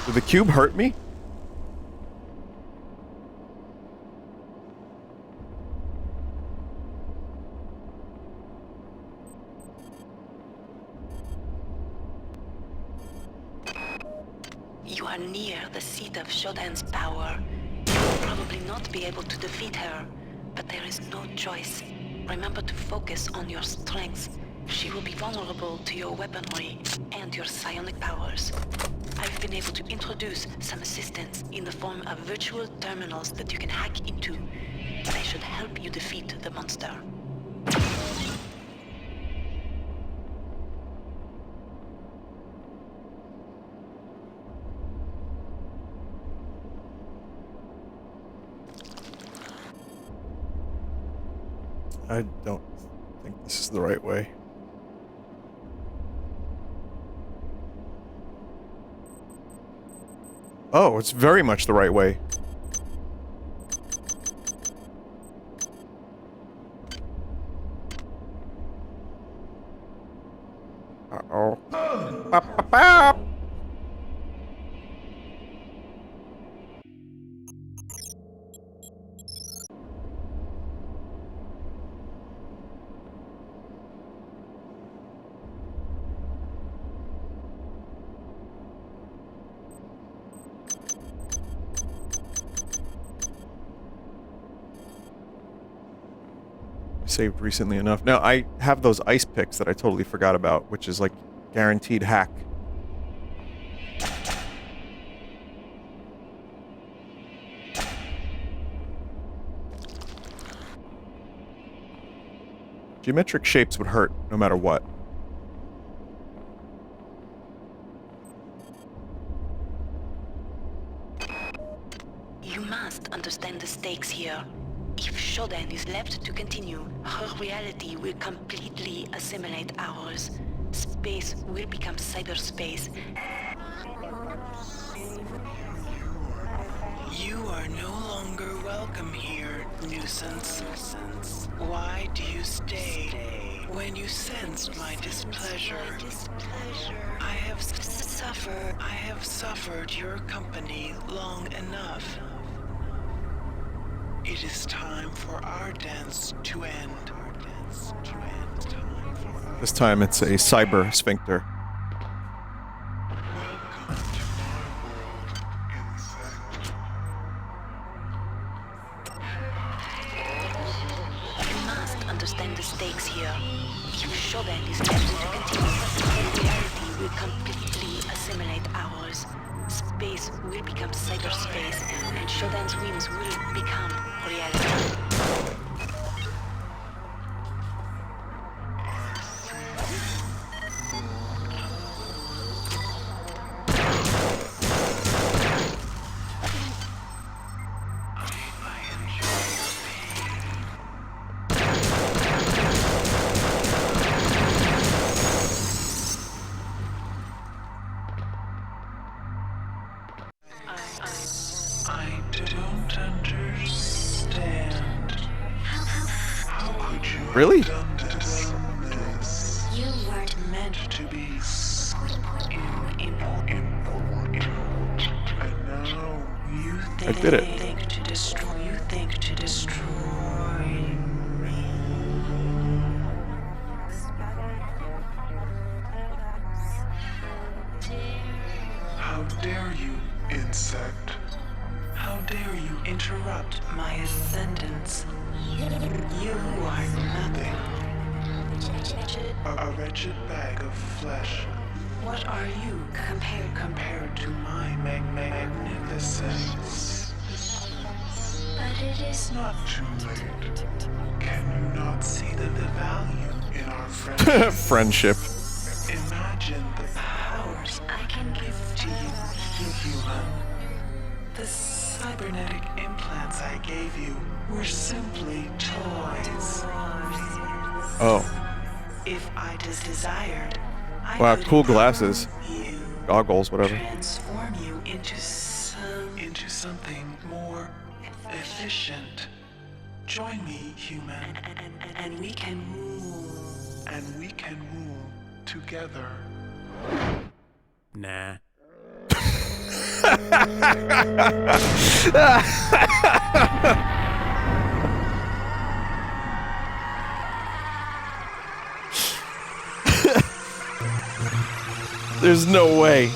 Did the cube hurt me? You are near the seat of Shodan's power. You will probably not be able to defeat her, but there is no choice. Remember to focus on your strengths. She will be vulnerable to your weaponry and your psionic powers. I've been able to introduce some assistance in the form of virtual terminals that you can hack into. They should help you defeat the monster. I don't think this is the right way. Oh, it's very much the right way. Uh-oh. Bop, bop, bop. Saved recently enough. Now, I have those ice picks that I totally forgot about, which is like guaranteed hack. Geometric shapes would hurt no matter what. You must understand the stakes here. If Shodan is left to continue, her reality will completely assimilate ours. Space will become cyberspace. You are no longer welcome here, nuisance. Why do you stay? When you sensed my displeasure, I have suffered your company long enough. It is time for our dance to end. This time it's a cyber sphincter. You must understand the stakes here. If Shodan is left to continue, her reality will completely assimilate ours. Space will become cyberspace, and Shodan's whims will become reality. I don't understand. How could you Really? have done this? You weren't Meant to be impossible. I did it. You think to destroy me. How dare you, insect? How dare you interrupt My ascendance. You are nothing. a wretched bag of flesh What are you compared to my magnificence? But it is Not too late. Can you not see the value in our friendship? Friendship. Imagine the powers I can give to you, human. The cybernetic implants I gave you were simply toys. Oh. if I desired. I Wow, could cool glasses. improve you, Goggles, whatever. transform you into something more efficient. Join me, human, and we can rule. Together. Nah. There's no way.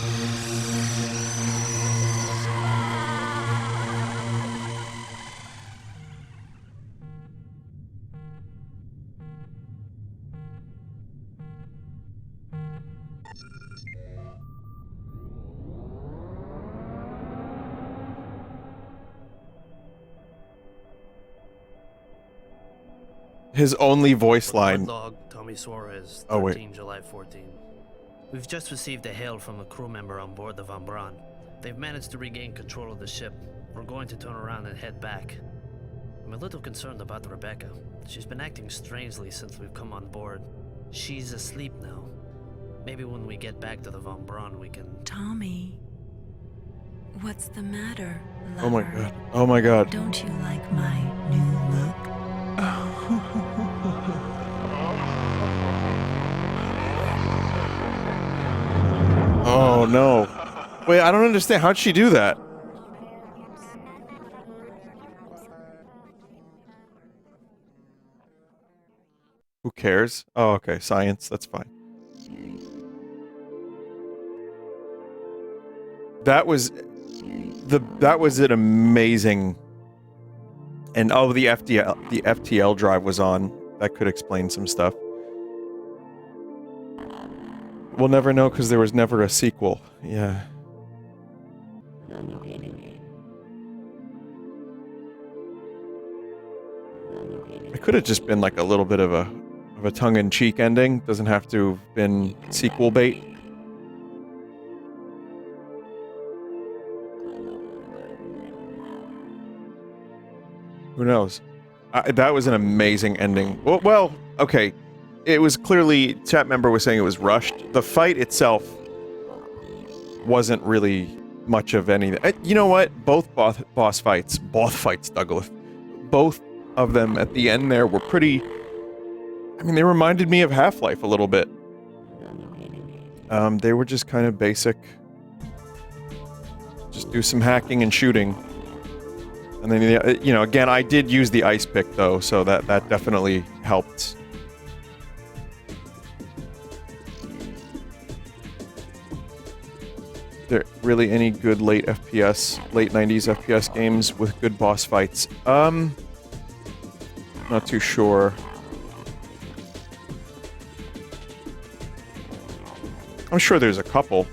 His only voice line. Log, Tommy Suarez, 13 Oh, wait. July 14. We've just received a hail from a crew member on board the Von Braun. They've managed to regain control of the ship. We're going to turn around and head back. I'm a little concerned about Rebecca. She's been acting strangely since we've come on board. She's asleep now. Maybe when we get back to the Von Braun, we can... Tommy, what's the matter, lover? Oh my god. Oh my god. Don't you like my new look? Oh no. Wait, I don't understand. How'd she do that? Who cares? Oh, okay. Science. That's fine. That was an amazing. And oh, the FTL drive was on. That could explain some stuff. We'll never know because there was never a sequel. Yeah. It could have just been like a little bit of a tongue-in-cheek ending. Doesn't have to have been sequel bait. Who knows? That was an amazing ending. Well, okay. It was clearly, chat member was saying it was rushed. The fight itself wasn't really much of anything. You know what? Both boss fights, Douglas, both of them at the end there were pretty, I mean, they reminded me of Half-Life a little bit. They were just kind of basic. Just do some hacking and shooting. And then, you know, again, I did use the ice pick though, so that definitely helped. There really any good late 90s FPS games with good boss fights? Not too sure. I'm sure there's a couple.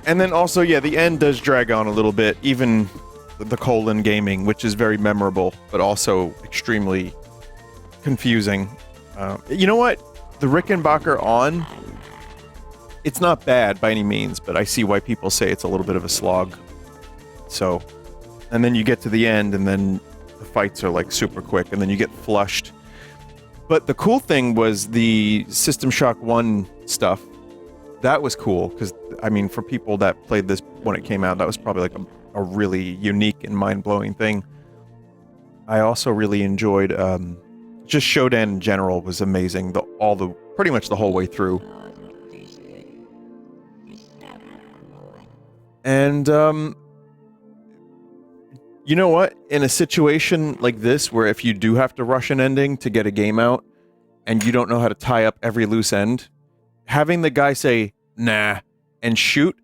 And then also, yeah, the end does drag on a little bit, even the colon gaming, which is very memorable, but also extremely confusing. You know what? The Rickenbacker on, it's not bad by any means, but I see why people say it's a little bit of a slog. So, and then you get to the end, and then the fights are like super quick, and then you get flushed. But the cool thing was the System Shock 1 stuff. That was cool, because, I mean, for people that played this when it came out, that was probably like a really unique and mind-blowing thing. I also really enjoyed just Shodan in general was amazing. Pretty much the whole way through. And you know what? In a situation like this, where if you do have to rush an ending to get a game out, and you don't know how to tie up every loose end, having the guy say "nah" and shoot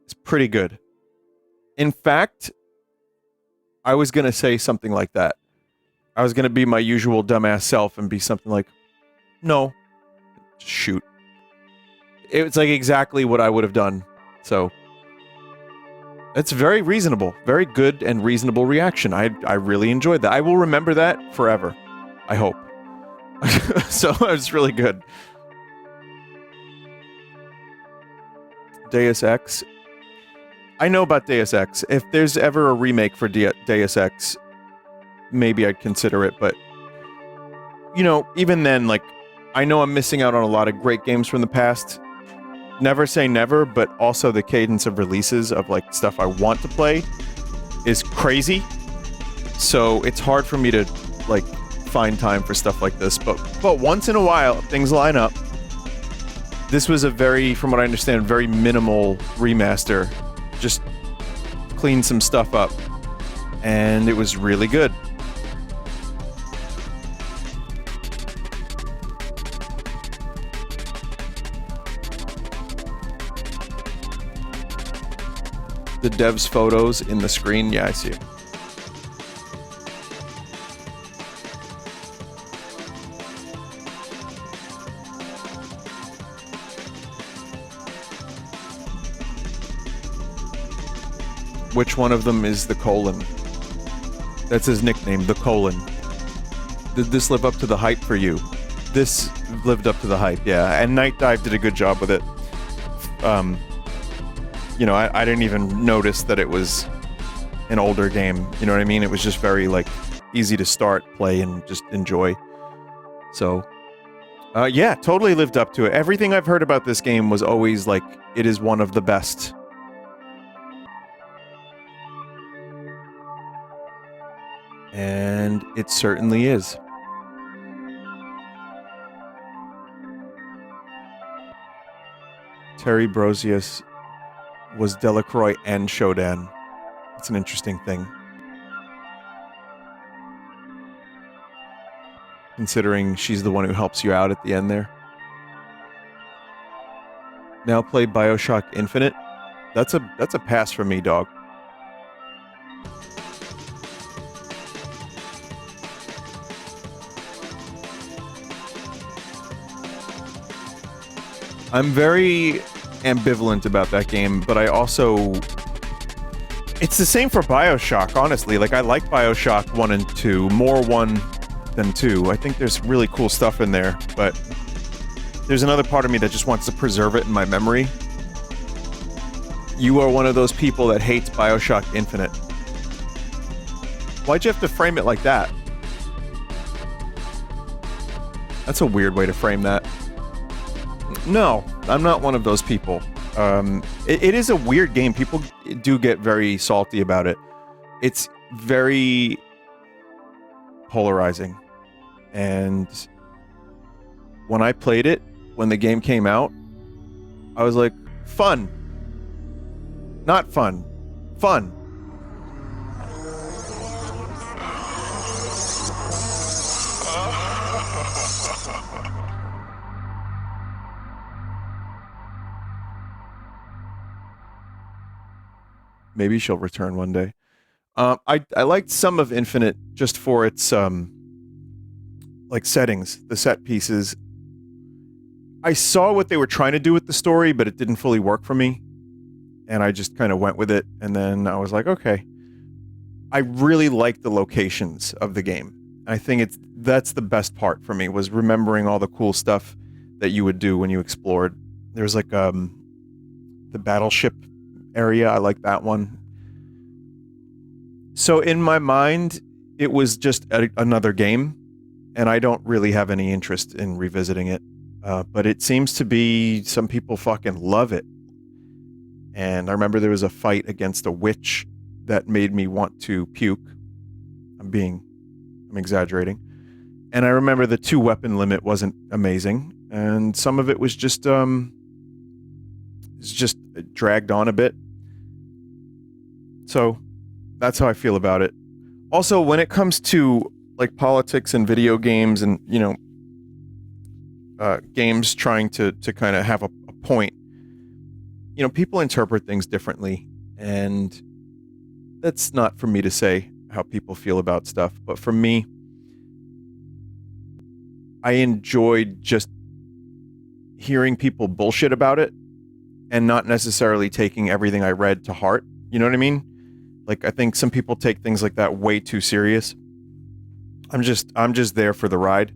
is pretty good. In fact, I was gonna say something like that. I was gonna be my usual dumbass self and be something like, "No, just shoot." It's like exactly what I would have done. So it's very reasonable, very good and reasonable reaction. I really enjoyed that. I will remember that forever. I hope. So it was really good. Deus Ex. I know about Deus Ex. If there's ever a remake for Deus Ex, maybe I'd consider it, but you know, even then, like, I know I'm missing out on a lot of great games from the past. Never say never, but also the cadence of releases of like stuff I want to play is crazy. So it's hard for me to like find time for stuff like this, but once in a while things line up. This was a very, from what I understand, very minimal remaster. Just cleaned some stuff up, and it was really good. The dev's photos in the screen, yeah, I see it. Which one of them is the colon? That's his nickname, the colon. Did this live up to the hype for you? This lived up to the hype, yeah. And Night Dive did a good job with it. You know, I didn't even notice that it was an older game. You know what I mean? It was just very, like, easy to start, play, and just enjoy. So, yeah, totally lived up to it. Everything I've heard about this game was always, like, it is one of the best. And it certainly is. Terry Brosius was Delacroix and Shodan. It's an interesting thing. Considering she's the one who helps you out at the end there. Now play BioShock Infinite. That's a pass for me, dog. I'm very ambivalent about that game, but I also... It's the same for BioShock, honestly. Like, I like BioShock 1 and 2, more 1 than 2. I think there's really cool stuff in there, but there's another part of me that just wants to preserve it in my memory. You are one of those people that hates BioShock Infinite. Why'd you have to frame it like that? That's a weird way to frame that. No, I'm not one of those people. It is a weird game. People do get very salty about it. It's very polarizing. And when I played it, when the game came out, I was like, fun. Not fun. Fun. Maybe she'll return one day. I liked some of Infinite just for its like settings, the set pieces. I saw what they were trying to do with the story, but it didn't fully work for me. And I just kind of went with it. And then I was like, okay. I really liked the locations of the game. I think that's the best part for me, was remembering all the cool stuff that you would do when you explored. There's like the battleship area. I like that one. So in my mind, it was just another game, and I don't really have any interest in revisiting it. But it seems to be some people fucking love it. And I remember there was a fight against a witch that made me want to puke. I'm exaggerating. And I remember the 2-weapon limit wasn't amazing, and some of it was just it's just dragged on a bit. So that's how I feel about it. Also, when it comes to like politics and video games and, you know, games trying to kind of have a point, you know, people interpret things differently, and that's not for me to say how people feel about stuff. But for me, I enjoyed just hearing people bullshit about it and not necessarily taking everything I read to heart. You know what I mean? Like, I think some people take things like that way too serious. I'm just there for the ride.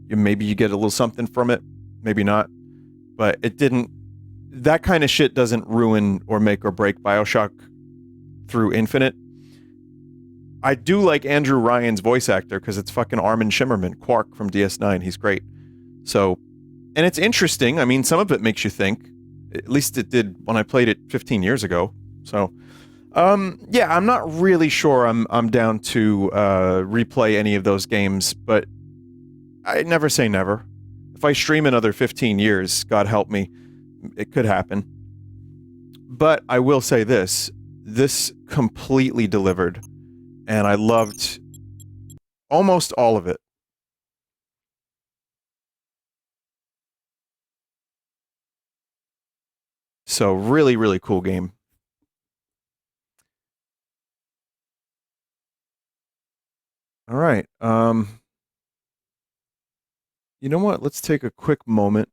Maybe you get a little something from it, maybe not. But it didn't... That kind of shit doesn't ruin or make or break BioShock through Infinite. I do like Andrew Ryan's voice actor because it's fucking Armin Shimmerman, Quark from DS9. He's great. So, and it's interesting. I mean, some of it makes you think. At least it did when I played it 15 years ago. So, yeah, I'm not really sure I'm down to replay any of those games, but I never say never. If I stream another 15 years, God help me, it could happen. But I will say this completely delivered, and I loved almost all of it. So really, really cool game. All right. You know what? Let's take a quick moment.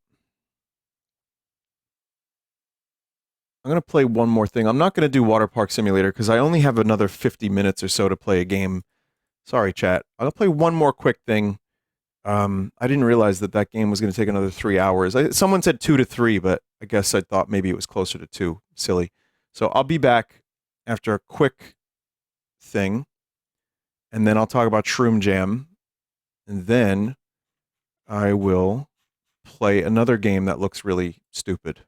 I'm going to play one more thing. I'm not going to do Water Park Simulator because I only have another 50 minutes or so to play a game. Sorry, chat. I'm going to play one more quick thing. I didn't realize that that game was going to take another 3 hours. Someone said 2 to 3, but I guess I thought maybe it was closer to 2. Silly. So I'll be back after a quick thing, and then I'll talk about Shroom Jam, and then I will play another game that looks really stupid.